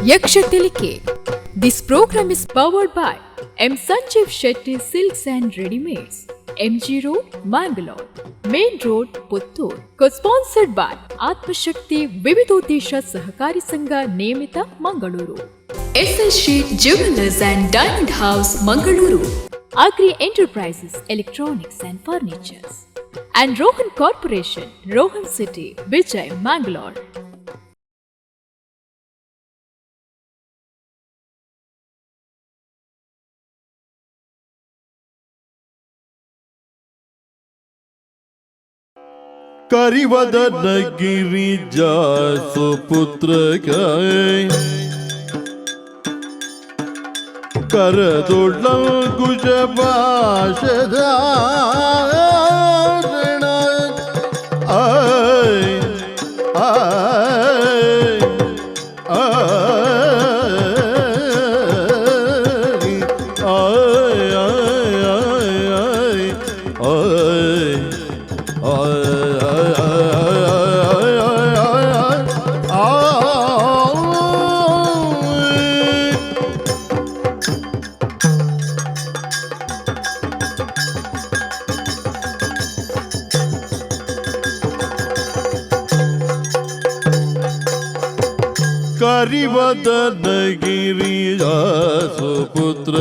Yakshatilike. This program is powered by M. Sanjeev Shetty Silks and Readymades, MG Road, Mangalore, Main Road, Puttur. Co-sponsored by Atmashakti Vividodesha Sahakari Sangha Niyamita, Mangaluru. SSG Jewelers and Diamond House, Mangaluru. Agri Enterprises, Electronics and Furnitures. And Rohan Corporation, Rohan City, Vijay, Mangalore. करिवदनगिरि सुपुत्र करदुळंकुश भाषधारण करिवदनगिरि सुपुत्र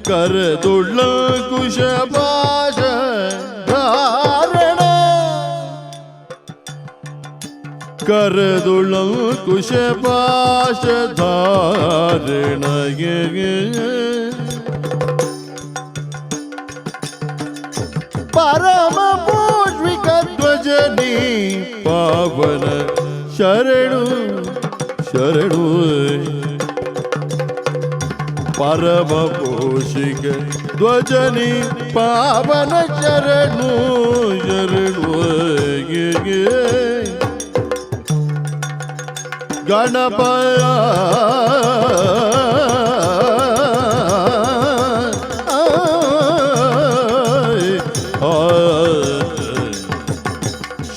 करदुळंकुश भाषधारण करदुळंकुश भाषधारण परम पुष्पिकध्वजनि पावन शरणु शरणु परम पोषिक ध्वजनि पावन शरणु शरणु गणपय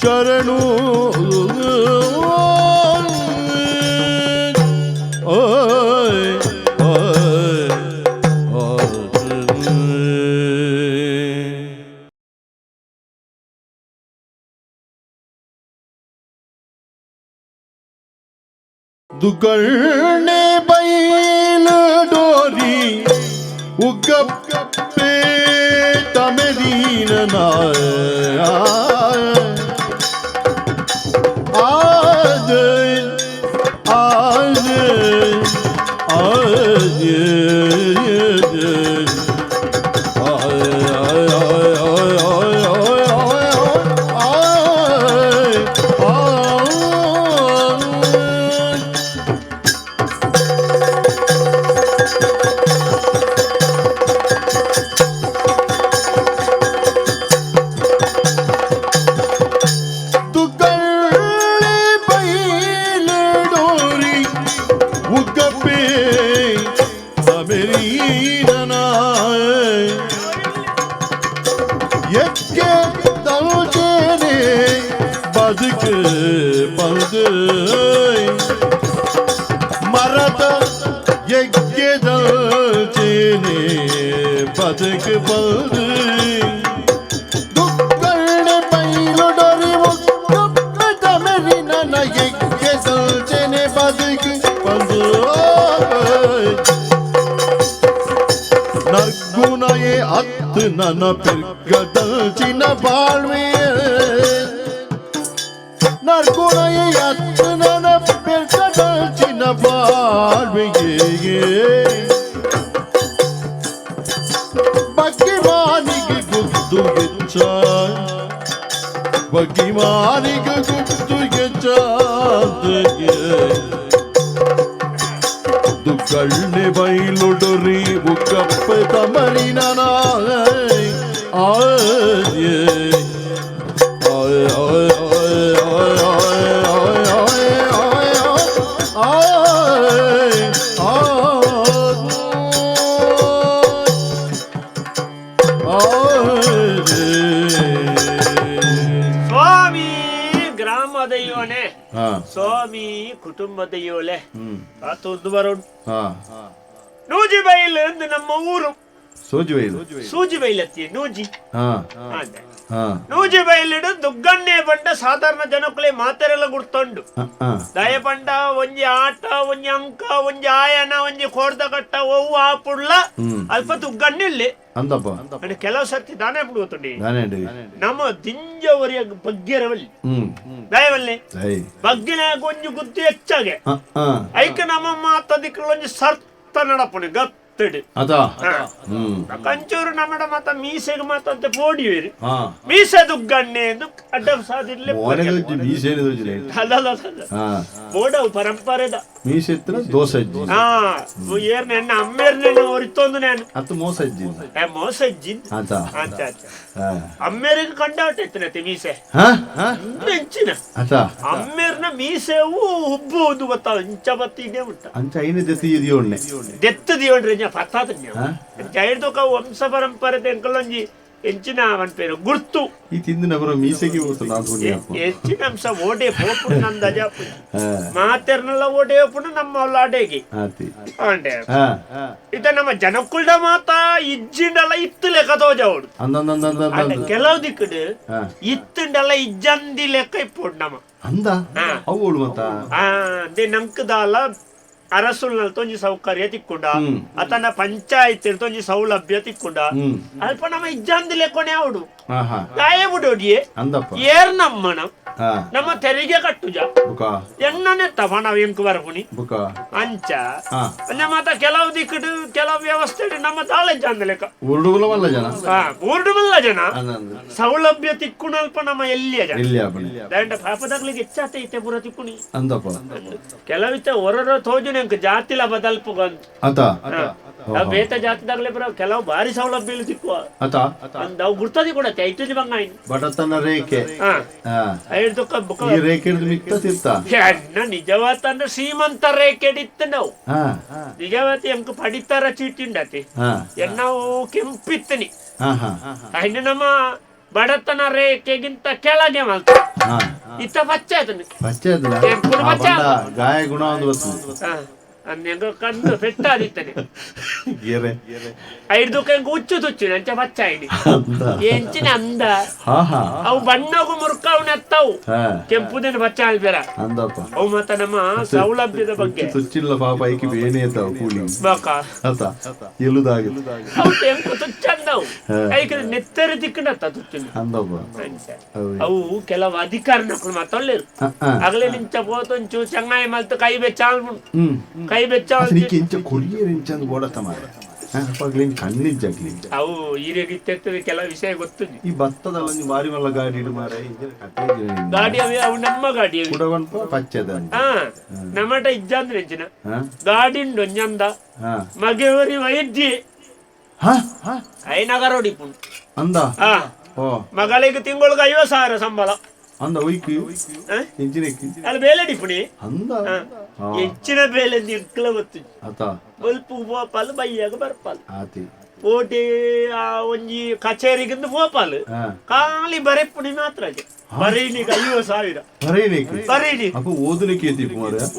शरणु दुगर्णे बैल डोरी उगप्पे तमेदीन नाय आज आज आज मरत यज्ञ चेने बदक बद दुकर्ण पैलो डोरी मुक्त मेरी नन यज्ञ चेने बदक बद नरगुनाये अत् नन पिर्गदल चिन बाळवे नरगुनाये अत् नन पिर्गदल चिन बाळवे बग्गिमानिगे गुद्दु गिच्चाय बग्गिमानिगे गुद्दु गिच्चाय दुकल्ने बैलुडोरी उकप्प तमरिनानाय आय आय आय स्वामी ग्राम दैवने ಹಾ ಸ್ವಾಮಿ ಕುಟುಂಬದ ಯೋಳೆ ಆತೊಂದು ಬರೋಡು ಹಾ ನೂಜಿ ಬೈಲ್ ಎಂದು ನಮ್ಮ ಊರು ಸೋಜು ಬೈಲು ಸೂಜಿ ಬೈಲತ್ತಿ ನೂಜಿ ಹಾ ಅದೇ ಹಾ ನೂಜಿ ಬೈಲಿಡು ದುಗ್ಗಣ್ಣೆ ಬಂಡ ಸಾಧಾರಣ ಜನಕ್ಕಳೆ ಮಾತೆರೆಲ್ಲ ಗುರ್ತೊಂಡು ಹಾ ದಯ ಬಂಡ ಒಂಜಿ ಆಟ ಒಂಜಿ ಅಂಕ ಒಂಜಿ ಆಯನ ಒಂಜಿ ಕೋರ್ದ ಕಟ್ಟ ಒವ್ವು ಆಪುಡ್ಲ ಅಲ್ಪ ದುಗ್ಗಣ್ಣಿಲ್ಲಿ ಅಂದಪ್ಪ ಅಂದ್ರೆ ಕೆಲವು ಸರ್ತಿ ದಾನೆ ಬಿಡುವತ್ತುಂಡಿ ನಾನೇಂಡಿ ನಮ್ಮ ದಿಂಜವರಿಯ ಬಗ್ಗೆರವಲ್ಲಿ ದಯವಲ್ಲಿ ಬಗ್ಗಿನಾಗ ಒಂಜಿ ಗುದ್ದು ಹೆಚ್ಚಾಗೆ ಐಕ ನಮ್ಮ ಮಾತದಿಕ್ಕ ಒಂಜಿ ಸರ್ತ ನಡಪಣೆ ಗತ್ತಡಿ ಅದಾ ಕಂಚೂರು ನಮ್ಮಡ ಮಾತ ಮೀಸೆಗೆ ಮಾತಂತೆ ಪೋಡಿವೇರಿ ಮೀಸೆ ದುಗ್ಗಣ್ಣೆ ಎಂದು ಅಡ್ಡ ಸಾದಿರ್ಲೆ ಬೋಡವು ಪರಂಪರೆದ ಮೀಸೆತ್ರ ದೋಸೆ ಏರ್ನ ಎಣ್ಣ ಅಮ್ಮೇರ್ನ ಒರಿತೊಂದು ನಾನು ಅದು ಮೋಸಜ್ಜಿ ಮೋಸಜ್ಜಿ ಅಮ್ಮೇರಿಗೆ ಕಂಡಾಟೈತನತೆ ಮೀಸೆ ಹೆಂಚಿನ ಅಮ್ಮೇರ್ನ ಮೀಸೆವು ಹುಬ್ಬುವುದು ಗೊತ್ತಾವ ಇಂಚ ಬತ್ತಿಗೆ ಉಂಟ ಅಂಚ ಐನ ದೆತ್ತಿಯೋಣ್ಣೆ ದೆತ್ತದಿಯೋಣ್ರಿ ಪತ್ತಾದ ಜೈಡ್ದೋಕ ವಂಶ ಪರಂಪರೆ ಎಂಕಲೊಂಜಿ ಹೆಂಚಿನ ಅವನ ಪೇರು ಗುರ್ತು ಈ ತಿಂದಿನ ಬರೋ ಮೀಸೆಗೆ ಹೆಚ್ಚಿನ ಅಂಶ ಓಡೆ ಪೋಪುಡು ನಂದ ಜಾಪು ಮಾತೆರ್ನೆಲ್ಲ ಓಡೆ ಪುಣ ನಮ್ಮ ಅಡೆಗೆ ಅಂಡೆ ಇದ ನಮ್ಮ ಜನಕ್ಕುಳ್ಳ ಮಾತ ಇಜ್ಜಿಂಡಲ್ಲ ಇತ್ತು ಲೆಕ್ಕ ತೋಜವಡು ಕೆಲವು ದಿಕ್ಕಡು ಇತ್ತುಂಡಲ್ಲ ಇಜ್ಜಂದಿ ಲೆಕ್ಕ ಇಪ್ಪುಡು ನಮ್ಮ ಅಂದ ಅವಳು ಮತ್ತ ಅದೇ ನಂಕದಾಲ ಅರಸುಲ್ನಲ್ಲಿ ತೊಂಜಿ ಸೌಕರ್ಯ ತಿಕ್ಕೊಂಡ ಅತನ ಪಂಚಾಯತ್ ತೊಂಜಿ ಸೌಲಭ್ಯ ತಿಕ್ಕೊಂಡ ಅಲ್ಪ ನಮ್ಮ ಇಜ್ಜಂದಿ ಲೆಕ್ಕೊನೆ ಅವಡು ಗಾಯ ಬಿಡೋಡಿಯೇ ಏರ್ ನಮ್ಮನ ನಮ್ಮ ತೆರಿಗೆ ಕಟ್ಟುಜ ಎಣ್ಣನೆ ತವಣ ಎಂಕು ಬರಪುನಿ ಅಂಚ ಮಾತ ಕೆಲವು ದಿಕ್ಕಡು ಕೆಲವು ವ್ಯವಸ್ಥೆ ನಮ್ಮ ತಾಳೆ ಜನ ಲೆಕ್ಕ ಊರ್ಡುಮಲ್ಲ ಜನ ಸೌಲಭ್ಯ ತಿಕ್ಕುಣಲ್ಪ ನಮ್ಮ ಎಲ್ಲಿಯ ಜನ ದಂಡ ಪಾಪದಾಗ್ಲಿಗೆ ಹೆಚ್ಚಾತೈತೆ ಪುರ ತಿಕ್ಕುಣಿ ಕೆಲವಿತ ಹೊರ ತೋಜುನೆ ಜಾತಿಲ ಬದಲ್ಪ ಬೇತ ಜಾತಿದಾಗ್ಲೇ ಬರ ಕೆಲವು ಬಾರಿ ಸೌಲಭ್ಯ ತಿಕ್ಕುವ ಅವು ಗುರ್ತದಿ ಕೂಡ ಐದು ಬಂಗ ಬಡತನ ರೇಖೆ ನಿಜವಾತ ಅಂದ್ರೆ ಶ್ರೀಮಂತ ರೇಖೆ ಇತ್ತು ನಾವು ನಿಜವಾತಿ ಎಂಕ ಪಡಿತಾರ ಚೀಟಿಂಡತಿ ನಾವು ಕೆಂಪಿತ್ತನಿ ಇನ್ನು ನಮ್ಮ ಬಡತನ ರೇಖೆಗಿಂತ ಕೆಳಗೆ ಮಲ್ತ ಇತ್ತ ಪಚ್ಚ ಗಾಯ ಗುಣ ಅನ್ನೆಂಗ ಕಂಡು ಪೆಟ್ಟಾದಿತ್ತನೆ ಐದು ಹೆಂಗ ಹುಚ್ಚು ತುಚ್ಚು ನಂಚ ಬಚ್ಚ ಐಡಿ ಎಂಚಿನ ಅಂದ ಅವು ಬಣ್ಣಗೂ ಮುರುಕವು ನೆತ್ತವು ಕೆಂಪುದೇನು ಬಚ್ಚ ಅಲ್ಬೇರ ಅವು ಮತ್ತ ನಮ್ಮ ಸೌಲಭ್ಯದ ಬಗ್ಗೆ ತುಚ್ಚಿಲ್ಲ ಪಾಪ ಐಕಿ ಬೇನೆ ಕೂಲಿ ಅವು ಕೆಂಪು ತುಚ್ಚಂದವು ಐಕ ನೆತ್ತರಿ ದಿಕ್ಕನತ್ತ ತುಚ್ಚಿನ ಅವು ಕೆಲವು ಅಧಿಕಾರ ನಕಲು ಮತ್ತೊಳ್ಳೆರು ಆಗ್ಲೇ ನಿಂಚ ಪೋತೊಂಚು ಚಂಗಾಯಿ ಮಲ್ತು ಕೈ ಬೆಚ್ಚಾಲ್ ಕೈ ಬೆಚ್ಚಾಲ್ ಅವು ಈರೆಗಿತ್ತೇರ್ತದೆ ಕೆಲವು ವಿಷಯ ಗೊತ್ತು ಈ ಭತ್ತದಲ್ಲ ಬಾರಿ ಮಲ್ಲ ಗಾಡಿ ಗಾಡಿ ಅವೆ ಅವು ನಮ್ಮ ಗಾಡಿ ಪಚ್ಚದ ನಮ್ಮಟ ಇಜ್ಜಂದ್ರೆ ಹೆಚ್ಚಿನ ಗಾಡಿ ಉಂಡು ಒಂಜಂದ ಮಗೆವರಿ ವೈದ್ಯ ಐನಗರ ಹೊಡಿಪುಂಡು ಅಂದ ಮಗಳಿಗೆ ತಿಂಗಳಿಗೆ 50,000 ಸಂಬಳ ಅಂದ ಒಯ್ಕಿ ಅಲ್ಲಿ ಬೇಲೆ ಡಿಪುಣಿ ಹೆಚ್ಚಿನ ಬೇಲೆ ನಿಕ್ಕಲ ಗೊತ್ತು ಬಲ್ಪು ಪೋಪಾಲು ಬೈಯಾಗ ಬರ್ಪಾಲು ಓಟಿ ಒಂಜಿ ಕಚೇರಿಗಿಂದ ಪೋಪಾಲು ಖಾಲಿ ಬರೆಪುಣಿ ಮಾತ್ರ ಬರೀನಿಗೆ 50,000 ಬರೀನಿ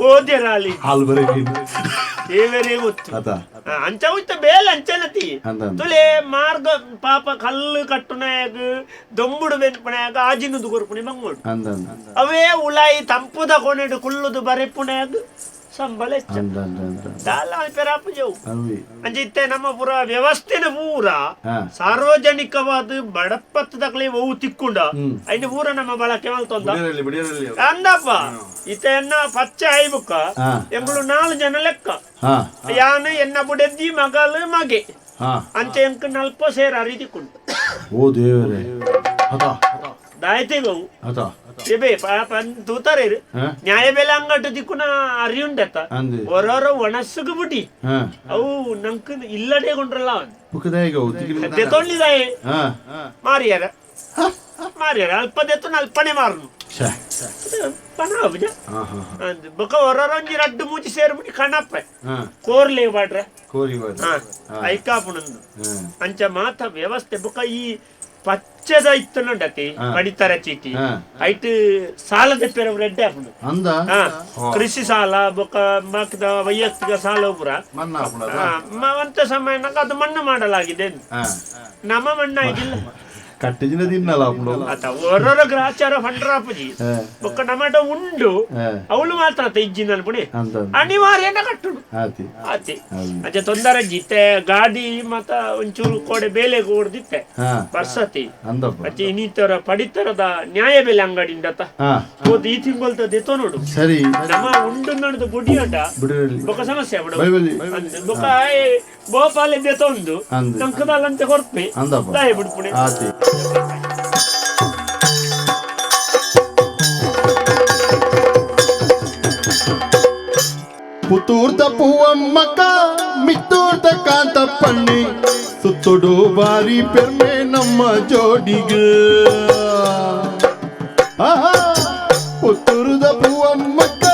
ಓದ್ಯರಾಲಿ ಏವರೇ ಗೊತ್ತು ಅಂಚ ಹೋಯ್ತ ಬೇಲೆ ಅಂಚನತಿ ತುಲೆ ಮಾರ್ಗ ಪಾಪ ಕಲ್ಲು ಕಟ್ಟುನಾಗ ದೊಂಬುಡು ಬೆನ್ಪುನಾಗ ಆಜಿನುದು ಕೊರ್ಪುಣಿ ಮಂಗೋಡು ಅವೇ ಉಳಾಯಿ ತಂಪುದ ಕೊನೆಡು ಕುಲ್ಲುದು ಬರೆಪುನಾಗ ಸಂಬಳ ಅಂಚಿತ್ತೆ ನಮ್ಮ ಪುರ ವ್ಯವಸ್ಥೆನ ಪೂರ ಸಾರ್ವಜನಿಕವಾದ ಬಡಪತ್ತದಾಗ್ಲೇ ಓವು ತಿಕ್ಕೊಂಡ ಐನ ಪೂರ ನಮ್ಮ ಬಳಕೆ ಮಲ್ತೊಂದ ಅಂದಪ್ಪ ಇತ್ತ ಪಚ್ಚ ಐಬುಕ್ಕ ಎಂಗಳು 4 ಜನ ಲೆಕ್ಕ ಯಾನು ಎನ್ನ ಬುಡೆದ್ದಿ ಮಗಳು ಮಗೆ ಅಂಚೆ ಎಂಕ 40 ಸೇರ ಅರಿತಿಕೊಂಡು ದಾಯ್ತೆಗವು ತೂತಾರೆ ನ್ಯಾಯ ಬೆಲೆ ಅಂಗಟ್ಟು ದಿಕ್ಕುನ ಅರಿಯುಂಡತ್ತ ಹೊರ ಒಣಸುಗು ಬಿಟ್ಟಿ ಅವು ನಂಕ ಇಲ್ಲಡೆ ಕೊಂಡ್ರಲ್ಲ ತೊಳ್ಳಿದಾಯ ಮಾರಿಯಾರ ಅಲ್ಪ ದೆತ್ತು ಅಲ್ಪನೆ ಮಾರನು ಪಣ ಬೊಕ್ಕ ಹೊರೊಂಜಿ 2 ಮೂಜಿ ಸೇರ್ಬಿಟ್ಟು ಕಣಪ್ಪ ಕೋರ್ಲೆ ಬಾಡ್ರ ಐಕಾಪುಣಂದು ಅಂಚ ಮಾತ ವ್ಯವಸ್ಥೆ ಬೊಕ್ಕ ಈ పచ్చద ఇత్తనుండతి పడితర చీటి అయితే సాల తెప్పారు రెడ్ అప్పుడు కృషి సాల ఒక మాకు ವೈಯಕ್ತಿಕ ಸಾಲ ಒಬ್ಬರ ಅಂತ ಸಮಯ ಅದು ಮಣ್ಣು ಮಾಡಲಾಗಿದೆ ನಮ್ಮ ಮಣ್ಣ ಆಗಿಲ್ಲ ಕಟ್ಟಿಜಿನ ತಿನ್ನಲ್ಲ ಓರೋರ ಗ್ರಾಚಾರ ಫಂಡ್ರಾಪಜಿ ಒಕ್ಕ ಟೊಮೆಟೊ ಉಂಡು ಅವಳು ಮಾತ್ರ ಇಜ್ಜಿನ ಅನ್ಪುಣಿ ಅನಿವಾರ್ಯನ ಕಟ್ಟುಡು ಆತಿ ಅಜ್ಜ ತೊಂದರೆ ಜಿತ್ತೆ ಗಾಡಿ ಮತ್ತ ಒಂಚೂರು ಕೋಡೆ ಬೇಲೆ ಕೊಡ್ದಿತ್ತೆ ಬರ್ಸತಿ ಅಜ್ಜಿ ಇನ್ನಿತರ ಪಡಿತರದ ನ್ಯಾಯ ಬೆಲೆ ಅಂಗಡಿಂದತ ಹೋದ್ ಈ ತಿಂಗೊಲ್ತ ದೆತೋ ನೋಡು ಸರಿ ನಮ್ಮ ಉಂಡು ನಡೆದು ಬುಡಿ ಅಂಡ ಬೊಕ್ಕ ಸಮಸ್ಯೆ ಬೊಕ್ಕ ಬೋಪಾಲೆ ದೆತೋ ಉಂಡು ನಂಕದಲ್ಲಂತೆ ಕೊರ್ಪೆ ದಾಯ ಬಿಡ್ಪುಣೆ ಪುತ್ತೂರ್ದ ಪೂವಮ್ಮಕ್ಕ ಮಿತ್ತೂರ್ದ ಕಾಂತಪ್ಪಣ್ಣಿ ಸುತ್ತೊಡು ಬಾರಿ ಪೆರ್ಮೆ ನಮ್ಮ ಜೋಡಿಗೆ ಪುತ್ತೂರ್ದ ಪೂವಮ್ಮಕ್ಕ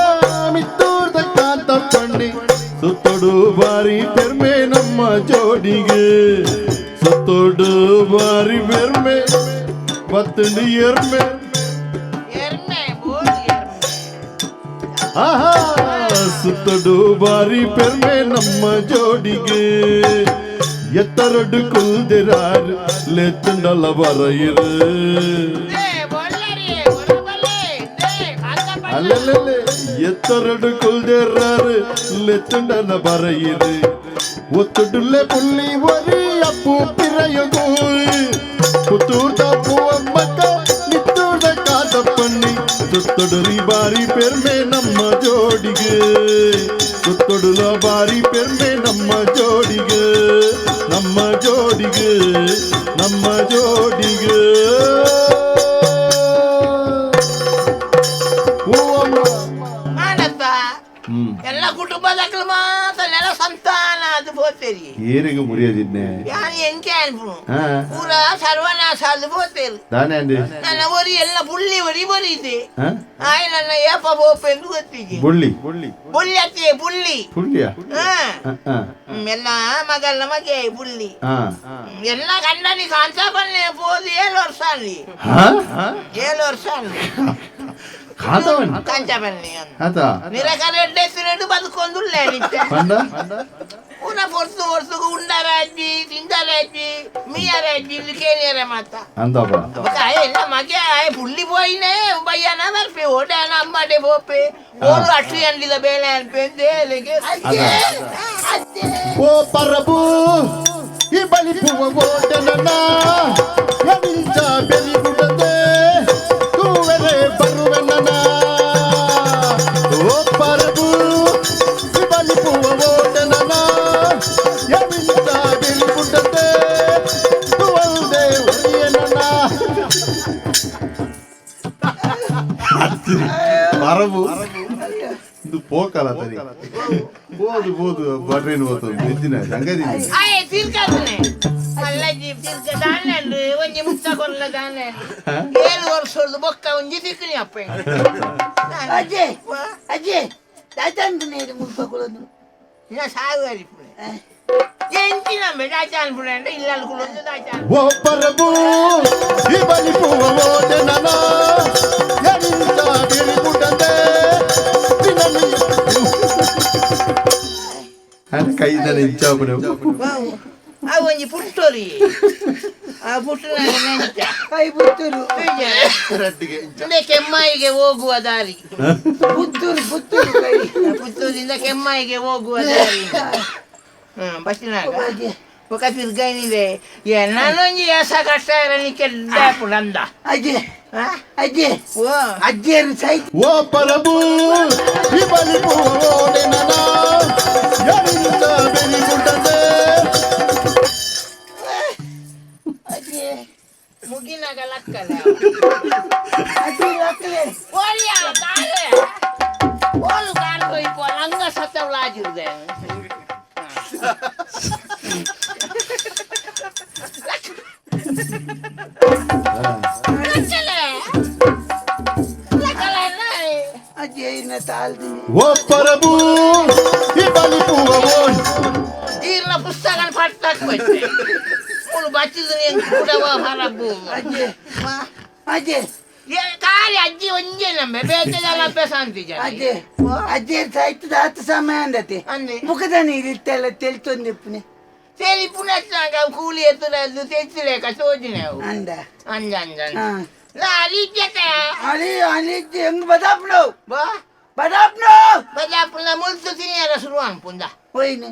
ಮಿತ್ತೂರ್ದ ಕಾಂತಪ್ಪಣ್ಣಿ ಸುತ್ತೊಡು ಬಾರಿ ಪೆರ್ಮೆ ನಮ್ಮ ಜೋಡಿಗೆ ಸುತ್ತೊಡು ಬಾರಿ ಪೆರ್ಮೆ ಪತ್ತಂಡಿ ಎರ್ಮೆ ಸುತ್ತಡು ಬಾರಿ ಪೆರ್ಮೆ ನಮ್ಮ ಜೋಡಿಗೆ ಎತ್ತರಡು ಕುಲ್ದಿರಾರ್ ಲೆತ್ತಂಡಲ ಬರಯಿರು ಅಲ್ಲೇ ಎತ್ತರಡು ಕುಲ್ದಿರಾರ್ ಲೆತ್ತಂಡಲ ಬರಯಿರು ಒತ್ತುಡುಲ್ಲೆ ಪುಲ್ಲಿ ಒರಿ ಅಪ್ಪು ಪಿರಯಗು ಪುತ್ತೂರ್ದ ಪೂವಮ್ಮಕ್ಕ ನಿತ್ತೂರ್ದ ಕಾತಪ್ಪಣ್ಣಿ ಸುತ್ತೊಡಲಿ ಬಾರಿ ಪೆರ್ಮೆ ನಮ್ಮ ಜೋಡಿಗೆ ಸುತ್ತೊಡುಲ ಬಾರಿ ಪೆರ್ಮೆ ನಮ್ಮ ಜೋಡಿಗೆ ನಮ್ಮ ಜೋಡಿಗೆ ನಮ್ಮ ಜೋಡಿಗೆ ಎಲ್ಲ ಕುಟುಂಬದಕ್ಕೂ ಮಾತ್ರ ನೆಲ ಸಂತಾನ ಅದು పోతేరి ఏరిగ మురియదిన్నే యాని ఎంకే అన్పును పూర సర్వనాశ అది పోతేరు దానే అండి నన్న ఒరి ఎల్ల బుల్లి ఒరి బరిది ఆయన నన్న ఏప పోపెందు గొత్తిగి బుల్లి అత్తే ಬುಲ್ಲಿ ಬುಲ್ಲಿಯಾ ಎಲ್ಲ ಮಗಲ್ಲ ಮಗೆ ಬುಲ್ಲಿ ಎಲ್ಲ ಗಂಡನಿ ಕಾಂತಾಪನ್ನೆ ಪೋದು 7 ವರ್ಷ ಅಲ್ಲಿ 7 ವರ್ಷ ಅಲ್ಲಿ ಕಾಂತಾಪನ್ನೆ ನಿರಕರೆಡ್ಡೆಸಿನಡು ಬದುಕೊಂದುಲ್ಲೆ ನಿತ್ತೆ ಪುನಃ ವರ್ಷಗೂ ಉಂಡರಾಜಿ ತಿಂದರಾಜಿ ಮೀಯರಾಜಿ ಇಲ್ಲಿಕೇನಿಯರ ಮಾತ ಎಲ್ಲ ಮಗೆ ಪುಳ್ಳಿ ಪೋಯಿನೇ ಬಯ್ಯನ ಬರ್ಪೆ ಓಡಾನ ಅಮ್ಮಡೆ ಬೋಪೆ ಓಡು ಅಟ್ಲಿ ಅಂಡಿದ ಬೇಳೆ ಅನ್ಪೆಂದೇಲಿಗೆ ಓ ಪರಬು ಈ ಬಲಿ ಪೂವ ಓಡನ ಎನಿಂಚ ಬೆಲಿ ಬಿಡದೆ ತೂವೆಲೆ ಬರುವೆನ ಓ ಪರಬು ಈ ಬಲಿ ಪೂವ ಓಡನ ಎನಿಂಚ ಬೆಲಿ ಬಿಡದೆ ತೂವಲ್ದೆ ಒರಿಯನ ಪರಬು ಇದು ಪೋಕಲ್ಲ ತರಿ ಬೋದು ಬರ್ರೇನು ಹೋಗ್ತದೆ ನೆಜ್ಜಿನ ಸಂಗತಿ ತಿರ್ಗಾನೆ ಅಲ್ಲಜಿ ತಿರ್ಗ ದಾನೆ ಒಂಜಿ ಮುತ್ತ ಕೊಲ್ಲ ದಾನೆ 7 ವರ್ಷದ ಬೊಕ್ಕ ಒಂಜಿ ತಿಕ್ಕನಿ ಅಪ್ಪ ಅಜ್ಜೆ ದಾಚಾನ್ ನೇರು ಮುತ್ತ ಕೊಲ್ಲದು ಇನ್ನ ಸಾವರಿ ಎಂಟಿನ ದಾಚಾನ್ ಪುಣ ಅಂದ್ರೆ ಇಲ್ಲ ಕೊಲ್ಲದು ದಾಚಾನ್ ಓ ಪರಬು ಈ ಬಲಿ ಪೂವ ಓದನನ ಎನಿಂತ ಬಿಳಿ ಬಿಡದೆ ತಿನ್ನನಿ ಅನ ಕೈದನೆ ಇಚ್ಚಾಪುರ ಆ ಒಂಜಿ ಪುಟ್ಟೋರಿ ಆ ಪುಟ್ಟನ ನೆಂಚ ಐ ಪುತ್ತೂರು ರಟ್ಟಿಗೆ ಕೆಮ್ಮಾಯಿಗೆ ಹೋಗುವ ದಾರಿ ಪುತ್ತೂರಿಂದ ಕೆಮ್ಮಾಯಿಗೆ ಹೋಗುವ ದಾರಿ ಬಸ್ಸಿನಾಗ ఒక తిరగనిదే ఎన్నొంజి ఏస కష్ట నీకెళ్ళంద అజ్జే ఓ పరబు ఈ బలి పోడెనన ఎనింత బెలి గుంటదే అజ్జే ముగినగ లక్కలే అజ్జే లక్కలే ఓలియా కాలే ఓలు కాలు ఇపో లంగ సత్తవలాజిరుదే ఓ పరబు ఈ బలి పువ్వు ఈర్ల పుస్తకాన్ని పట్టకపోతే ಮೂಳು ಬಚ್ಚಿದ್ರೆ ಕೂಡ ಹರಬು ಅಜ್ಜಿ ಅಜ್ಜಿ ಕಾಲಿ ಅಜ್ಜಿ ಒಂಜೇ ನಮ್ಮೆ ಬೇಜಾರ ಅಭ್ಯಾಸ ಅಂತಿಜ ಅಜ್ಜಿ ಅಜ್ಜಿ ಸಾಯ್ತದ 10 ಸಮಯ ಅಂದತೆ ಅಂದೆ ಮುಖದ ನೀರಿಟ್ಟೆಲ್ಲ ತೆಲ್ತೊಂದಿಪ್ಪನೆ ಸೇರಿ ಪುನಃ ಕೂಲಿ ಎತ್ತುದು ತೆಚ್ಚಿಲೇಕ ಸೋಜಿನೆ ಅವು ಅಂದ ಅಂಜ ಅಂಜ ಹಾ ನಾ ಅಲಿಜ್ಜತೆ ಅಲ್ಲಿ ಅಲ್ಲಿ ಹೆಂಗ್ ಬದಾಪ್ನು ಬಾ ಬದಾಪ್ನು ಬಜಾಪುರ ಮುಲ್ತು ತಿನಿಯರ ಶುರು ಅನ್ಪುಂದ ಹೋಯ್ನೆ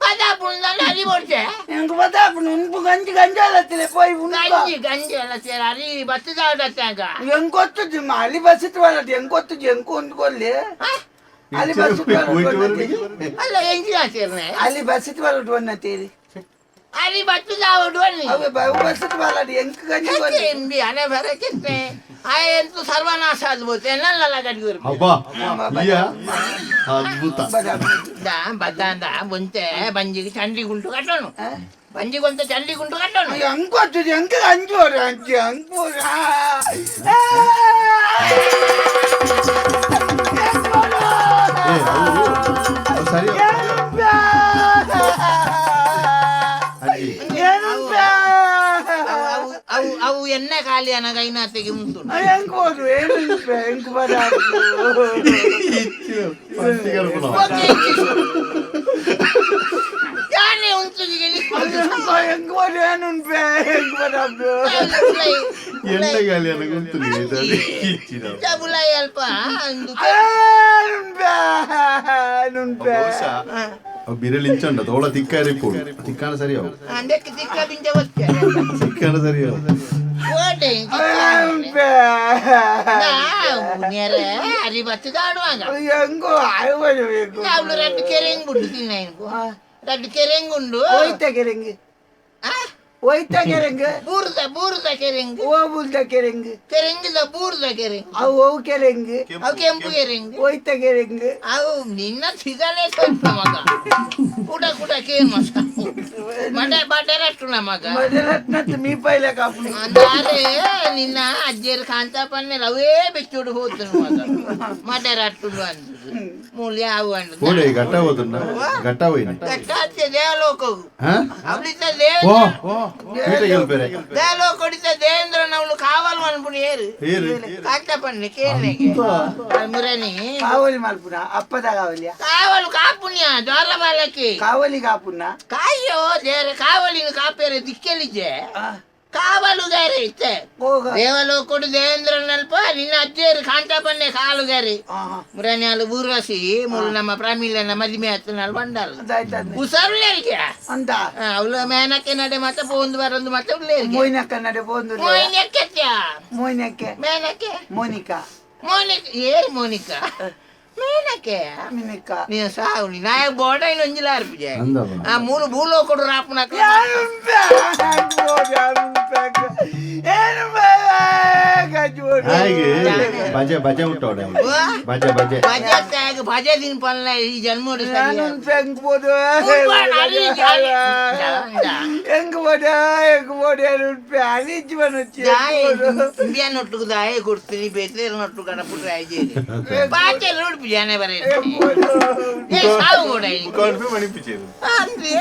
ಬಜಾಪುರ ಅಲ್ಲಿ ಬರ್ತೆ ಹೆಂಗ್ ಬದಾಪ್ನು ಉನ್ಪು ಗಂಜಿ ಗಂಜಾಲತ್ತಿಲೆ ಪೋಯ್ ಉನ್ಪ ಗಂಜಿ ಗಂಜಿ ಎಲ್ಲ ಸೇರ ಅರಿ ಬತ್ತದಾಡತ್ತಾಗ ಹೆಂಗ್ ಗೊತ್ತು ಅಲ್ಲಿ ಬಸ್ಸಿಟ್ ಬರತ್ತೆ ಹೆಂಗ್ ಗೊತ್ತು ಹೆಂಗ್ ಹೊಂದ್ಕೊಲ್ಲಿ ಅಲ್ಲಿ ಬಸ್ಸಿಟ್ ಬರತ್ತೆ ಅಲ್ಲ ಎಂಜಿನ ಸೇರ್ನೆ ಅಲ್ಲಿ ಬಸ್ಸಿಟ್ ಬರತ್ತೆ ಒನ್ನತೀರಿ ಅಲ್ಲಿ ಬತ್ತದಾವಡು ಅನ್ನಿ ಅವೆ ಬಸ್ಸಿಟ್ ಬರತ್ತೆ ಹೆಂಗ್ ಗಂಜಿ ಗೊಲ್ಲಿ ಎಂಬಿ ಹಣೆ ಬರಕ್ಕೆ ಆಯಂತೂ ಸರ್ವನಾಶ ಆದ್ಬೋತೆ ನಲ್ಲ ಗಡಿಗರು ಅಬ್ಬಾ ಇಯ್ಯ ಅದ್ಭುತ ಬದ್ದಾಂದ ಮುಂಚೆ ಬಂಜಿಗೆ ಚಂಡಿ ಗುಂಟು ಕಟ್ಟೋನು ಬಂಜಿಗೊಂತ ಚಂಡಿ ಗುಂಟು ಕಟ್ಟೋನು ಹೆಂಗ್ ಗೊತ್ತು ಹೆಂಗ್ ಅಂಜೋರು ಅಂಜಿ ಹಂಗ್ ಸರಿ ಅವು ಎಣ್ಣೆ ಖಾಲಿ ಅನ್ನ ಕೈನಾತೆಗೆ ಉಂಟು ಹೆಂಗ್ ಹೋದ್ರು ಹೆಂಗ್ ಬರ ಯಾನೇ ಉಂಟು ಹೆಂಗ್ ಹೋದ್ರು ಏನು ಹೆಂಗ್ ಬರಬ್ರು ಎಣ್ಣೆಗಾಲಿ ಅನ್ನಗುಂತು ಬುಲಾಯಿ ಅಲ್ಪ ಅಂದು ಬಿರಲಿಂಚಂಡ ತೋಳ ತಿಕ್ಕಾರಿಪ್ಪು ತಿಕ್ಕಾಣ ಸರಿಯಾವು ಅಂದಕ್ಕೆ ತಿಕ್ಕ ಬಿಂಜ ಬತ್ತೆ ತಿಕ್ಕಾಣ ಸರಿಯಾವು ಓಟೆ ಅರಿ ಬತ್ತದಾಡುವಾಗ ಹೆಂಗೋ ಆಯ್ಬೇಕು ಅವಳು ರಡ್ಡು ಕೆರೆಂಗ್ ಬಿಟ್ಟು ತಿನ್ನ ರಡ್ಡು ಕೆರೆಂಗ್ ಉಂಡು ಹೋಯ್ತ ಕೆರೆಂಗ್ ಹೋಯ್ತ ಕೆರೆಂಗ್ ಬೂರ್ದ ಕೆರೆಂಗ್ ಹೋಗುಲ್ದ ಕೆರೆಂಗ್ ಕೆರೆಂಗಿದ ಬೂರ್ದ ಕೆರೆಂಗ್ ಅವು ಕೆರೆಂಗ್ ಅವು ಕೆಂಪು ಕೆರೆಂಗ್ ಹೋಯ್ತ ಕೆರೆಂಗ್ ಅವು ನಿನ್ನ ಸಿಗಲೇ ಸ್ವಲ್ಪ ಮಗ ಕುಟ ಕೇನ್ ಮಸ ಬಟ್ಟೆ ರಟ್ಟು ಮಗ ಮೊದಲತ್ನತ್ ಮೀ ಪೈಲ ಕಾಪು ಅಂದಾರೆ ನಿನ್ನ ಅಜ್ಜಿಯರು ಕಾಂತ ಪನ್ನೆ ಅವೇ ಬೆಚ್ಚುಡು ಹೋತನು ಮಗ ಮಟೆ ರಟ್ಟು ಅಂದ್ ಮೂಲ್ಯ ಅವು ಅಂದ್ ಓಡೆ ಗಟ್ಟ ಹೋದನ್ನ ಗಟ್ಟ ಹೋಯ್ನ ಕಟ್ಟ ಹಚ್ಚೆ ದೇವಲೋಕವು ಹಾ ಅವಳಿತ ಓ ಪೀಟೆಗೆಲ್ ಬೇರೆ ದೇವಲೋಕ ಹೊಡಿತ ದೇವೇಂದ್ರ ನವಳು ಕಾವಲ್ ಮನ್ಪುಣಿ ಏರು ಕಾಂತ ಪನ್ನೆ ಕೇಳ್ನೆಗೆ ಮುರನಿ ಕಾವಲಿ ಮಲ್ಪುನ ಅಪ್ಪದ ಕಾವಲಿಯ ಕಾವಲು ಕಾಪುಣ್ಯ ಜ್ವರ ಬಾಲಕ್ಕೆ ಕಾವಲಿ ಕಾಪುನ ಕಾಯೋ ದೇವರ ಕಾವಲಿನ ಕಾಪೇರೆ ದಿಕ್ಕಲಿದ್ದೆ ಕಾವಲುಗಾರಿ ಇತ್ತೆ ದೇವಲೋಕುಡು ದೇವೇಂದ್ರನಲ್ಪ ನಿನ್ನ ಅಜ್ಜಿಯರು ಕಾಂತಪನ್ನೆ ಕಾಲುಗಾರಿ ಮುರನ್ಯಾಲು ಬೂರ್ವಸಿ ಮುಳು ನಮ್ಮ ಪ್ರಮೀಲನ ಮದಿಮೆ ಹತ್ತನಲ್ಲಿ ಬಂಡಾಲ ಉಸರುಳ್ಳೇರಿಗೆ ಅಂತ ಅವಳು ಮೇನಕ್ಕೆ ನಡೆ ಮತ್ತೆ ಪೋಂದು ಬರೊಂದು ಮತ್ತೆ ಉಳ್ಳೇರಿಗೆ ಮೋಯ್ನಕ್ಕ ನಡೆ ಬೋಂದು ಮೋಯ್ನಕ್ಕೆ ಮೋಯ್ನಕ್ಕೆ ಮೇನಕ್ಕೆ ಮೋನಿಕಾ ಏರು ಮೋನಿಕಾ ಮೇನಕ್ಕೆ ಮಿನಿಕ ನೀನು ಸಾವು ನಾಯಕ್ ಬೋಟ ಇನ್ನು ಒಂಜಿಲ ಅರ್ಪಿಜೆ ಅಂದವ ಆ ಮೂರು ಭೂಲೋ ಕೊಡು ರಾಪುನಕ ಹಾಗೆ ಬಜೆ ಬಜೆ ಉಂಟೋಡೆ ಬಜೆ ಬಜೆ ಭಜೆ ದಿನ ಪಲ್ಲ ಈ ಜನ್ಮೋಡು ಹೆಂಗ್ ಬೋದು ಅಲಿಜ್ ಬನೊಚ್ಚಿ ಇಂಡಿಯಾ ನೊಟ್ಟು ದಾಯ ಕೊಡ್ತೀನಿ ಬೇತೇರು ನೊಟ್ಟು ಕಡಪುಟ್ರೆ ಆಯ್ಜೇರಿ ಬಾಚೆ ನೋಡ್ಪಿ ಜನ ಬರೀ ಸಾವು ಕೂಡ ಅಂದ್ರೆ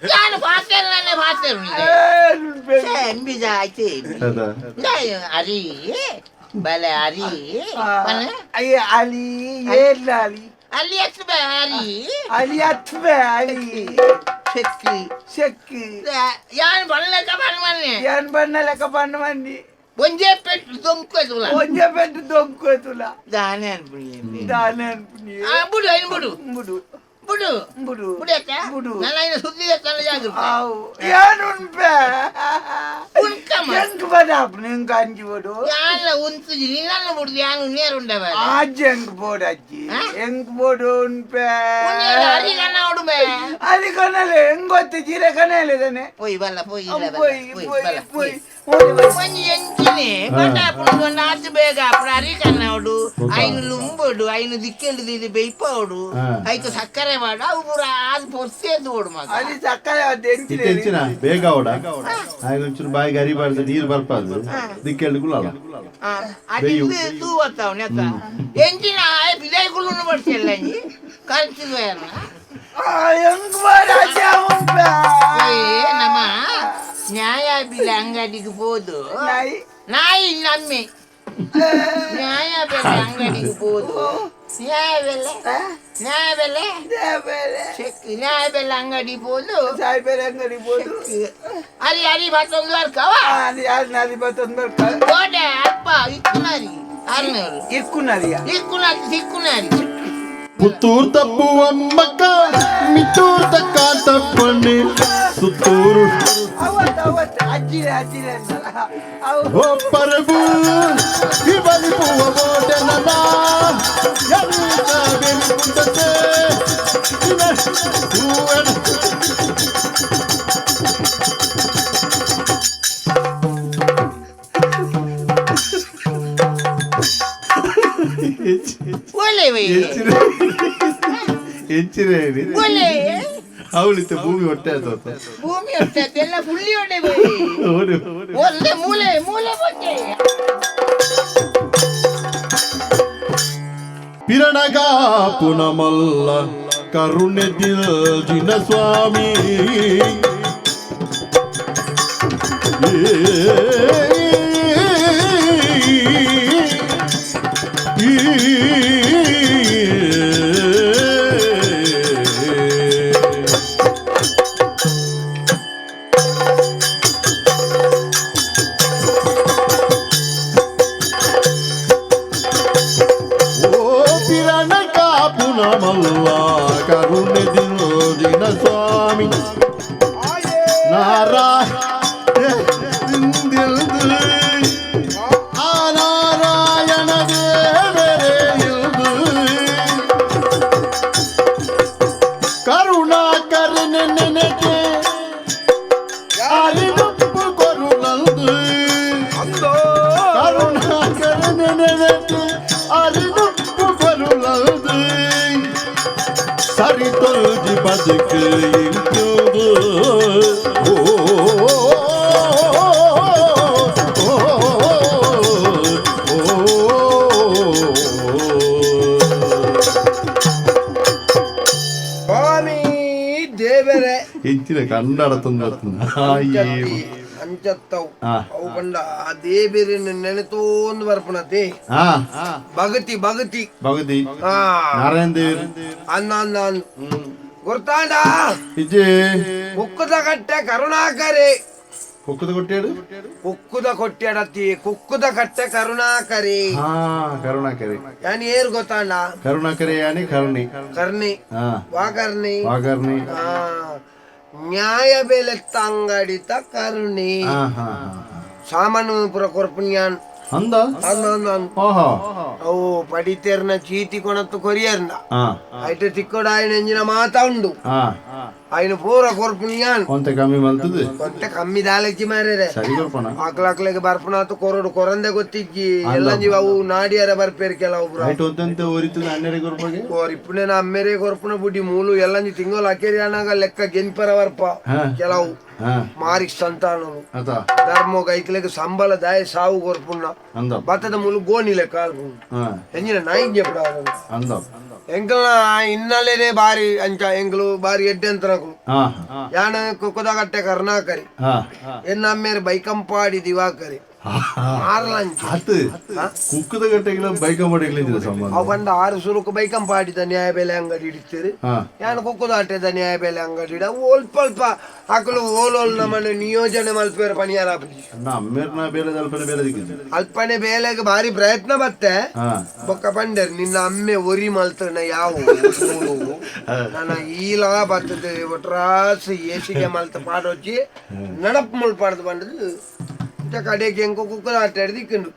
ನಾನು ಪಾತೇರು ನಾನೇ ಪಾತೇರು ಬೀಜ ಆಯ್ತು ಅರಿ ಬಲೆ ಅರಿ ಅಲಿ ಏರ್ಲ ಅಲಿ ಅಲ್ಲಿ ಎಷ್ಟು ಬೇ ಅರಿ ಅಲಿ ಹತ್ಬೆ ಅಲಿ ಶಕ್ತಿ ಶಕ್ತಿ ಯಾನ್ ಬಣ್ಣಲೆಕ್ಕ ಬಣ್ಣ ಮನ್ನೆ ಏನ್ ಬಣ್ಣ ಲೆಕ್ಕ ಬಣ್ಣ ಮಂದಿ ಒಂಜೆ ಪೆಟ್ಟು ದೊಂಕೋಯ್ತುಲ ಒಂಜೆ ಪೆಟ್ಟು ದೊಂಕೋಯ್ತುಲ ದಾನೆ ಅನ್ಪುಣಿ ದಾನೆ ಅನ್ಪುನಿ ಬಿಡು ಏನು ಬಿಡು ಬಿಡು ಬಿಡು ಬಿಡು ಬಿಡಕ್ಕ ಬಿಡು ನನ್ನ ಇನ್ನು ಸುದ್ದಿ ತನ್ನ ಜಾಗ್ರತೆ ಅವು ಏನುಂಪೆ ಉಣ್ಕಮ್ಮ ಹೆಂಗ್ ಬದಾಪ್ ನಿಂಗ್ ಅಂಜಿ ಬಿಡು ಯಾನ್ಲ ಉಂತುಜಿ ನಿನ್ನ ಬಿಡುದು ಯಾನು ನೇರುಂಡೆ ಬರ ಅಜ್ಜಿ ಹೆಂಗ್ ಬೋಡು ಅಜ್ಜಿ ಹೆಂಗ್ ಬೋಡು ಉಂಪೆ ಅರಿ ಕನ್ನ ಉಡುಮೆ ಅಲ್ಲಿ ಕನಲೆ ಹೆಂಗ್ ಗೊತ್ತು ಜೀರೆ ಕನಲೆ ಪೋಯ್ ಬಲ್ಲ ಪೋಯ್ ಇಲ್ಲ ಪೋಯ್ ಪೋಯ್ ಪೋಯ್ ಬಲ್ಲ ಪೋಯ್ ಒಂಜಿ ಎಂಚಿನಿ ಬಟಾಪುಡು ನಾಚು ಬೇಗ ಅప్పుడు ಅರಿ ಕನ್ನವಡು ಐನು ಲುಂಬುಡು ಐನು ದಿಕ್ಕೆಂಡು ದಿದಿ ಬೇಯ್ಪವಡು ಐಕು ಸಕ್ಕರೆ ಮಾಡು ಅವು ಪೂರ ಆದ್ ಪೊರ್ಸೇದು ಓಡು ಮಗ ಅಲ್ಲಿ ಸಕ್ಕರೆ ತೆಂಚಿನ ಬೇಗ ಓಡ ಆಗ ಒಂಚೂರು ಬಾಯಿಗೆ ಅರಿಬಾರ್ದು ನೀರು ಬರ್ಬಾರ್ದು ದಿಕ್ಕೆಳ್ಳು ಗುಳಲ್ಲ ಅದಿದ್ದು ತೂ ಬರ್ತಾವ ನೆತ್ತ ಎಂಚಿನ ಬಿದಾಯ್ ಕುಳ್ಳು ಬಡ್ತಿಲ್ಲ ಖರ್ಚಿದು ಯಾರನ್ನ ಹೆಂಗ್ ರಾಜ ನಮ್ಮ ನ್ಯಾಯ ಬೆಲೆ ಅಂಗಡಿಗೆ ಹೋದು ನಾಯಿ ನಮ್ಮೆ ನ್ಯಾಯ ಬೆಲೆ ಅಂಗಡಿಗೆ ಹೋದು ನ್ಯಾಯ ಬೆಲೆ ನ್ಯಾಯ ಬೆಲೆ ಅಂಗಡಿ ಹೋದು ಸಾಯ್ಬೇರೆ ಅಂಗಡಿ ಬೋದು ಅರಿ ಅರಿ ಮತ್ತೊಂದು ವರ್ಕವ ನಾರಿ ಬತ್ತೊಂದು ಗೋಡೆ ಅಪ್ಪ ಇಕ್ಕುನಾರಿ ಅರ್ನೂರು ಇಕ್ಕುನಾರಿ ಪುತ್ತೂರ್ ತಪ್ಪುವಮ್ಮಕ್ಕ ಮಿತ್ತೂರ್ ತಕ್ಕ ತಪ್ಪಣ್ಣೆ ಸುತ್ತೂರು ಅವತ್ತು ಅಜ್ಜಿರೆ ಒಪ್ಪರಬು ಇವನಿ ಪೂವ ಬೋಟೆನಲ್ಲ ಎಲ್ಲ ಬೆನಿಕುಂದತೆ ಹೂವನ ಹೆಚ್ಚಿರೆ ಅವಳಿತ ಭೂಮಿ ಹೊಟ್ಟೆ ಆತ ಭೂಮಿ ಎಲ್ಲ ಫುಲ್ಲಿ ಹೊಡೆ ಒಂದೇ ಮೂಲೆ ಬಟ್ಟೆ ಪಿರಣಗ ಪುನಮಲ್ಲ ಕರುಣೆ ದಿನ ಸ್ವಾಮಿ ಮಲ್ಲ ಕರುಣೆ ದಿನ ಸ್ವಾಮಿ ನಾರಾಯಣ ದೇವರೇ ಕರುಣಾಕರನೆ ನೆನೆಗೆ ಅರಿನಪ್ಪು ಕೊರುಳಲ್ದು ಕರುಣಾಕರನೆ ನೆನೆಗೆ ಅರಿನಪ್ಪು ಕೊರುಳಲ್ದು ಸರಿ ತೊಲ್ದಿ ಬದುಕು ಇಂಕ್ಯೂದು ಸ್ವಾಮಿ ದೇವರೇ ಹೆಚ್ಚಿನ ಕನ್ನಡ ತಂದ ಅಂಚತ್ತವು ಅವು ಬಂಡ ಆ ದೇವರನ್ನ ನೆನೆತೋಂದು ಬರ್ಪಣತೆ ಭಗತಿ ಭಗತಿ ಭಗತಿ ನಾರಾಯಣ ದೇವರು ಅನ್ನ ಗೊತ್ತಾಂಡ ಇಜೆ ಕುಕ್ಕದ ಕಟ್ಟೆ ಕರುಣಾಕರೆ ಕುಕ್ಕದ ಕೊಟ್ಟಾಡು ಕುಕ್ಕುದ ಕೊಟ್ಟಾಡತ್ತಿ ಕುಕ್ಕುದ ಕಟ್ಟೆ ಕರುಣಾಕರೆ ಕರುಣಾಕರೆ ಯಾನಿ ಏರು ಗೊತ್ತಾಂಡ ಕರುಣಾಕರೆ ಯಾನಿ ಕರ್ಣಿ ಕರ್ಣಿ ವಾಕರ್ಣಿ ವಾಕರ್ಣಿ ನ್ಯಾಯ ಬೆಲೆ ತಂಗಡಿತ ಕರುಣಿ ಸಾಮಾನು ಪುರ ಕೊರ್ಪುಣ್ಯಾನ್ ಅಂದ ಅವು ಪಡಿತೇರ್ನ ಚೀತಿ ಕೊಣತ್ತು ಕೊರಿಯರ್ನ ಐಟು ತಿಕ್ಕೋಡ ఆయన ಎಂಜಿನ ಮಾತಾ ಉಂಡು ఆయన ಪೂರ ಕೊರ್ಪುಣ್ಯಾನ್ ಒಂತೆ ಕಮ್ಮಿ ಮಲ್ತದೆ ಒಂತೆ ಕಮ್ಮಿ ದಾಲಜ್ಜಿ ಮಾರೇರೆ ಸರಿ ಕೊರ್ಪಣ ಆಕ್ಲಾಕ್ಲೆಗೆ ಬರ್ಪಣಾತು ಕೊರಡು ಕೊರಂದೆ ಗೊತ್ತಿಜ್ಜಿ ಎಲ್ಲಂಜಿ ಅವು ನಾಡಿಯಾರ ಬರ್ಪೇರು ಕೆಲವು ಐಟು ಒದ್ದಂತೆ ಓರಿತದೆ ಹನ್ನೆರಡು ಕೊರ್ಪಗೆ ಇಪ್ಪನೇನ ಅಮ್ಮೇರೆ ಕೊರ್ಪುನ ಬುಡ್ಡಿ ಮೂಲು ಎಲ್ಲಂಜಿ ತಿಂಗಳು ಅಕೇರಿ ಅನಾಗ ಲೆಕ್ಕ ಗೆನ್ಪರ ಬರ್ಪ ಕೆಲವು ಮಾರಿಕ್ ಸಂತಾನರು ಧರ್ಮ ಗೈಕ್ಲೆಗೆ ಸಂಬಳ ದಾಯ ಸಾವು ಕೊರ್ಪುಣ್ಣ ಭತ್ತದ ಮೂಲು ಗೋಣಿಲೆ ಕಾಲ್ಪು ಎಂಜಿನ ನಾಯಿಗೆ చెప్పుడు ಎಂಕಲ್ನ ಇನ್ನಲ್ಲೇನೆ ಬಾರಿ ಅಂಚ ಎಂಕಲು ಬಾರಿ ಎಡ್ಡೆ ಅಂತ ಯಾನ ಕುಕ್ಕದ ಕಟ್ಟೆ ಕರ್ನಾಕರಿ ಎನ್ನ ಅಮ್ಮೇರು ಬೈಕಂಪಾಡಿ ದಿವಾಕರಿ ಕುಕ್ಕದ ಗಟ್ಟೆಗಳ ಬೈಕ ಮಾಡಿಲ್ಲ ಸಂಬಂಧ ಅವು ಬಂದ 6 ಸುರುಕು ಬೈಕಂಪಾಡಿದ ನ್ಯಾಯ ಬೆಲೆ ಅಂಗಡಿ ಇಡ್ತೀರಿ ಯಾನು ಕುಕ್ಕದ ಅಟ್ಟೆದ ನ್ಯಾಯ ಬೆಲೆ ಅಂಗಡಿ ಇಡ ಓಲ್ಪಲ್ಪ ಹಾಕಲು ಓಲೋಲ್ ನಮ್ಮನ್ನು ನಿಯೋಜನೆ ಮಲ್ಪೇರು ಪಣಿಯಾರ ಅಲ್ಪನೆ ಬೇಲೆಗೆ ಭಾರಿ ಪ್ರಯತ್ನ ಬತ್ತೆ ಬೊಕ್ಕ ಪಂಡರ್ ನಿನ್ನ ಅಮ್ಮೆ ಒರಿ ಮಲ್ತನ ಯಾವ ನನ್ನ ಈಲ ಬರ್ತದೆ ಒಟ್ರಾಸ್ ಏಸಿಗೆ ಮಲ್ತ ಪಾಡೋಚಿ ನಡಪ್ ಮುಳ್ಪಾಡ್ದು ಬಂದದು ಕಡೆಗೆ ಹೆಂಗೋ ಕುಕ್ಕದ ಆಟ ಹಿಡಿದಿಕ್ಕಿಂಡು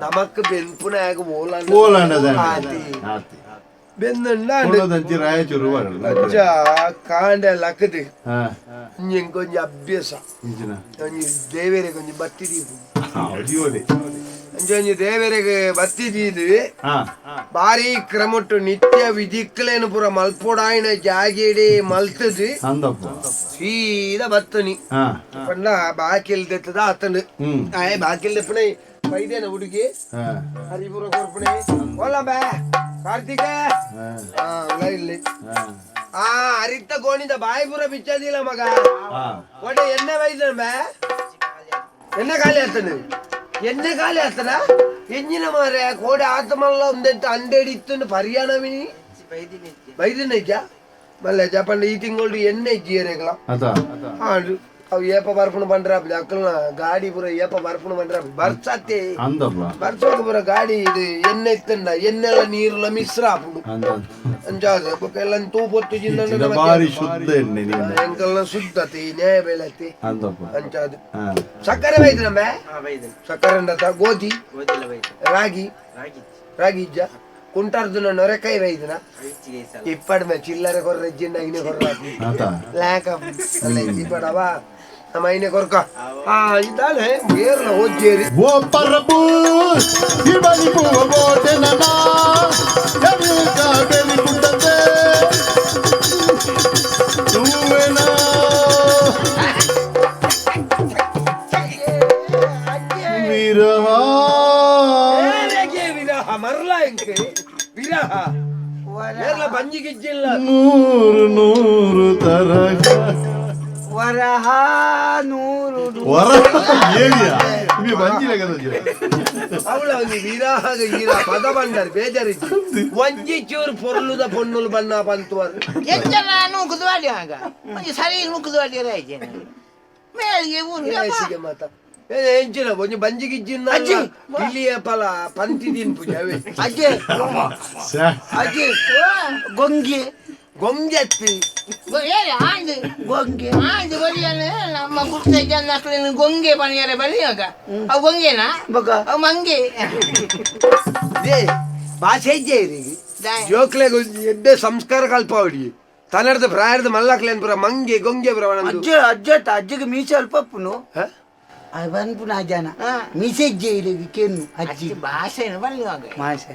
ನಮಕ್ ಬೆನ್ಪುನಾಗ ಬೆಂದಂಡ ಕಾಂಡ ಲಕ್ಕದು ಕೊಂಚ ಅಭ್ಯಾಸ ದೇವೇರೆ ಕೊಂಚ ಬತ್ತಿದೀವಿ ಅಂಚೊಂಜಿ ದೇವರಿಗೆ ಬತ್ತಿದೀವಿ ಬಾರಿ ಕ್ರಮಟ್ಟು ನಿತ್ಯ ವಿಧಿಕ್ಲೇನು ಪುರ ಮಲ್ಪೋಡಾಯಿನ ಜಾಗೇಡಿ ಮಲ್ತದು ಸೀದಾ ಬತ್ತನಿ ಪಂಡ ಬಾಕಿಲ್ ದೆತ್ತದ ಆತಂಡು ಬಾಕಿಲ್ ದೆಪ್ಪಣೆ ಬೈದೇನ ಹುಡುಗಿ ಹರಿಪುರ ಕೊರ್ಪಣೆ ಓಲ ಬಾ ಕಾರ್ತಿಕ ಇಲ್ಲಿ ಅರಿತ ಗೋಣಿದ ಬಾಯಿ ಪೂರ ಬಿಚ್ಚದಿಲ್ಲ ಮಗ ಒಡೆ ಎಣ್ಣೆ ಬೈದ ಎಣ್ಣೆ ಖಾಲಿ ಆಗ್ತಾನೆ ಎಣ್ಣೆ ಖಾಲಿ ಆಗ್ತಾರ ಎಂಜಿನ ಮಾರೆ ಕೋಡೆ ಆತಮಲ್ಲ ಒಂದೆಂಟು ಅಂಡೇಡಿ ಇತ್ತು ಪರಿಯಾಣವಿನಿ ಬೈದಿನ ಮಲ್ಲ ಜಪಂಡ ಈ ತಿಂಗಳು ಎಣ್ಣೆ ಇಜ್ಜಿಯರೇಗಲ ಹಾಡು ಅವು ಏಪ ಬರ್ಪುಣ ಬಂದ್ರ ಅಕ್ಕಲ್ನ ಗಾಡಿ ಪೂರ ಏಪ ಬರ್ಪುಣ ಬಂದ್ರ ಬರ್ಸತ್ತೆ ಬರ್ಸೋಕ ಪೂರ ಗಾಡಿ ಇದು ಎಣ್ಣೆ ಇತ್ತಂಡ ಎಣ್ಣೆಲ್ಲ ನೀರುಲ ಮಿಶ್ರ ಆಪುಡು ಅಂಜಾದ ಎಲ್ಲ ತೂಪೊತ್ತು ಎಂಕಲ್ನ ಶುದ್ಧತೆ ನ್ಯಾಯ ಬೆಳತೆ ಅಂಚಾದು ಸಕ್ಕರೆ ಬೈದ್ರಮ್ಮ ಸಕ್ಕರೆ ಗೋಧಿ ರಾಗಿ ರಾಗಿ ಇಜ್ಜ ಕುಂಟಾರ್ದು ನೊರೆಕಾಯಿ ಬೈದಿನ ಇಪ್ಪಡ ಚಿಲ್ಲರೆ ಕೊರ್ರ ಜಿನ್ನಾಗಿನೇ ಕೊರ್ರ ಲ್ಯಾಕ ಇಪ್ಪಡವ ನಮ್ಮ ಐನೆ ಕೊರ್ಕ ಇದ್ದಾಳೆ ಏರ್ಲ ಓಜ್ಜೇರಿ ಓ ಪರಬು ಇವನಿ ಪೂವ ಬೋಟೆ ನನ ಯಮಿಕ ಬೆಲಿ ಕುಟ್ಟಂತೆ ತೂವೆನಾ ವಿರಹ ವಿರಹ ಮರಲ ಎಂಕೆ ವಿರಹ ಏರ್ಲ ಬಂಜಿಗಿಜ್ಜಿಲ್ಲ ನೂರು ನೂರು ತರಗ ವರಹ ನೂರು ಅವಳ ವಿರಾಹ ಈರ ಪದ ಬಂಡಾರು ಬೇಜಾರಿದ್ದು ಒಂಜಿ ಚೂರು ಪೊರ್ಲುದ ಪೊನ್ನುಲು ಬಣ್ಣ ಬಂತುವರು ಎಂತೆಲ್ಲ ನೂಕುದ್ವಾಡಿ ಆಗ ಒಂದು ಸರಿ ನೂಕುದ್ವಾಡಿ ರಾಯ್ತೇನೆ ಮೇಲಿಗೆ ಊರು ಮಾತ ಎಂಚಿನ ಒಂಜಿ ಬಂಜಿಗಿಜ್ಜಿನ ಇಲ್ಲಿಯ ಫಲ ಪಂತಿ ದಿನ ಪೂಜೆ ಅವೇ ಅಜ್ಜೆ ಅಜ್ಜೆ ಗೊಂಗೆ ಗೊಂಗೆತ್ತಿ ಆಂದು ಗೊಂಗೆ ಆಂದು ಬಲಿಯನ್ನ ನಮ್ಮ ಗುಪ್ತ ಜನ ಗೊಂಗೆ ಪನಿಯರೆ ಬಲಿಯಾಗ ಅವು ಗೊಂಗೆನಾ ಅವು ಮಂಗೆ ಭಾಷೆ ಇಜ್ಜೆ ಜೋಕ್ಲೆ ಎಡ್ಡೆ ಸಂಸ್ಕಾರ ಕಲ್ಪಾವಡಿ ಕನ್ನಡದ ಪ್ರಾಯದ ಮಲ್ಲಕ್ಲೇನ್ ಪುರ ಮಂಗೆ ಗೊಂಗೆ ಪುರ ಅಜ್ಜ ಅಜ್ಜ ಅಜ್ಜಿಗೆ ಮೀಸೆ ಅಲ್ಪಪ್ಪುನು ಅವನ್ಪುನ ಜನ ಮೀಸೆ ಇಜ್ಜೆ ಕೇನು ಅಜ್ಜಿ ಭಾಷೆ ಬಲಿಯಾಗ ಭಾಷೆ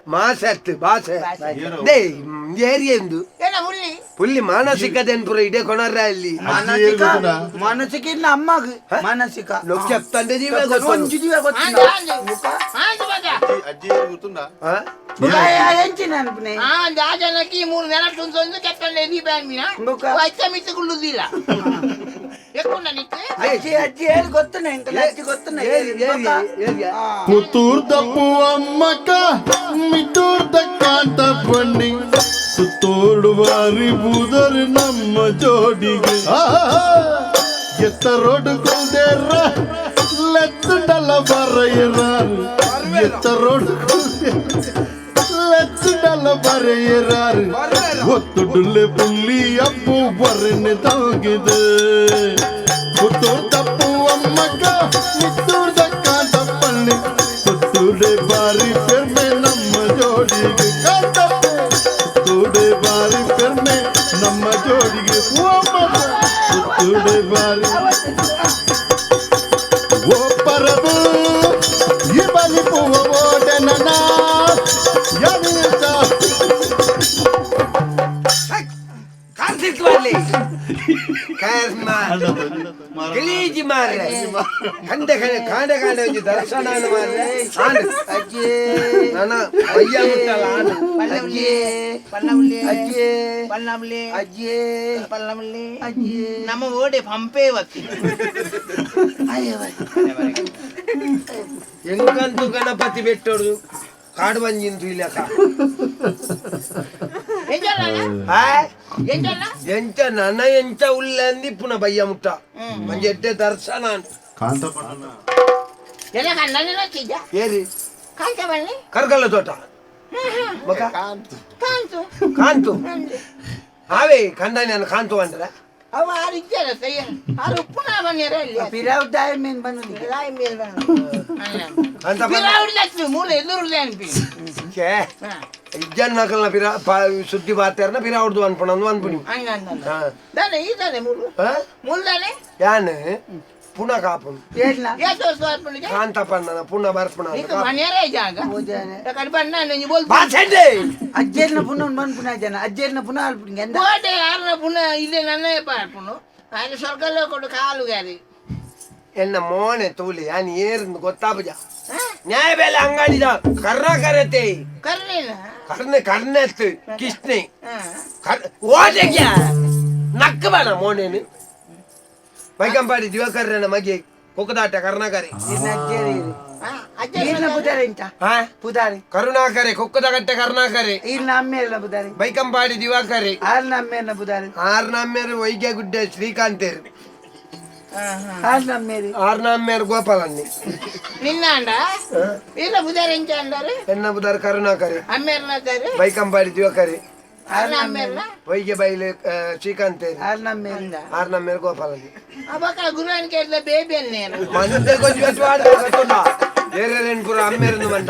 ಮಾಸತ್ತು ಭಾಷೆ ಏರಿಯಂದು ಪುಲ್ಲಿ ಮಾನಸಿಕತೆ ಪುರ ಇಡೇ ಕೊಣರ ಅಲ್ಲಿ ಮಾನಸಿಕ ಇಲ್ಲ ಅಮ್ಮಗ ಮಾನಸಿಕ ಲೋಕ చెప్తాంటే జీవే ಒಂಜಿ ಜೀವ ಎಂಚಿನ ಜನಕ್ಕೆ 3 ನೆಲ ತುಂಸೊಂದು ಕೆತ್ತಂಡೆ ದೀಪಾನ್ಮಿನ ಐತ ಮಿತ್ತುಕೊಳ್ಳುದಿಲ್ಲ ಅಜ್ಜಿ ಅಜ್ಜಿ ಹೇಳಿ ಗೊತ್ತನೆ ಅಜ್ಜಿ ಗೊತ್ತನೆ ಪುತ್ತೂರ್ ದಪ್ಪು ಅಮ್ಮಕ್ಕ ಮಿಟ್ಟೂರ್ ದಕ್ಕಾಂತ ಬನ್ನಿ ಸುತ್ತೋಡು ಬಾರಿ ಬೂದರ್ ನಮ್ಮ ಜೋಡಿಗೆ ಎತ್ತರೋಡು ಕುಲ್ದೇರ ಲೆತ್ತುಡಲ ಬರೆಯರಾರು ಎತ್ತರೋಡು ಲೆತ್ತುಡಲ ಬರೆಯರಾರು ಒತ್ತುಡುಲೆ ಪುಲ್ಲಿ ಅಪ್ಪು ಬರೆನೆ ತಾಗಿದೆ ಪುತ್ತೂರ್ ದಪ್ಪು ಅಮ್ಮಕ್ಕ ಮಿಟ್ಟೂರ್ ದಕ್ಕಾಂತ ಬನ್ನಿ ಸುತ್ತೂಡೆ ಬಾರಿ ಪೆರ್ಮೆ ನಮ್ಮ ಜೋಡಿಗೆ ಸುತ್ತೂಡೆ ಬಾರಿ ಪೆರ್ಮೆ ನಮ್ಮ ಜೋಡಿಗೆ ಸುತ್ತೂಡೆ ಬಾರಿ ಓ ಪರಬು ಈ ಬಲಿ ಪೂವ ಓಡೆ ನನ್ನ ಗಲೀಜಿ ಮಾರ್ರೆ ಕಂಡೆ ಕಾಂಡೆ ಕಾಂಡೆ ಒಂಜಿ ದರ್ಶನ ಮಾರ್ರೆ ಅಜ್ಜಿ ನನ್ನ ಅಯ್ಯ ಮುಟ್ಟಲ್ಲ ಅಜ್ಜಿ ಪಲ್ಲಮುಲ್ಲಿ ಅಜ್ಜಿ ಪಲ್ಲಮುಲ್ಲಿ ಅಜ್ಜಿ ಪಲ್ಲಮುಲ್ಲಿ ಅಜ್ಜಿ ನಮ್ಮ ಓಡೆ ಪಂಪೆ ವತ್ತಿ ಎಂಕಂತೂ ಗಣಪತಿ ಬೆಟ್ಟೋಡು ಕಾಡು ಬಂಜಿಂತು ಇಲ್ಲಕ ಎಂಚ ನನ್ನ ಎಂಚ ಉಳ್ಳಂದಿ ಪುನಃ ಬಯ್ಯ ಮುಟ್ಟ ಮಂಜಿ ಎಡ್ಡೆ ದರ್ಶನ ಏರಿ ಕರ್ಗಲ್ಲ ತೋಟ ಕಾಂತು ಅವೇ ಕಂದ ನಾನು ಕಾಂತು ಅಂದ್ರ ಅವ ಆರಿದ್ದಾರೆ ಅವರು ಪುನಃ ಬಂದಿರ ಪಿರಾವುದಾಯ ಮೇನ್ ಬಂದು ಅಂತ ಮೂಲೆ ಎದುರು ಇಜ್ಜನ್ ನಕಲ್ನ ಸುದ್ದಿ ಬಾತಾರನ ಪಿರಾವುಡ್ದು ಅನ್ಪಣಂದು ಅನ್ಪಣಿ ಯಾನ್ ಪುನಃ ಕಾಪುನು ಕಾಂತಪ್ಪನ ಪುನಃ ಬರ್ಪಣ ಅಜ್ಜೇರ್ನ ಪುನಃ ಬಂದ್ಪುನ ಜನ ಅಜ್ಜೇರ್ನ ಪುನಃ ಅಲ್ಪುನ ಪುನಃ ಇದೆ ನನ್ನ ಪಾರ್ಪುನು ఆయన స్వర్గంలో కొడు కాలు గారి ಎನ್ನ ಮೋನೆ ತೂಲಿ ಯಾನ್ ಏರ್ದು ಗೊತ್ತಾಪಜ ನ್ಯಾಯ ಬೆಲೆ ಅಂಗಡಿದ ಕರ್ರ ಕರತೆ ಕರ್ನೆತ್ ಕಿಸ್ನೆ ಓಟೆಗೆ ನಕ್ಕಬೇಡ ಮೋನೇನು ಬೈಕಂಪಾಡಿ ದಿವಾಕರ್ರನ ಮಗೆ ಕೊಕ್ಕದಾಟ ಕರುಣಾಕರೆ ಕರುಣಾಕರೆ ಕೊಕ್ಕದಗಟ್ಟೆ ಕರುಣಾಕರೆ ಬೈಕಂಪಾಡಿ ದಿವಾಕರೆ ಆರ್ನಮ್ಮೇರು ವೈದ್ಯ ಗುಡ್ಡೆ ಶ್ರೀಕಾಂತೇರು ಆರ್ನಮ್ಮೇರು ಗೋಪಾಲನ್ನಿ ನಿನ್ನ ಅಂಡ ಇಲ್ಲ ಬುಧಾರಿ ಎಂಚ ಅಂಡಾರೆ ಎನ್ನ ಬುಧಾರ ಕರುಣಾಕರೆ ಅಮ್ಮೇರ್ನಾದಾರೆ ಬೈಕಂಪಾಡಿ ದಿವಾಕರೆ ಅಮ್ಮೇರ್ನ ವೈದ್ಯ ಬೈಲೆ ಶ್ರೀಕಾಂತೇರು ಆರ್ನಮ್ಮೇರು ಗೋಪಾಲನ್ನಿ ಅವಾಗ ಗುರುವಾನ್ ಕೇಳಿದ ಬೇಬಿ ಅನ್ನೇನು ಮಂದೆ ಪುರ ಅಮ್ಮೇರನ್ನು ಮಂಡ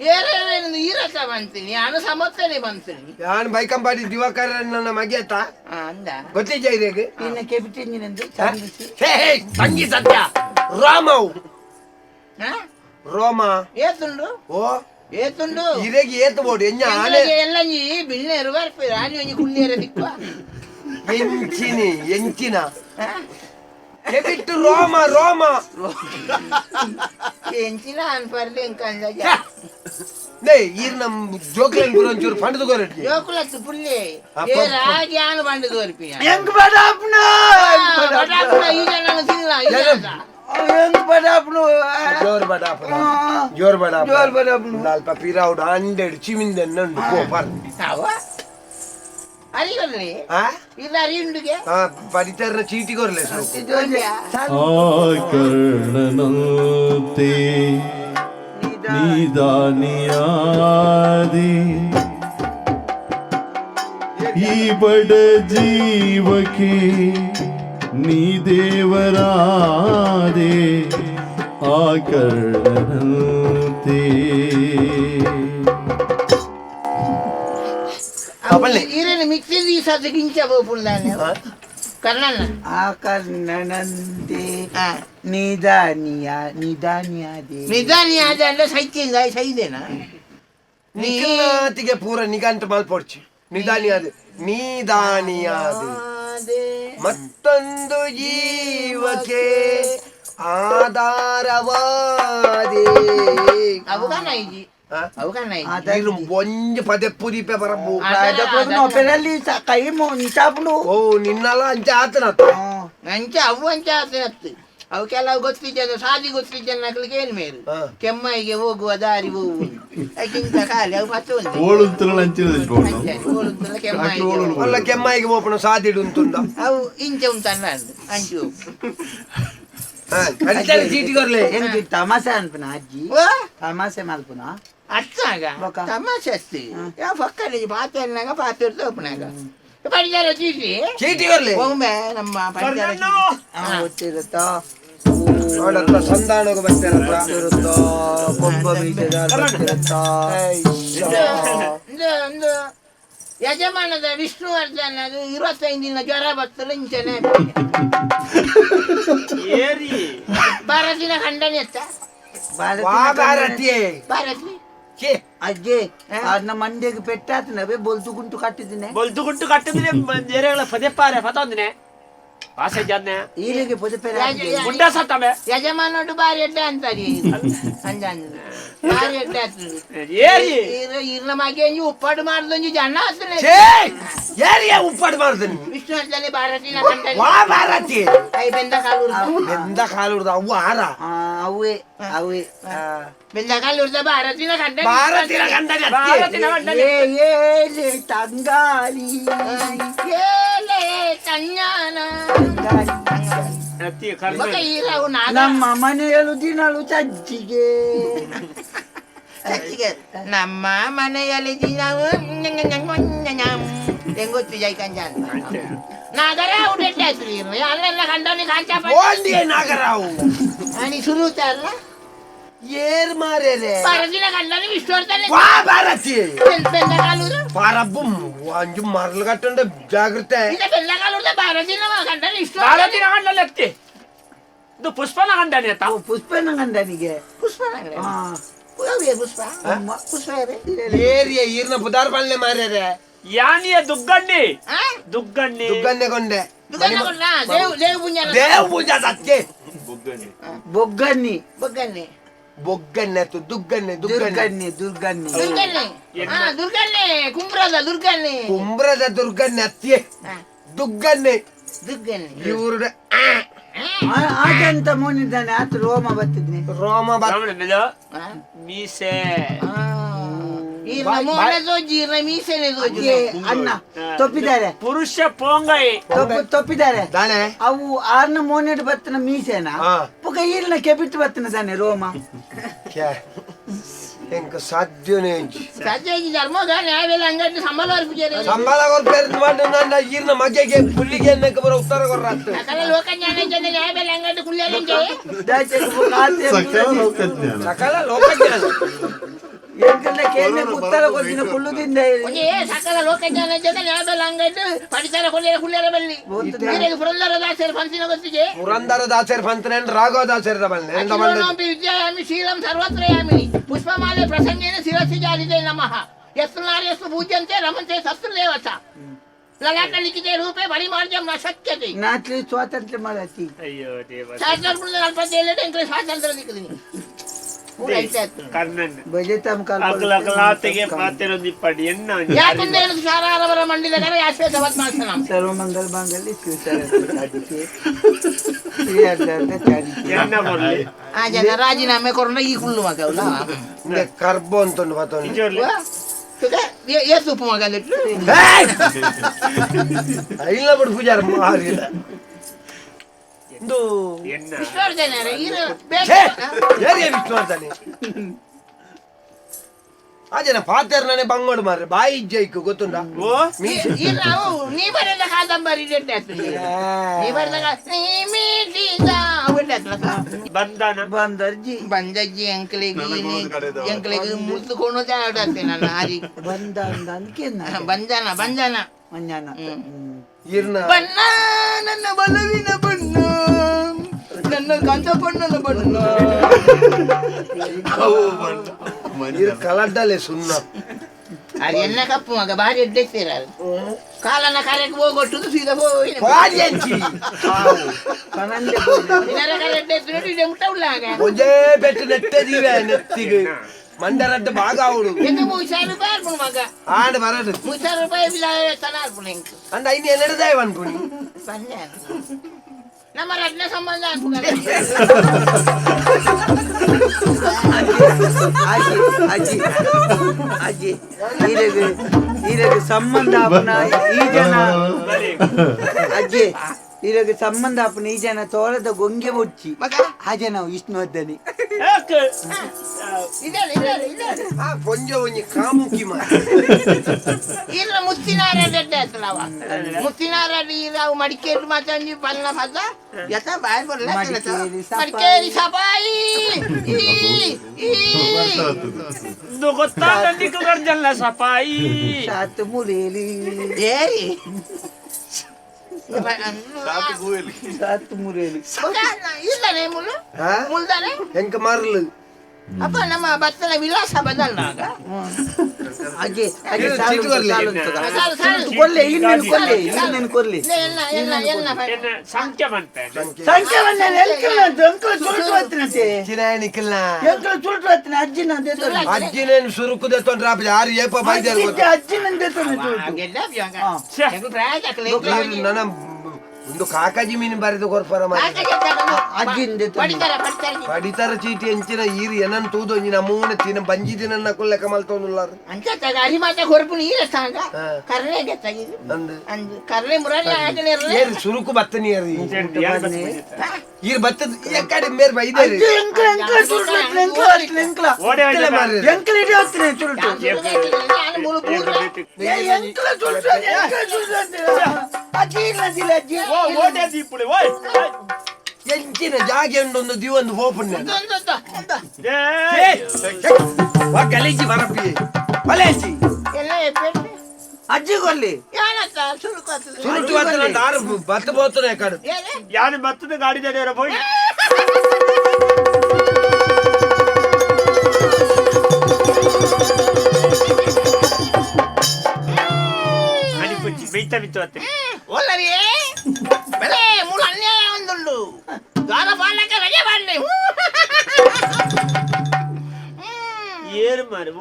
ಏನೇನು ಈರಸ ಬಂತೀನಿ ನಾನು ಸಮರ್ಥನೆ ಬಂತೀನಿ ನಾನು ಬೈಕಂಪಾಡಿ ದಿವಾಕರ ನನ್ನ ಮಗೆತ ಅಂದ ಗೊತ್ತಿದ್ದ ಇದಕ್ಕೆ ಇನ್ನ ಕೆಬಿಟ್ಟಿಂಜಿನಂದು ತಂಗಿ ಸತ್ಯ ರಾಮವು ರೋಮ ಏತುಂಡು ಓ ಏತುಂಡು ಇರೆಗೆ ಏತು ಬೋಡು ಎಂಜ ಆನೆ ಎಲ್ಲ ಈ ಬಿಳ್ಳೆರು ಬರ್ಪಿ ಆನೆ ಒಂಜಿ ಕುಳ್ಳಿಯರ ದಿಕ್ಕ ಎಂಚಿನ ಕೆಬಿಟ್ಟು ರೋಮ ರೋಮ ಎಂಚಿನ ಅನ್ಪರ್ಲಿ ಎಂಕಂದ ನೇ ಈರ್ ನಮ್ ಜೋಕ್ಲೆನ್ ಗುರು ಒಂಚೂರು ಫಂಡ್ ಗೊರಟ್ಟಿ ಜೋಕುಲತ್ತು ಪುಳ್ಳಿ ಏ ರಾಗಿ ಆನು ಬಂಡು ತೋರ್ಪಿ ಹೆಂಗ್ ಬಡಾಪ್ನ ಈಗ ನಾನು ತಿನ್ನಲ್ಲ ಜೋರ್ ಬಡಾಪ್ನ ನಾಲ್ಪ ಪಿರಾವುಡ್ 100 ಚಿಮಿಂದೆನ್ ನಂಡು ಕೋಪರ್ ಅರಿಗಲ್ಲಿ ಇಲ್ಲ ಅರಿಯುಂಡಿಗೆ ಪರಿಚರನ ಚೀಟಿ ಕೊರ್ಲೆ ಕರ್ಣನಂತೆ ನಿದಾನಿಯಾದೆ ಈ ಬಡ ಜೀವಕ್ಕೆ ನೀ ದೇವರಾದೆ ಆ ಕರ್ಣನಂತೆ ಈರೇನು ಮಿಕ್ಸಿಂಗ್ ಈ ಸತಿ ಗಿಂಚಬೋಪುಲ್ಲಾನೆ ಕರ್ಣನ ಆ ಕರ್ಣನಂತೆ ನಿಧಾನಿಯಾದ ಅಂದ್ರೆ ಸೈತಿಂಗ ಸೈದೇನಾ ನಿಖಿಲಾತಿಗೆ ಪೂರ ನಿಘಂಟು ಮಲ್ಪೊಡ್ಚಿ ನಿಧಾನಿಯಾದೆ ಮತ್ತೊಂದು ಜೀವಕ್ಕೆ ಆಧಾರವಾದೆ ಅವಗಾನೈಜಿ ಒಂಜ ಪದೆ ಪುರಿಪೆ ಬರಬು ಕೈ ಮುಂಚಾಪುಡು ಓ ನಿನ್ನಲ್ಲ ಅಂಚ ಆತನ ಅಂಚ ಅವು ಅಂಚ ಆತನತ್ತು ಅವು ಕೆಲವು ಗೊತ್ತಿದ್ದ ಸಾದಿ ಗೊತ್ತಿದ್ದ ನಕ್ಲಿಗೆ ಏನ್ ಮೇರು ಕೆಮ್ಮೈಗೆ ಹೋಗುವ ದಾರಿ ಹೋಗುವ ಯಾಕಿಂತ ಖಾಲಿ ಅವು ಅಲ್ಲ ಕೆಮ್ಮಾಯಿಗೆ ಹೋಪಣ ಸಾದಿಡು ಅಂತುಂದ ಅವು ಇಂಚ ಉಂಟಲ್ಲ ಅಂಚು ಚೀಟಿ ಕೊರ್ಲೆ ಹೆಂಗ್ ತಮಾಷೆ ಅನ್ಪುನ ಅಜ್ಜಿ ತಮಾಷೆ ಮಲ್ಪುನ ಅತ್ತಾಗ ತಮಾಷೆ ಅಸ್ತಿ ಯಾವ ಪಕ್ಕದಲ್ಲಿ ಪಾತ್ರೆನಾಗ ಪಾತ್ರೆ ತೋಪನಾಗ ಪರಿಚಾರ ಚೀಟಿ ಚೀಟಿ ಕೊರ್ಲೆ ಒಮ್ಮೆ ನಮ್ಮ ಪರಿಚಾರ ಗೊತ್ತಿರುತ್ತೋ ನೋಡತ್ತ ಸಂಧಾನಕ್ಕೆ ಬರ್ತಾರಲ್ಲ ಕೊಂಬ ಬೀಜದ ಗೊತ್ತಿರುತ್ತೋ ಒಂದು ಯಜಮಾನದ ವಿಷ್ಣುವರ್ಧನ್ ಅದು 25 ದಿನ ಜ್ವರ ಬರ್ತದೆ ಇಂಚನೆ ಭಾರತಿನ ಖಂಡನೆ ಅತ್ತ ಭಾರತಿ ಭಾರತಿ ಅಜ್ಜಿ ಅದ್ನ ಮಂಡ್ಯಗೆ ಪೆಟ್ಟಾತನವೇ ಬೊಲ್ತುಗುಂಟು ಕಟ್ಟಿದ್ದೀನಿ ಬೊಲ್ತುಗುಂಟು ಕಟ್ಟಿದ್ರೆ ಪದೇ ಪಾರೆ ಪತೊಂದಿನೇ ಆಸೆ ಜಾನೆ ಈಲಿಗೆ ಪೊದೆ ಗುಂಡ ಸತ್ತವೆ ಯಜಮಾನೋಡು ಬಾರಿ ಎಡ್ಡೆ ಅಂತಾರೆ ಅಂಜ ಬಾರಿ ಎಡ್ಡೆ ಆಗ್ತದೆ ಇರ್ನ ಮಗೆ ಉಪ್ಪಾಡು ಮಾಡ್ದೊಂಜಿ ಜನ ಆಗ್ತದೆ ಯಾರಿಗೆ ಉಪ್ಪಾಡು ಮಾಡ್ತೀನಿ ವಿಷ್ಣುವರ್ಧನೆ ಭಾರತಿನ ಖಂಡನೆ ಭಾರತಿ ಐ ಬೆಂದ ಕಾಲು ಬೆಂದ ಕಾಲು ಅವು ಆರ ಅವೇ ಅವೇ ಬೆಂದ ಕಾಲು ಭಾರತಿನ ಖಂಡನೆ ಭಾರತಿನ ಖಂಡನೆ ತಂಗಾಳಿ ಕನ್ಯಾನ ನಮ್ಮ ಮನೆಯಲ್ಲೂ ದಿನಳು ಚಜ್ಜಿಗೆ ನಮ್ಮ ಮನೆಯಲ್ಲಿ ದಿನವು ಹೆಂಗೊತ್ತು ಜೈಕಂಜ ನಾಗರ ಉಡೆಟ್ಟೆ ಅಲ್ಲೆಲ್ಲ ಕಂಡವನಿ ಕಾಂಚ ನಾಗರಾವು आणि सुरू ಅಲ್ಲ ಏರ್ ಮಾರೇರೆ ಭಾರತಿನ ಕಂಡವನಿ ವಿಷ್ಣುವರ್ಧನೆ ವಾ ಭಾರತಿ ಬೆಂದಕಾಲೂರು ಪಾರಬ್ಬು ಅಂಜು ಮರಳು ಕಟ್ಟಂಡ ಜಾಗ್ರತೆ ಇದು ಬೆಂದಕಾಲೂರು ಭಾರತಿನ ಕಂಡವನಿ ಭಾರತಿನ ಕಂಡಲ್ಲಿ ಎತ್ತಿ ಇದು ಪುಷ್ಪನ ಕಂಡನೆ ಆತ ಪುಷ್ಪನ ಗಂಡನಿಗೆ ಪುಷ್ಪನಗರೆ ಪುಷ್ಪ ಪುಷ್ಪ ಏರಿಯ ಈರ್ನ ಬುಧಾರ್ ಬಳ್ಳೆ ಮಾರೇರೆ ಯಾನಿಯ ದುಗ್ಗಣ್ಣಿ ದುಗ್ಗಣ್ಣಿ ದುಗ್ಗನ್ನೆ ಕೊಂಡೆ ದೇವ್ ಪೂಜಾ ದೇವ್ ಪೂಜಾ ಸತ್ಯ ಬೊಗ್ಗನ್ನಿ ಬೊಗ್ಗನ್ನಿ ಬೊಗ್ಗನ್ನೆ ದುಗ್ಗನ್ನೆ ದುಗ್ಗನ್ನೆ ದುರ್ಗನ್ನೆ ದುರ್ಗನ್ನೆ ಕುಂಬ್ರದ ದುರ್ಗನ್ನೆ ಅತ್ತಿಯೇ ದುಗ್ಗನ್ನೆ ಇವ್ರ ಆದಂತ ಮುನಿದ್ದಾನೆ ಆತ ರೋಮ ಬತ್ತಿದ್ನಿ ರೋಮ ಮೀಸೆ ಅನ್ನ ತೊಪ್ಪಿದ್ದಾರೆ ಪುರುಷ ಪೋಂಗೈ ತೊಪ್ಪಿದ್ದಾರೆ ದಾನೆ ಅವು ಆರ್ನ ಮೋನೆಡ್ ಬತ್ತನ ಮೀಸೆನ ಪುಕ ಈರ್ನ ಕೆಬಿಟ್ಟು ಬತ್ತನ ತಾನೆ ರೋಮ ಎಂಕ ಸಾಧ್ಯನೇ ಸಂಬಳ ಸಂಬಳ ಕೊರ್ಪೇರ್ ಮಾಡಿ ನನ್ನ ಈರ್ನ ಮಗೆಗೆ ಪುಲ್ಲಿಗೆ ಅನ್ನಕ್ಕೆ ಬರೋ ಉತ್ತರ ಕೊರ್ರಾಗ್ತದೆ ಸಕಲ ಲೋಕಜ್ಞಾನ ಉತ್ತರ ಕೊಡ್ತೀನಿ ಕುಳ್ಳುದಿಂದ ಸಕಲ ಲೋಕಜ್ಞಾನ ಪರಿಸರ ಕುಳ್ಳಿಯರ ಬಲ್ಲಿ ಪುರಂದರದಾಸರ ಪಂಚಿನ ಗೊತ್ತಿಗೆ ಪುರಂದರದಾಸರ ಪಂಚನೇನ್ ರಾಘವದಾಸರ ವಿದ್ಯಾಯಾಮಿ ಶೀಲಂ ಸರ್ವತ್ರಯಾಮಿನಿ ಪುಷ್ಪಮಾಲೆ ಪ್ರಸಂಗೇನ ಶಿರಸಿ ಜಾರಿದೆ ನಮಃ ಯಸ್ತು ನಾರ್ಯಸ್ತು ಪೂಜ್ಯಂತೆ ರಮಂತೆ ಶಸ್ತ್ರದೇವತ ಲಲಾಟ ಲಿಖಿತೆ ರೂಪೆ ಬಲಿಮಾರ್ಜಂ ನ ಶಕ್ಯತೆ ನಾಟ್ಲಿ ಸ್ವಾತಂತ್ರ್ಯ ಮಾಡತ್ತಿ ಅಯ್ಯೋ ದೇವ ಶಾಸ್ತ್ರಪುರದ 47 ಎಂಕ್ರೆ ಸ್ವಾತಂತ್ರ್ಯ ನಿಕ್ಕದಿನಿ ಕರ್ಣನ್ ಬಜೆತಂ ಅಗಲಗಲಾತೆಗೆ ಮಾತೆರೊಂದಿಪ್ಪಡಿ ಎನ್ನ ಯಾಕಂದ್ರೆ ಶಾರಾರವರ ಮಂಡಿದ ಕರೆ ಯಾಶ್ವೇ ಸವತ್ಮಾಸನಂ ಸರ್ವಮಂಗಲ ಮಾಂಗಲ್ಯ ಎನ್ನ ಬರ್ಲಿ ಆ ಜನ ರಾಜೀನಾಮೆ ಕೊರನ ಈ ಕುಳ್ಳು ಮಗವಲ್ಲ ಕರ್ಬೋ ಅಂತ ಎಷ್ಟು ಉಪ್ಪು ಮಗ ಇಲ್ಲ ಬಿಡು ಪೂಜಾರ ಮಾರಿಲ್ಲ ವಿಷ್ಣುವರ್ಧನೆ ಆ ಜನ ಪಾತೇರ್ ನಾನೇ ಬಂಗೋಡು ಮಾರ್ರೆ ಬಾಯಿ ಇಜ್ಜೈಕು ಗೊತ್ತುಂಟ ನೀ ಬರೆದ ಕಾದಂಬರಿ ಬಂದರ್ಜಿ ಬಂದಜ್ಜಿ ಎಂಕ್ಲಿಗೆ ಮುರಿದುಕೊಂಡು ಆಡತ್ತೆ ನನ್ನ ಹಾರಿ ಬಂದ ಅದಕ್ಕೆ ಬಂಜನ ಬಂಜನ ಮಂಜಾನ ಬಣ್ಣ ನನ್ನ ಬಲವಿನ ಬಣ್ಣ ನನ್ನ ಗಂಧ ಬಣ್ಣದ ಬಣ್ಣ ಕಲಡ್ಡಲೆ ಸುಣ್ಣ ಅದು ಎನ್ನ ಕಪ್ಪು ಮಗ ಬಾರಿ ಎಡ್ಡೆತ್ತೀರ ಕಾಲನ ಕಾರ್ಯಕ್ಕೆ ಹೋಗೊಟ್ಟು ಸೀದಾ ಹೋಗಿ ಮುಟ್ಟ ಉಳ್ಳಾಗ ಒಂದೇ ಬೆಟ್ಟು ನೆಟ್ಟದಿವೆ ನೆತ್ತಿಗೆ ಮಂಡರಡ್ಡ ಭಾಗ ಅವಳು ₹3000 ಮಗ ಆಡ ಬರದು ₹3000 ಅಂದ ಐದು ಎನ್ನಡದಾಯ ಅನ್ಪುಣಿ ನಮ್ಮ ರತ್ನ ಸಂಬಂಧ ಅಜ್ಜಿ ಅಜ್ಜಿ ಈರಗೆ ಸಂಬಂಧ ಈ ಜನ ಅಜ್ಜಿ ಈರಗೆ ಸಂಬಂಧ ಈ ಜನ ತೋಳದ ಗೊಂಗೆ ಮುಚ್ಚಿ ಆ ಜನ ವಿಷ್ಣುವರ್ಧನಿ ಕೊಂಜ ಒಂಜಿ ಕಾಮುಕಿ ಇಲ್ಲ ಮುತ್ತಿನಾರೆಡ್ಡೆ ಅವ ಮುತ್ತಿನಾರೆಡ್ಡಿ ನಾವು ಮಡಿಕೇರಿ ಮಾತಾಡಿ ಬಲ್ಲ ಪದ ಯತ ಬಾಯ್ ಬರಲ್ಲ ಮಡಿಕೇರಿ ಸಬಾಯಿ ಗೊತ್ತಾಗ ಗರ್ಜಲ್ಲ ಸಫಾಯಿ ಸಾತು ಮುರೇಲಿ ಏರಿ ಸಾತು ಮುರೇಲಿ ಇಲ್ಲನೆ ಮುಳ್ಳು ಮುಳ್ದಾನೆ ಹೆಂಕ ಮಾರಲು ಅಪ್ಪ ನಮ್ಮ ಭತ್ತನ ವಿಳಾಸ ಬದಲಾಗ ಅಜ್ಜಿ ಕೊಲ್ಲೆ ಇನ್ನೇನು ಕೊಲ್ಲೆ ಇನ್ನೇನು ಕೊರ್ಲಿ ಸಂಖ್ಯೆ ಬಂತೆ ಸಂಖ್ಯೆ ಚಿರಾಯಣಿಕಲ್ಲ ಚುಲ್ಟ್ರತ್ನ ಅಜ್ಜಿನ ಅಜ್ಜಿನೇನು ಸುರುಕುದೆ ತೊಂದ್ರೆ ಯಾರು ಏಪ ಬಾಯ್ದೆ ಅಜ್ಜಿನಂದೆ ನನ್ನ ಒಂದು ಕಾಕಾಜಿ ಮೀನು ಬರೆದು ಕೊರ್ಪರ ಅಜ್ಜಿಂದೆ ಪಡಿತರ ಚೀಟಿ ಎಂಚಿನ ಈರಿ ಏನನ್ ತೂದು ನಮ್ಮೂನೆ ತಿನ್ನ ಬಂಜಿ ತಿನ್ನ ಕೊಲ್ಲೆ ಕಮಲ್ ತೋನುಲ್ಲಾರು ಅರಿ ಮಾತ ಕೊರ್ಪು ನೀರ ಸಾಂಗ ಕರ್ನೆಗೆ ತಗಿದು ಕರ್ನೆ ಮುರಾರಿ ಆಗಲೇ ಏರು ಸುರುಕು ಬತ್ತನಿ ಏರಿ ಈರ್ ಬತ್ತದ ಎಕ್ಕಡೆ ಮೇರ್ ಬೈದರೆ ಎಂಚಿನ ಜಾಗೆ ಉಂಡೊಂದು ದಿವೊಂದು ಹೋಪುಣ್ಯ ಗಲೀಜಿ ಬರಪ್ಪಿ ಬಲೇಜಿ ಅಜ್ಜಿ ಕೊಲ್ಲಿ ಸುರುಟು ಆರು ಬತ್ತ ಬೋತನೆ ಕಡು ಯಾರು ಬತ್ತದ ಗಾಡಿ ದಡಿಯವರ ಹೋಗಿ ಅನಿಪುಚ್ಚಿ ಬೈತ ಬಿತ್ತು ಅತ್ತೆ ಒಲ್ಲರಿ ಬೆಲೆ ಮೂಲ ಅನ್ಯಾಯ ಒಂದುಂಡು ದ್ವಾರ ಪಾಲಕ ರಜೆ ಮಾಡಿ ಏರು ಮಾರು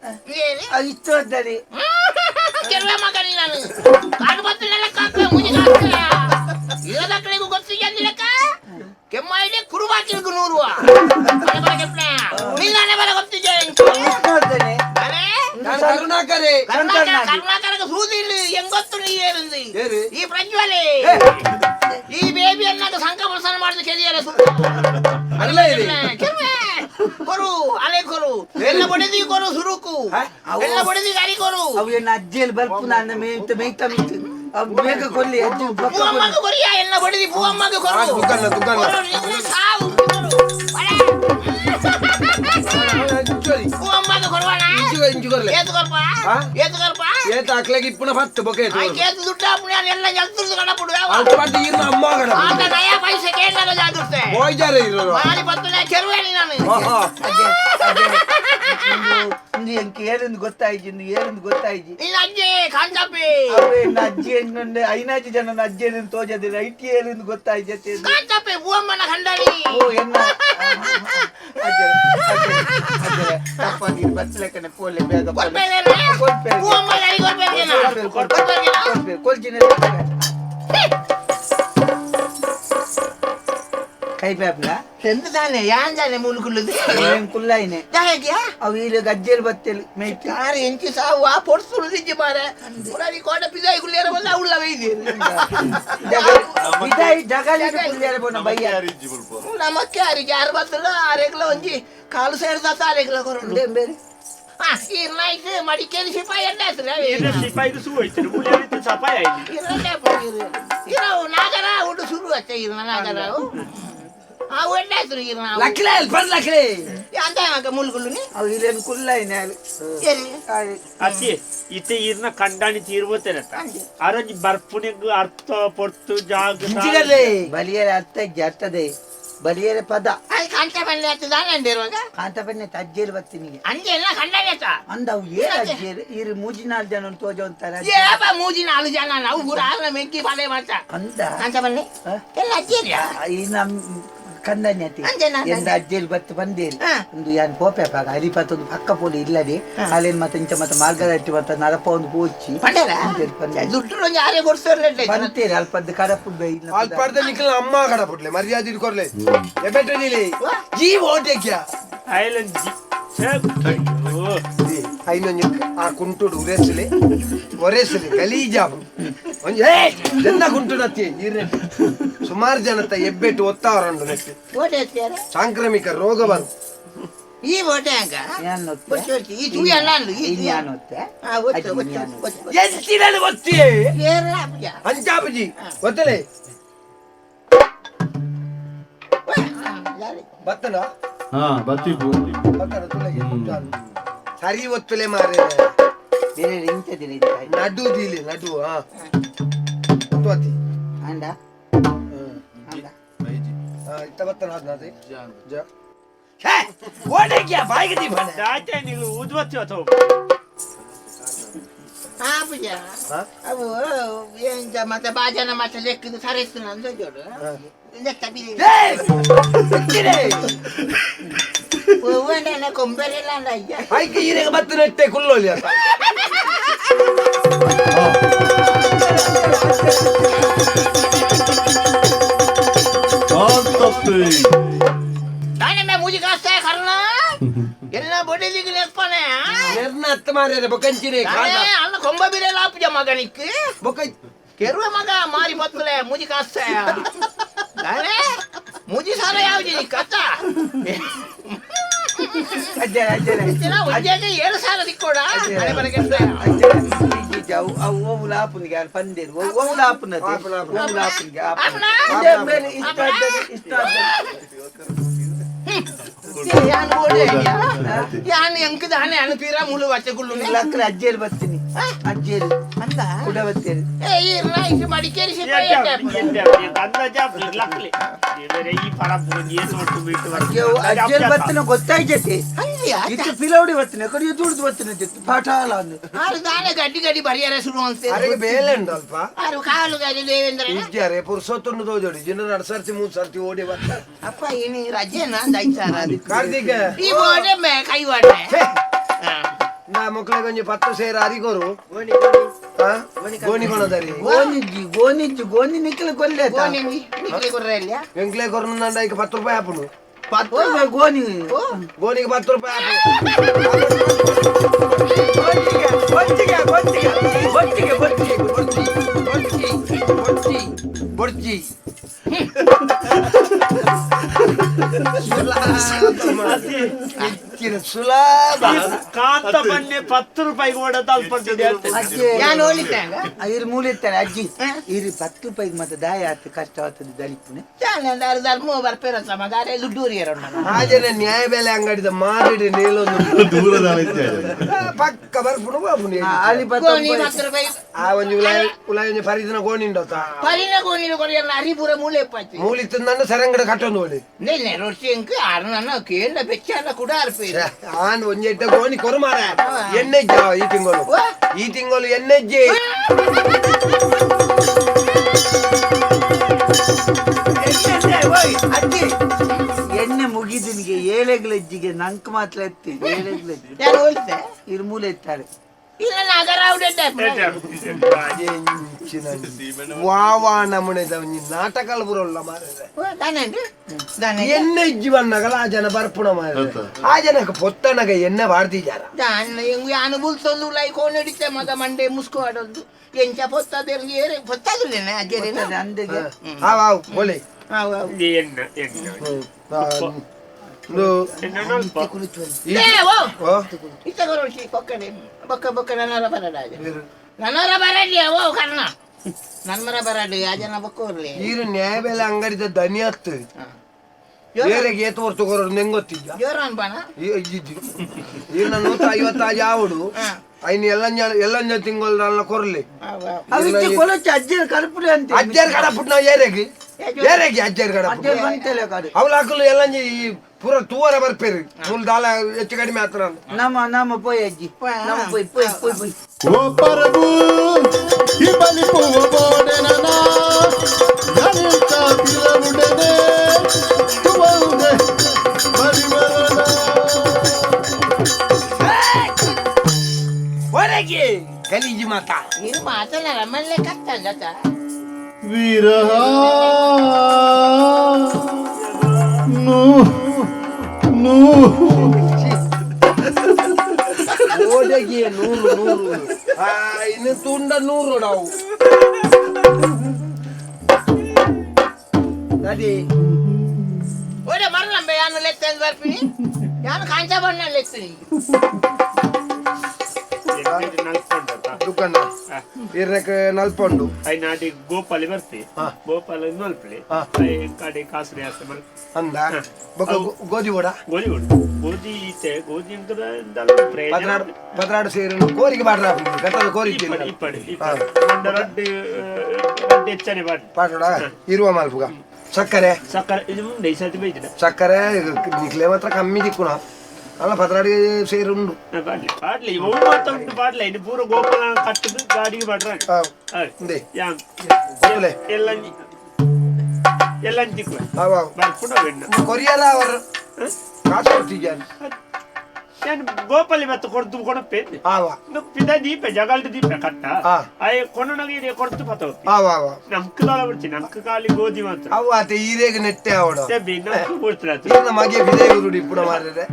ಅದು ಇಷ್ಟು ಹೋದಲ್ಲಿ ಕೆಲವೇ ಮಗನಿ ನಾನು ಕಾಡು ಬತ್ತನೆಲ್ಲ ಕಾಕ ಮುಜಿ ಕಾಕ ಇರದ ಕಡೆಗೂ ಗೊತ್ತಿಗೆ ಅಂದಿಲಕ್ಕ ಕೆಮ್ಮಾಯಿದೆ ಕುರುಬಾಕಿಲ್ಕು 100 ನಿಲ್ಲಾನೆ ಬರ ಗೊತ್ತಿಗೆ ನೋಡ್ತೇನೆ ಕರುಣಾಕರೇ ಕರ್ನಾಟಕ ಸೂದಿ ಇಲ್ಲಿ ಹೆಂಗೊತ್ತು ನೀ ಏರಿಂದಿ ಈ ಪ್ರಜ್ವಲೆ ಈ ಬೇಬಿ ಅನ್ನಾಗ ಸಂಕಮರ್ಸನ ಮಾಡಿದ ಕೆದಿಯರ ಅಲ್ಲ ಇದೆ ಕೊರು ಅಲೆ ಕೊರು ಎಲ್ಲ ಬಡಿದಿ ಕೊರು ಸುರುಕು ಎಲ್ಲ ಬಡಿದಿ ಗಾಡಿ ಕೊರು ಅವು ಏನು ಅಜ್ಜಿಯಲ್ಲಿ ಬರ್ಪು ನಾನು ಮೇಯ್ತಾ ಮಿತ್ತು ಅವು ಬೇಗ ಕೊಲ್ಲಿ ಅಜ್ಜಿ ಪೂವಮ್ಮಗ ಕೊರಿಯ ಎಲ್ಲ ಬಡಿದಿ ಪೂವಮ್ಮಗ ಕೊರು ದುಕಾನ ಕೊರು, ನಿನ್ನ ಸಾವು ಕೊರು. ಬಳೆ. ಪೂವಮ್ಮಗ ಕೊರುವಣ ಇಂಚುಗರ್ಲೆ ಏತು ಕೊರ್ಪ ಏತು ಕೊರ್ಪ ಏತ ಅಕ್ಲೆಗೆ ಇಪ್ಪುನ ಫತ್ತು ಬೊಕೆ ಕೇತು ದುಡ್ಡ ಪುಣ್ಯ ಎಲ್ಲ ಜಲ್ತುರ್ದು ಕಣ ಪುಡು ಅಲ್ಪ ಪಾಟಿ ಇರ್ನ ಅಮ್ಮ ಗಡ ಆತ ನಯ ಪೈಸೆ ಕೇಂದ್ರ ಜಾದುರ್ತೆ ಹೋಯ್ತಾರೆ ಇರೋರು ಮಾಲಿ ಪತ್ತನೆ ಕೆರುವೇನಿ ನಾನು ಇಂದು ಎಂಕಿ ಏರಿಂದ ಗೊತ್ತಾಯ್ಜಿ ನಿನ್ನ ಅಜ್ಜಿ ಕಾಂಚಾಪಿ ಅವೇ ಅಜ್ಜಿ ಎನ್ನುಂಡೆ ಐನಾಜಿ ಜನ ಅಜ್ಜಿ ಏನು ತೋಜದಿಲ್ಲ ಐಟಿ ಏರಿಂದ ಗೊತ್ತಾಯ್ಜತೆ ಕಾಂಚಾಪಿ ಪೂವಮ್ಮನ ಖಂಡನಿ ಓ ಎನ್ನ ತಪ್ಪಾಗಿ ಬಚ್ಚಲಕ್ಕನೆ ಪೋಲೆ ಬೇಗ ಪೂವಮ್ಮ ಯಾರಿಗೆ ಕೊಡ್ಬೇಕೇನ ಕೊಲ್ಚಿನ ಕೈ ಬ್ಯಾಪ್ನ ಎಂತ ತಾನೆ ಯಾನ್ ತಾನೆ ಮುಳುಗುಲ್ಲದು ಕುಲ್ಲಾಯಿನೆ ಜಾಯಗ್ಯಾ ಅವು ಇಲ್ಲಿ ಗಜ್ಜೆಲ್ ಬತ್ತೇಲಿ ಮೇಯ್ತು ಯಾರು ಎಂಚಿ ಸಾವು ಆ ಪೊಡ್ಸು ನಿಜ ಮಾರೆ ಪುರಾಣಿ ಕೋಟ ಪಿದಾಯಿ ಗುಲ್ಲೇರ ಬಂದ ಅವಳ ವೈದ್ಯ ಜಗಾಲಿ ಕುಲ್ಲಾರ ಬೋನ ಬಯ್ಯ ನಮಕ್ಕೆ ಯಾರಿಗೆ ಯಾರು ಬರ್ತಲ್ಲ ಆರೆಗ್ಲ ಒಂಜಿ ಕಾಲು ಸೇರಿದ ಆರೆಗ್ಲ ಕೊರಡು ಬೇರೆ ಈ ನೈಟ್ ಮಡಿಕೇರಿ ಸಿಪಾಯಿ ಎಂದ ಸಿಪಾಯಿದು ಸು ಹೋಯ್ತು ಮುಳಿಯಲಿತ್ತು ಸಪಾಯ ಇರವು ನಾಗರ ಉಡು ಶುರು ಅಷ್ಟೇ ಇರ ನಾಗರ ಆ ಒಳ್ಳೆ ಹೆಸರು ಇರ ಲಕ್ಲೆ ಬಂದ್ ಲಕ್ಲೆ ಅಂತ ಮುಲ್ಗುಲ್ಲು ಅವು ಇಲ್ಲೇನು ಕುಲ್ಲಾಯಿನೆ ಅತಿ ಇತ್ತೆ ಇರ್ನ ಕಂಡಾಣಿ ತೀರ್ಬೋತೇನತ್ತ ಅರಜಿ ಬರ್ಪುನಿಗ್ ಅರ್ಥ ಪೊರ್ತು ಜಾಗ ಬಲಿಯರ ಅರ್ಥದೆ ಬಲಿಯರ ಪದ ಅದು ಕಂಠ ಬನ್ನಿ ಆಗ್ತದಾನೆ ಅಂದಿರುವಾಗ ಕಾಂತ ಬನ್ನಿ ಅಜ್ಜೇಲಿ ಬರ್ತೀನಿ ಅಂಜೆ ಎಲ್ಲ ಖಂಡನೆ ಆತ ಅಂದವು ಏನ್ ಅಜ್ಜೇರಿ ಇರು 3-4 ಜನ ತೋಜ ಅಂತಾರೆ ಏಪ ಮೂಜಿ 4 ಜನ ನಾವು ಊರ ಆಗ ಮೆಂಕಿ ಬಾಳೆ ಮಾಡ್ತಾ ಅಂದ ಕಂಠ ಬನ್ನಿ ಎಲ್ಲ ಅಜ್ಜಿರಿಯಾ ಈ ನಮ್ ಕಂದನ್ಯತಿ ಅಂಜನ ಎಂದ ಅಜ್ಜೇಲಿ ಬತ್ತು ಬಂದೇರಿ ಹಾ. ಒಂದು ಯಾನ್ ಪೋಪೆ ಪಾಗ ಹರಿಪತ್ತೊಂದು ಪಕ್ಕ ಪೋಲಿ ಇಲ್ಲದೆ ಅಲ್ಲೇನ್ ಮತ್ತೆ ಇಂಚ ಮತ್ತೆ ಮಾರ್ಗದಟ್ಟಿ ಮತ್ತೆ ನರಪ ಒಂದು ಪೋಚಿ ಪಂಡೇರ ದುಡ್ಡು ಯಾರೇ ಕೊಡ್ಸೋರ್ಲೆ ಬಂತೇರಿ ಅಲ್ಪದ್ದು ಕಡಪುಡ್ಬೆ ಇಲ್ಲ ಅಲ್ಪಾರ್ದ ನಿಖಿಲ್ ಅಮ್ಮ ಗಡ ಬಿಡ್ಲೆ ಮರ್ಯಾದೆ ಇಟ್ಕೊರ್ಲೆ ಎಬೆಟ್ರೆ ನೀಲಿ ಜೀ ಓಟೆಕ್ಯಾ ಐಲಂಡ್ ಐನೊಂಜಿ ಆ ಕುಂಟುಡು ಒರೆಸಲಿ ಗಲೀಜಾಬು ಒಂಜಿ ಜನ ಕುಂಟುಡು ಅತ್ತಿ ಇರ್ರೆ ಸುಮಾರು ಜನತ ಎಬ್ಬೆಟ್ಟು ಒತ್ತಾವರಂಡು ನೆಟ್ಟು ಓಟೆ ಎತ್ಯಾರ ಸಾಂಕ್ರಾಮಿಕ ರೋಗ ಬಂತು ಈ ಓಟೆ ಹಂಗ ಯಾನ್ ನೋಡ್ತೆ ಈ ಚೂಯಿ ಅಲ್ಲ ಅಂದು ಈ ಯಾನ್ ನೋಡ್ತೆ ಎತ್ತಿನಲ್ಲಿ ಒತ್ತಿ ಕೇರಳ ಅಪ್ಪಜ ಅಂಚಾಪಜಿ ಗೊತ್ತಲೆ ಬತ್ತನ ಹಾ ಬರ್ತಿಪ್ಪು ಬತ್ತನ ತುಲೆಗೆ ಸರಿ ಒತ್ತಲೆ ಮಾರೆ ಬೇರೆ ಇಂಚದಿಲ್ಲ ನಡು ದೀಲಿ ನಡು ಹಾ ಒತ್ತುವತ್ತಿ ಅಂಡ ಅಂಡ ಇತ್ತ ಬತ್ತನ ಆದ್ನಾದೆ ಜ ಹೇ ಓಡಕ್ಯಾ ಬಾಯಿಗೆ ದೀಪನೆ ದಾಟೆ ನೀವು ಉದ್ವತ್ತಿ ಅಥವಾ ಅಪ್ಪಜ ಅವು ಏನ್ ಮತ್ತೆ ಬಾಜನ ಮತ್ತೆ ಲೆಕ್ಕದ ಸರಿಸ್ತು ನಂದು ಜೋಡು ಲೆಕ್ಕ ಬಿಡಿ ಹೂವಣ್ಣ ಕೊಂಬೆರೆಲ್ಲ ಅಂದ ಅಯ್ಯ ಆಯ್ಕೆ ಈರೆಗೆ ಬತ್ತು ನೆಟ್ಟೆ ಕುಲ್ಲೋಲಿ ಅಂತ ನಾನೇ ಮೂಜಿ ಕಾಸ್ತೆ ಕರ್ಣ ಎಲ್ಲ ಬಡಿಲಿಗೆ ನೆರ್ಪಾನೆ ನೆರ್ನ ಅತ್ತ ಮಾರ್ಯಾರೆ ಬೊಕಂಚಿರೆ ಅಲ್ಲ ಕೊಂಬ ಬಿರೆಲ್ಲ ಅಪ್ಪಜ ಮಗನಿಕ್ಕೆ ಬೊಕ ಕೆರುವ ಮಗ ಮಾರಿ ಬತ್ತಲೆ ಮೂಜಿ ಕಾಸ್ತೆ ನಾನೇ ಮೂಜಿ ಸಾರ ಯಾವ್ದು ಕತ್ತ ಅಜ್ಜರ ಅಜ್ಜರ ಒಂದೇ 7 ಸಾವಿರ ದಿಕ್ಕೋಡ ಅವು ಲಾಪುನಿಗೆ ಅಲ್ಲಿ ಪಂದೇರು ಓವು ಲಾಪುನದೆ ಓವು ಲಾಪುನಿಗೆ ಇಷ್ಟ ಯಾನ್ ಎಂಕದ ಹಣೆ ಅನುಪೀರ ಮುಳು ವಚ್ಚ ಗುಳ್ಳು ಲಕ್ಕರ ಅಜ್ಜೇರಿ ಬರ್ತೀನಿ ಅಜ್ಜೇರಿ ಅಂತ ಕೂಡ ಬರ್ತೀರಿ ಇದು ಮಡಿಕೇರಿ ಈ ಪರ ಅಜ್ಜೇರಿ ಬರ್ತೀನಿ ಗೊತ್ತಾಯ್ತೈತಿ ಇತ್ತು ಪಿಲೌಡಿ ಬರ್ತೀನಿ ಕಡಿಯೋ ತುಳಿದು ಬರ್ತೀನಿ ಪಾಠಾಲ ಅಂದು ದಾನೆ ಗಡ್ಡಿ ಗಡ್ಡಿ ಬರಿಯಾರೆ ಶುರು ಅಂತ ಅರೆಗೆ ಬೇಲೆ ಉಂಟು ಅಲ್ಪ ಕಾಲು ಗಡ್ಡಿ ದೇವೇಂದ್ರ ಇದ್ದಾರೆ ಪುರುಷೋತ್ತನ್ನು ತೋಜೋಡಿ ಜನ 2 ಸರ್ತಿ 3 ಸರ್ತಿ ಓಡಿ ಬರ್ತಾರೆ ಅಪ್ಪ ಏನಿ ರಜೆನಾ ದೈಚಾರ ಕಾರ್ತಿಕ ಈ ಬೋಡೆ ಮೇ ಕೈ ವಾಡೆ ನಾ ಮಕ್ಕಳಿಗೆ ಒಂಜಿ 10 ಸೇರ ಅರಿಗೋರು ಗೋಣಿ ಕೊಣದರಿ ಗೋನಿ ನಿಕ್ಕಲು ಕೊಲ್ಲೆ ನಿಕ್ಲಿ ಕೊರ್ರೆಲ್ಲ ಎಂಕ್ಲೆ ಕೊರ್ನ ನಂಡ ಈಗ 10 ರೂಪಾಯಿ ಹಾಪುನು 10 ರೂಪಾಯಿ ಗೋನಿ ಗೋಣಿಗೆ 10 ರೂಪಾಯಿ ಬೊಡ್ಚಿ ಸುಲಭ ಕಾಂತ ಬನ್ನಿ 10 ರೂಪಾಯಿಗೆ ಓಡ ತಲ್ಪಟ್ಟಿದೆ ನಾನು ಹೋಲಿದ್ದಾಗ ಇರು ಮೂಲಿರ್ತಾರೆ ಅಜ್ಜಿ ಇರು 10 ರೂಪಾಯಿಗೆ ಮತ್ತೆ ದಾಯ ಆಯ್ತು ಕಷ್ಟ ಆಗ್ತದೆ ದಲಿಪುನೆ ಧರ್ಮ ಬರ್ಪೇರ ಸಮಗಾರೆ ದುಡ್ಡೂರಿಯರ ಹಾಗೇನೆ ನ್ಯಾಯ ಬೆಲೆ ಅಂಗಡಿದ ಮಾರಿಡಿ ನೀಲೊಂದು ದೂರದ ಪಕ್ಕ ಬರ್ಪುಣು ಬಾಬುನಿ ಅಲ್ಲಿ ಗೋಣಿ 10 ರೂಪಾಯಿ ಆ ಒಂಜಿ ಉಲಾಯಿ ಒಂಜಿ ಪರಿದಿನ ಗೋಣಿ ಉಂಡೋತ ಪರಿನ ಗೋಣಿ ಕೊರಿಯಲ್ಲ ಅರಿಪುರ ಮೂಲೆ ಪಚ್ಚಿ ಮೂಲಿತ್ತು ನನ್ನ ಸರಂಗಡ ಕಟ್ಟೊಂದು ಓಡಿ ನಿನ್ನೆ ರೊಟ್ಟಿಂಕ್ ಆರ್ನನ್ನ ಕೇಳ ಬೆಚ್ಚಲ್ಲ ಕೂಡ ಅರ್ಪಿ ಆನ್ ಒಂಜಿ ಎಡ್ಡೆ ಗೋಣಿ ಕೊರು ಮಾರ ಎಣ್ಣೆಜ್ಜ ಈ ತಿಂಗಳು ಎಣ್ಣೆಜ್ಜೆ ಅಜ್ಜಿ ಎಣ್ಣೆ ಮುಗಿದಿನಿಗೆ ಏಳೆಗ್ಲಜ್ಜಿಗೆ ನಂಕ್ ಮಾತ್ರ ಎತ್ತಿ ಏಳೆಗ್ಲಜ್ಜಿ ನಾನು ಹೋಲಿದ್ದೆ ಇರು ಮೂಲೆ ಎತ್ತಾರೆ ಇಲ್ಲ ನಗರ ವಾವಾ ನಮುನೆದ ಒಂಜಿ ನಾಟಕಲ್ ಬುರಲ್ಲ ಮಾರರೆ ಎಣ್ಣೆ ಇಜ್ಜಿ ಬನ್ನಗಲ ಆ ಜನ ಬರ್ಪುಣ ಮಾರ ಆ ಜನಕ್ಕೆ ಪೊತ್ತನಗ ಎಣ್ಣೆ ಬಾಡ್ತಿ ಜಾರ ಯಾನು ಬುಲ್ಸೊಂದು ಲೈ ಕೋಣಿಡಿತೆ ಮಗ ಮಂಡೆ ಮುಸ್ಕು ಆಡೋದು ಎಂಚ ಪೊತ್ತದೇರ್ಗೆ ಏರೆ ಪೊತ್ತದಿಲ್ಲೇನೆ ಅಜ್ಜರೇನೆ ಅಂದೆಗೆ ಹಾವ್ ಬೋಲೆ ಎಣ್ಣೆ ಬೊಕ್ಕ ಬೊಕ್ಕ ನನ್ನರ ಬರಡಾಜ ನನ್ನರ ಬರಡ್ಲಿ ಓ ಕರ್ಣ ನನ್ನರ ಬರಡ್ಲಿ ಆ ಜನ ಬೊಕ್ಕೋರ್ಲಿ ಈರು ನ್ಯಾಯ ಬೆಲೆ ಅಂಗಡಿದ ದನಿ ಹತ್ತು ಬೇರೆಗೆ ಏತು ವರ್ಷ ಕೊರೋರು ನೆಂಗೊತ್ತಿದ್ದ ಜೋರ ಅನ್ಪಾನ ಇದ್ದಿದ್ದು ಈಗ ನಾನು 50 ಆವಡು ಐನು ಎಲ್ಲಂಜ ತಿಂಗಳ ಕೊರ್ಲಿ ಅವಿಕ್ಕೆ ಕೊಲೊಚ್ಚ ಅಜ್ಜಿ ಕರ್ಪುರಿ ಅಂತ ಅಜ್ಜರ್ ಕಡಪುಟ್ ನಾವು ಏರೆಗೆ ಅಜ್ಜರ್ ಕಡಪುಟ್ ಅಜ್ಜಿ ಬಂತೆಲೆ ಕಾಡು ಅವಳು ಹಾಕಲು ಎಲ್ಲಂಜಿ ಈ ಪೂರ ತೂವರ ಬರ್ಪೇರಿ ಮೂಲ ದಾಲ ಹೆಚ್ಚು ಕಡಿಮೆ ಆತರ ನಮ್ಮ ಪೋಯ್ ಅಜ್ಜಿ ನಮ್ಮ ಪೋಯ್ ಓ ಪ್ರಭು ಈ ಬಲಿಪುವ ಬೋಡೆನನ ಯಾನೆಂತ ತಿರವುಡೆನೆ ತುವೌನೆ ಬರಿವರನ ಹೊರಗೆ ಗಲೀಜಿ ಮಾತಾ ನೀನು ಮಾತಲ್ಲ ರಮ್ಮಲ್ಲೇ ಕತ್ತಂಗತ ವಿರಹ ಓಡೆಗೆ 100 ಇನ್ನು ತುಂಡ 100 ನಾವು ನಡಿ ಓಡೆ ಮರಲಂಬೆ ಯಾನು ಲೆತ್ತಂದು ಬರ್ಪಿನಿ ಯಾನು ಕಾಂಚ ಬಣ್ಣ ಲೆತ್ತೀನಿ ದುಕಾನ ಇರ್ನಕ್ಕೆ ನಲ್ಪೊಂಡು ಐ ನಾಟಿ ಗೋಪಾಲಿ ಬರ್ತಿ ಗೋಪಾಲ ನಲ್ಪಲಿ ಕಾಡಿ ಕಾಸರಿ ಹಾಸ್ತೆ ಮಲ್ ಅಂದ ಗೋಧಿ ವಡ ಗೋಧಿ ಈಚೆ ಗೋಧಿ ಪದ್ರಾಡು ಸೇರಿ ಕೋರಿಗೆ ಬಾಡ್ರ ಗಟ್ಟದ ಕೋರಿ ಇಪ್ಪಡಿ ರಡ್ಡಿ ಹೆಚ್ಚನೆ ಬಾಡಿ ಪಾಟೋಡ ಇರುವ ಮಾಲ್ಪುಗ ಸಕ್ಕರೆ ಇದು ಮುಂದೆ ಈ ಸರ್ತಿ ಬೈದಿನ ಸಕ್ಕರೆ ನಿಕ್ಲೆ ಮಾತ್ರ ಕಮ್ಮಿ ದಿಕ್ಕುಣ ಅಲ್ಲ ಪದ್ರಾಡಿ ಸೇರಿ ಉಂಡು ಪಾಡ್ಲಿ ಉಂಟು ಪಾಡ್ಲ ಇದು ಪೂರ ಗೋಪಾಲ ಕಟ್ಟದು ಗಾಡಿಗೆ ಬಾಡ್ರ ಎಲ್ಲಂಜಿ ಬರ್ಕೊಂಡು ಕೊರಿಯರ ಅವರು ಕಾಸು ಕೊಡ್ತಿದ್ದಾನೆ ಗೋಪಾಲಿ ಮತ್ತೆ ಕೊಡ್ತು ಕೊಡಪ್ಪೆ ಪಿದ ದೀಪ ಜಗಲ್ದ ದೀಪ ಕಟ್ಟ ಅಯ್ಯ ಕೊನಗೆ ಕೊಡ್ತು ಪತ ನಮ್ಕ ದಾಲ ಬಿಡ್ತೀನಿ ನಮ್ಕ ಖಾಲಿ ಗೋಧಿ ಮಾತ್ರ ಅವು ಆತ ಈರೇಗ ನೆಟ್ಟೆ ಅವಡ ಬಿಡ್ತಾರೆ ಮಗೆ ಬಿದೆ ಗುರುಡಿ ಪುಡ ಮಾರಿದ್ರೆ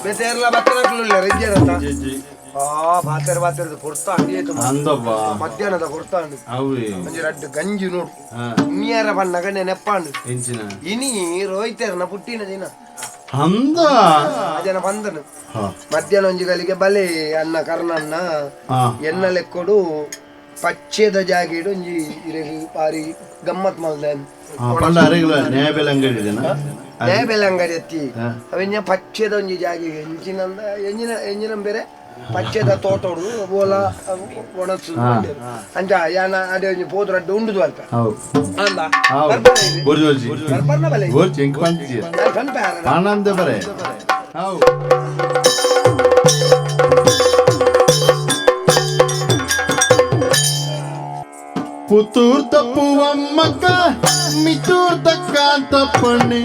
ಬೇತೆರ್ಲ ಬತ್ತನಕ್ಲಿಲ್ಲ ರೆಜ್ಜೆರಂತ ಬಾತರ್ ಕೊಡ್ತಾ ಮಧ್ಯಾಹ್ನದ ಕೊಡ್ತಾಂಡು ಒಂಜಿ ರಡ್ಡು ಗಂಜಿ ನೋಡು ಇನ್ನಿಯರ ಬಣ್ಣಗನೆ ನೆಪ್ಪಾಂಡು ಇನಿ ರೋಹಿತರ್ನ ಪುಟ್ಟಿನ ದಿನ ಜನ ಬಂದನು ಮಧ್ಯಾಹ್ನ ಒಂಜಿಗಳಿಗೆ ಬಲೆ ಅನ್ನ ಕರ್ನನ್ನ ಎನ್ನ ಲೆಕ್ಕೊಡು ಪಚ್ಚೆದ ಜಾಗಿಡು ಒಂಜಿ ಇರೆಗಿ ಪಾರಿ ಗಮ್ಮತ್ ಮಲ್ದೆ ನ್ಯಾಯ ಬೆಲೆ ಅಂಗಡಿ ಎತ್ತಿ ಅವೆಂಜ ಪಚ್ಚೆದ ಒಂಜಿ ಜಾಗಿಗೆ ಎಂಚಿನಂದ ಎಂಜಿನ ಬೇರೆ ಪಚ್ಚೆದ ತೋಟೋಡು ಬೋಲ ಒಣಸು ಅಂಚ ಯಾನ ಅದೇ ಒಂಜಿ ಪೋದು ರಡ್ಡು ಉಂಡುದು ಅಲ್ಪ ಅಂದ ಬರ್ಪರ್ನ ಬಲೆ ಆನಂದ ಬರೆ ಪುತ್ತೂರ್ ತಪ್ಪುವಮ್ಮಕ್ಕ ಮಿತ್ತೂರ್ ತಕ್ಕಂತ ಪಣ್ಣೆ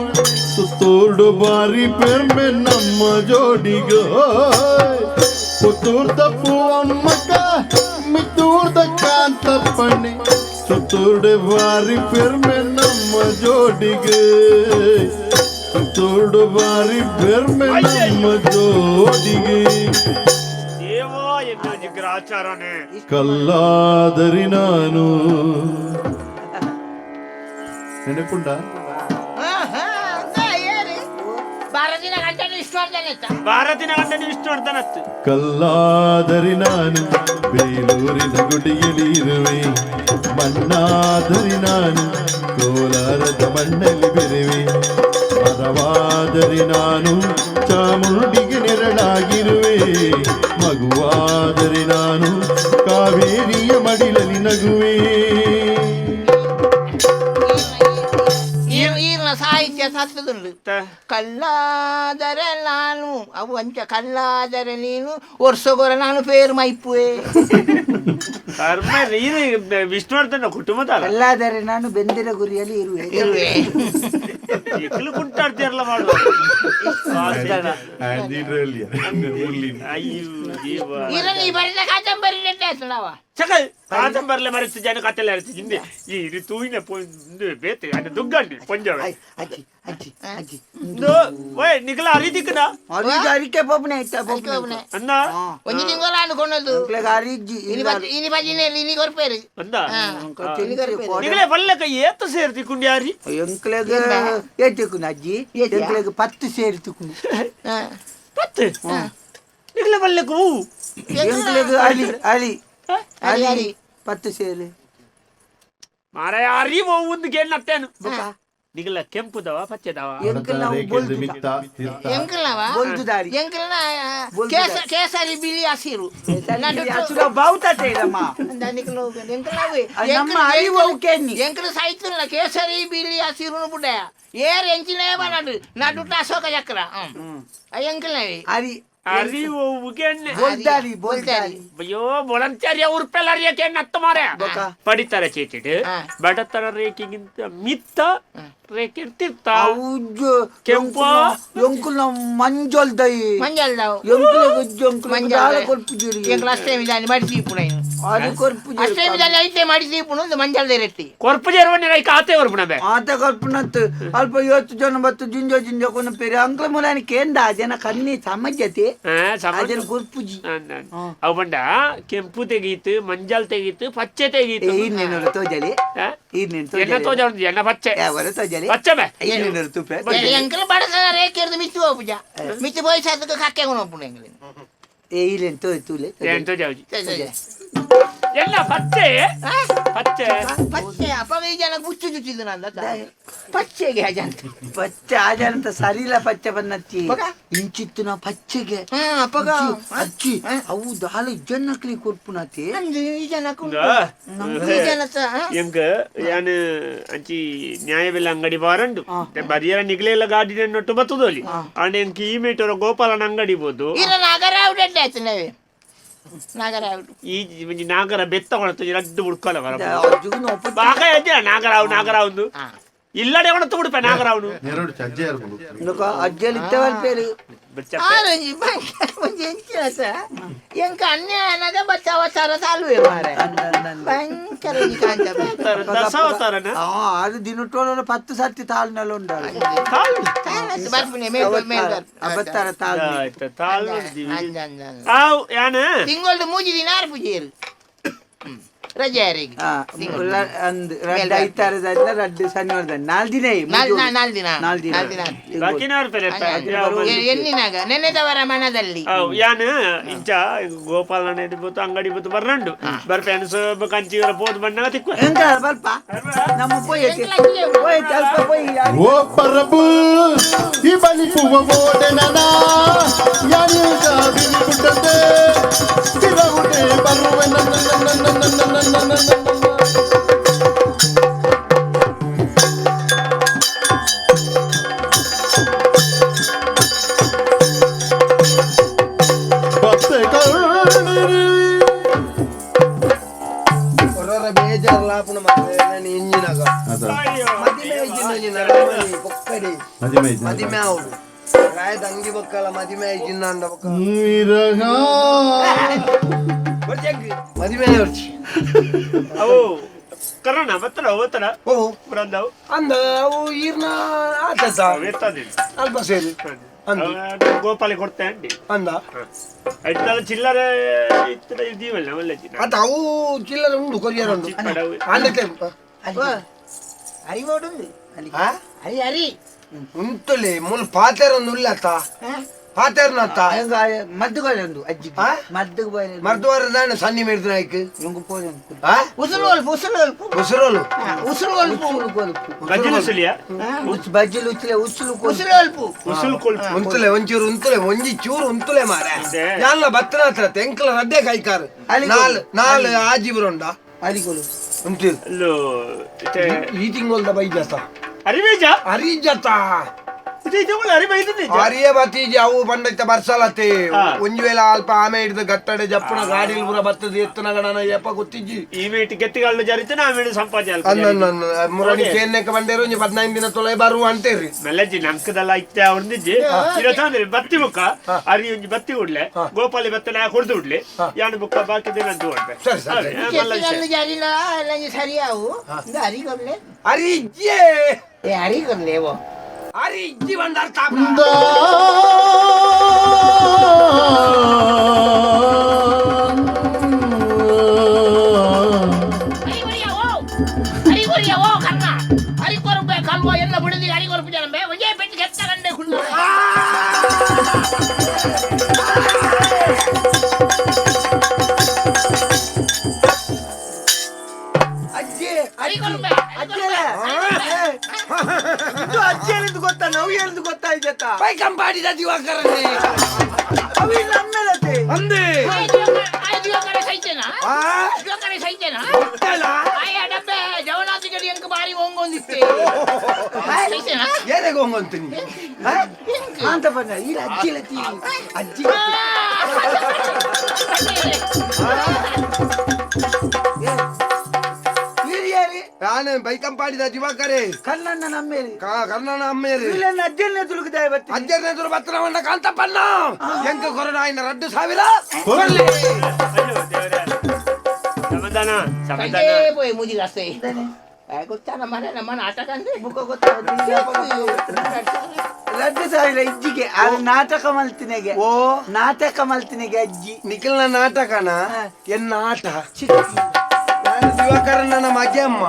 ಸುತ್ತೂರ್ಡು ಬಾರಿ ಪೆರ್ಮೆ ನಮ್ಮ ಜೋಡಿಗೋ ಪುತ್ತೂರ್ ತಪ್ಪುವಮ್ಮಕ್ಕ ಮಿತ್ತೂರ್ ತಕ್ಕಂತ ಪಣ್ಣೆ ಸುತ್ತೂರ್ಡು ಬಾರಿ ಪೆರ್ಮೆ ನಮ್ಮ ಜೋಡಿಗೆ ಸುತ್ತೂರ್ಡು ಬಾರಿ ಪೆರ್ಮೆ ನಮ್ಮ ಜೋಡಿಗೆ ಆಚಾರನೇ ಕಲ್ಲಾದರಿ ನಾನು ನೆನಪುಂಡ ಭಾರತಿನ ಗಂಟೆ ವಿಷ್ಣುವರ್ಧನತ್ತು ಕಲ್ಲಾದರಿ ನಾನು ಬೇಲೂರಿನ ಗುಡಿಯಲ್ಲಿ ಇರುವೆ ಮಣ್ಣಾದರಿ ನಾನು ಕೋಲಾರದ ಮಣ್ಣಲ್ಲಿ ಬೆರುವೆ ಮರವಾದರಿ ನಾನು ಚಾಮುಂಡಿಗೆ ನೆರಳಾಗಿರುವೆ ಮಗುವಾದರೆ ನಾನು ಕಾವೇರಿಯ ಮಡಿಲಲ್ಲಿ ನಗುವೆ ಈರ್ನ ಸಾಹಿತ್ಯ ಸತ್ತದುಂಡು ಕಲ್ಲಾದರೆ ನಾನು ಅವು ಅಂಚ ಕಲ್ಲಾದರೆ ನೀನು ವರ್ಷಗೊರ ನಾನು ಪೇರು ಮೈಪುವೆ ವಿಷ್ಣುವರ್ಧನ ಕುಟುಂಬದ ಅಲ್ಲಾದರೆ ನಾನು ಬೆಂದಿರ ಗುರಿಯಲ್ಲಿ ಇರುವೆ ಕುಂಟಾಡ್ತಿರಲ್ಲ ಮಾಡುವ ನೀ ಬರೆದ ಕಾದಂಬರಿ ಕಾದಂಬರ್ಲೆ ಮರೆತು ಜನ ಕಥೆಲ್ಲ ಇರ್ತೀವಿ ಹಿಂದೆ ಈ ಋತುವಿನ ಬೇತೆ ಅದು ದುಗ್ಗಂಡಿ ಪಂಜಾಬ್ ನಿಗಲ ಅರಿದಿಕ್ಕನ ಅರಿಕೆ ಪೊಪ್ಪನೆ ಅನ್ನ ಒಂಜಿ ತಿಂಗಳ ಅನ್ಕೊಂಡದ್ದು ಅರಿಜ್ಜಿ ಇನಿ ಬಜಿನಲ್ಲಿ ಇನಿ ಕೊರ್ಪೇರು ಅಂದ ನಿಗಲೇ ಬಲ್ಲಕ ಏತ್ತು ಸೇರ್ತಿ ಕುಂಡ್ಯಾರಿ ಎಂಕ್ಲೆಗ ಏತಿಕ್ಕುನ ಅಜ್ಜಿ ಎಂಕ್ಲೆಗ 10 ಸೇರ್ತಿಕ್ಕುನು 10 ನಿಗಲೇ ಬಲ್ಲಕು ಎಂಕ್ಲೆಗ ಅಲಿ 10 ಸೇರು ಮಾರಾಯ ಅರಿ ಒಂದು ಗೇಲ್ ನತ್ತೇನು ನಿಗಲ ಕೆಂಪುದವ ಪಚ್ಚೆದವ ಕೇಸರಿ ಬಿಳಿ ಹಸಿರು ಎಂಕಲು ಸೈತುಲ್ಲ ಕೇಸರಿ ಬಿಳಿ ಹಸಿರು ಬುಡ್ಡ ಏರ್ ಎಂಚಿನೇ ಬನಡು ನಡು ಅಶೋಕ ಚಕ್ರ ಎಂಕಲ್ನವಿ ಅರಿವು ಬೋಲ್ದಾರಿ ಅಯ್ಯೋ ಬೊಳಂತ್ಯಾರಿಯ ಉರ್ಪೆಲ್ಲರಿಯಕ್ಕೆ ನತ್ತ ಮಾರ ಪಡಿತರ ಚೇಚಿಡು ಬಡತರ ರೇಖೆಗಿಂತ ಮಿತ್ತ ರೇಖೆ ತಿರ್ತ ಕೆಂಪು ಎಂಕುಲ ಮಂಜಲ್ದೈ ಕೊರ್ಪು ಜೇರ್ವಣ್ಣೆ ಆತೆ ಬರ್ಪುಣಬೆ ಆತ ಕೊರ್ಪುಣತ್ ಅಲ್ಪ 10 ಜನ ಬತ್ತು ಜಿಂಜೋ ಜಿಂಜೋ ಕೊನ ಪೇರೆ ಅಂಕಲ ಮುಲಾನಿ ಕೇಂದ ಜನ ಕನ್ನಿ ಸಮಜ್ಜತಿ ಅದರ ಕೊರ್ಪುಜಿ ಅವು ಬಂಡ ಕೆಂಪು ತೆಗೀತು ಮಂಜಲ್ ತೆಗೀತು ಪಚ್ಚೆ ತೆಗೀತು ಇನ್ನೇನರು ತೋಜಲಿ ಎನ್ನ ತೋಜ ಎನ್ನ ಪಚ್ಚೆ ಅವರ ತೋಜಲಿ ಪಚ್ಚೆ ಬೆ ಇನ್ನೇನರು ತುಪೆ ಎಂಕಲ ಬಡಸನ ರೇಖೆರ್ದು ಮಿಚ್ಚು ಹೋಪುಜ ಮಿಚ್ಚು ಬೋಯ್ ಸಾದಕ ಕಕ್ಕೆ ಕೊನಪುಣ ಎಂಗಲಿ ಇಲೆನ್ ತೋಲೆ ಎಂತ ಜಾವುಜಿ ಎಲ್ಲ ಪಚ್ಚೆ ಪಚ್ಚೆ ಪಚ್ಚೆ ಅಪಗ ಈ ಜನ ಗುಚ್ಚು ಚುಚ್ಚಿದ್ದು ನಂದ ಪಚ್ಚೆಗೆ ಅಜಂತ ಪಚ್ಚೆ ಆಜಂತ ಸರಿಲ ಪಚ್ಚೆ ಬನ್ನಚ್ಚಿ ಇಂಚಿತ್ತು ನಾ ಪಚ್ಚೆಗೆ ಅಪಗ ಅಚ್ಚಿ ಅವು ದಾಲ ಜನಕ್ಲಿ ಕೊರ್ಪುನತಿ ಈ ಜನಕ್ಕೂ ಎಂಕ ಯಾನು ಅಂಚಿ ನ್ಯಾಯಬೆಲ್ಲ ಅಂಗಡಿ ಬಾರಂಡು ಬರಿಯರ ನಿಗಲೆಲ್ಲ ಗಾಡಿ ನೊಟ್ಟು ಬತ್ತದೋಲಿ ಅಂಡ್ ಎಂಕ ಈ ಮೀಟರ್ ಗೋಪಾಲನ ಅಂಗಡಿ ಬೋದು ಇರ ನಾಗರ ಔಟ್ ಆಯ್ತನವೆ ನಾಗರ ಔಟ್ ಈ ನಾಗರ ಬೆತ್ತ ಕೊಡ್ತು ರಡ್ಡು ಹುಡ್ಕಲ್ಲ ಬರ ಬಾಗ ಎದ್ದ ನಾಗರ ಒಂದು ಇಲ್ಲಡೆ ಕೊಡ್ತು ಬಿಡ್ಪ ನಾಗರ ಅವನು ಎರಡು ಚಜ್ಜೆ ಇರ್ಬೋದು ಅಜ್ಜಲಿ ಇತ್ತವಲ್ ಪೇರು ಆರಂಜಿ ಎಂಕ ಅನ್ಯಾಯ ಅನ್ನದ ಬಚ್ಚಾವತಾರ ಸಾಲ್ವೆ ಮಾರೆ ಭಯಂಕರ ದಸಾವತಾರನ ಅದು ದಿನಟೋಲ 10 ಸರ್ತಿ ತಾಳ್ನಲ್ಲಿ ಉಂಡಾಳ ಬತ್ತಾರ ತಾಳ್ ತಿಂಗಳು 3 ದಿನ ಪೂಜೆರು ರಜೆ ರಡ್ಡು ಶನಿವಾರದ 4 ದಿನ ಎನ್ನಿನಾಗ ನೆನೆದವರ ಮನದಲ್ಲಿ ಯಾನು ಇಂಚ ಗೋಪಾಲನ ಬತ್ತು ಅಂಗಡಿ ಬತ್ತು ಬರ್ರಂಡು ಬರ್ಪೆ ಅನ್ಸೋಬ ಕಂಚಿವರ ಪೋದ್ ಬಣ್ಣ ತಿಕ್ಕು ಸ್ವಲ್ಪ ನಮ್ಮ ಓ ಪ್ರಭು ಈ ಬಲಿ ಪೂವ ಓಡೆನನಾ ಯಾನಿ ಬಿಟ್ಟಂತೆ లాపున నేను ఇంజినగా మదిమే ఇచ్చింది నరమని పొక్కడి మదిమే అవుడు రాయ దంగి బొక్కల మదిమే ఇచ్చిందండ బొక్క మదిమే వచ్చి ಅವು ಕರೋನಾ ಬತ್ತಡ ಓತಡ ಓ ಬ್ರಂದವು ಅಂದ ಅವು ಈರ್ನ ಆತದ ವೇತದಿಲ್ಲ ಅಲ್ಪ ಸೇರಿ ಗೋಪಾಲಿ ಕೊಡ್ತೆ ಅಂಡಿ ಅಂದ ಅಡ್ಡಲ್ಲ ಚಿಲ್ಲರೆ ಇತ್ತದ ಇದೀವಲ್ಲ ಒಳ್ಳೆ ಅದ ಅವು ಚಿಲ್ಲರೆ ಉಂಡು ಕೊರಿಯರ್ ಉಂಡು ಅಂದಕ್ಕೆ అరి ఓడుంది అరి అరి ఉంటులే ముల్ పాతేరొంದು ఉల్లತ್ತ పాతేరనತ್ತ మద్దుకోలేదు అజ్జి మద్దుకు మర్దువారదాన సన్ని మెడుతున్నాయికి ఇంకపోలేదు ఉసురోల్పు ఉసురోల్పు ఉసురోలు ఉసురోల్పు ಬಜ್ಜಿಲು ಸುಲಿಯ బజ్జీలు ఉచ్చులు ఉసురోల్పు ಉಸುಲು ಕೊಳ್ಪು ఉంతులే ಒಂಚೂರು ఉంతులే ಒಂಜಿ ಚೂರು ఉంతులే ಮಾರೆ ಯಾನ್ಲ ಬತ್ತನ ಹತ್ರ ತೆಂಕಲ ರಡ್ಡೆ ಕೈಕಾರು ನಾಲ್ ಆಜೀವರುಂಡ అలిగోలు ఉంటు ಅಲ್ಲೋ ಈಟಿಂಗ್ ಹೋಲ್ದ ಬೈಜಾತ ಅರಿಬೇಜ ಅರಿಜಾತ ಇದು ಅರಿಬೈದ ಅರಿಯ ಬತ್ತೀಜಿ ಅವು ಬಂಡೈತ ಬರ್ಸಲತ್ತೆ ಒಂಜಿ ವೇಳೆ ಅಲ್ಪ ಆಮೆ ಹಿಡಿದು ಗಟ್ಟಡೆ ಜಪ್ಪುನ ಗಾಡಿಲ್ ಪೂರ ಬತ್ತದ ಎತ್ತನ ಗಣನ ಯಪ್ಪ ಗೊತ್ತಿಜ್ಜಿ ಈ ಮೇಟಿ ಗೆತ್ತಿಗಾಳು ಜರಿತನ ಆ ಮೇಟಿ ಸಂಪಾದ್ಯ ಮುರಡಿ ಕೇನ್ನಕ್ಕೆ ಬಂದೇರು ಒಂಜಿ 15 ದಿನ ತೊಲೆ ಬರುವ ಅಂತೇರಿ ಮೆಲ್ಲಜ್ಜಿ ನಮ್ಕದಲ್ಲ ಇತ್ತೆ ಅವ್ರದಿಜ್ಜಿ ಇರತ್ತಂದ್ರೆ ಬತ್ತಿ ಬುಕ್ಕ ಅರಿ ಒಂಜಿ ಬತ್ತಿ ಉಡ್ಲೆ ಗೋಪಾಲಿ ಬತ್ತನ ಕೊಡ್ದು ಉಡ್ಲೆ ಯಾನು ಬುಕ್ಕ ಬಾಕಿ ದಿನ ಅಂತ ಉಡ್ಲೆ చెట్టుగల్లు జరినా సరియావు అరి కొర్లే ಅರಿಜ್ಜೆ ఏ అరి కొర్లేవో ಅರಿಜ್ಜಿ ಬಂದಾರ್ಥ అజ్జేలింది ಗೊತ್ತಾ ನಾವು ಹೇಳಿದ್ದು ಗೊತ್ತಾಯ್ತಾ ಬೈ ಕಂಪಾಡಿದ ದಿವಾಕರನ್ನೇ ಅವಿ ನನ್ನಲತೆ ಅಂದೆ ಏನೆಗೆ ಹೋಗಂತೀನಿ ಅಂತ ಬಂದ ಇಲ್ಲಿ ಅಜ್ಜಿಲತಿ ಅಜ್ಜಿ ನಾನು ಬೈಕಂಪಾಡಿದ ದಿವಾಕರೇ ಕಣ್ಣನ್ನ ನಮ್ಮೇರಿ ಕರ್ಣನ ಅಮ್ಮೇರಿ ಇಲ್ಲನ್ನ ಅಜ್ಜಲ್ನೇ ತುಳುಕಿದ ಇವತ್ತು ಅಜ್ಜರ್ನೇ ದುರು ಬತ್ತನವಣ್ಣ ಕಾಂತಪ್ಪಣ್ಣ ಎಂಕ ಕೊರೋನಾ 2,000 ಸಮಾಧಾನ ಸಮಾಧಾನ పోయి ముది వస్తాయి ಗೊತ್ತಾನ ಮನೆ ನಮ್ಮ ನಾಟಕ ಅಂದ್ರೆ ಬುಕ್ಕ ಲಡ್ಡು ಸಾವಿರ ಇಜ್ಜಿಗೆ ಅದು ನಾಟಕ ಮಲ್ತಿನೆಗೆ ಓ ನಾಟಕ ಮಲ್ತಿನೆಗೆ ಅಜ್ಜಿ ನಿಖಿಲ್ನ ನಾಟಕನ ಎನ್ನ ಆಟ ದಿವಾಕರನ್ನ ನಮ್ಮ ಅಜ್ಜಿ ಅಮ್ಮ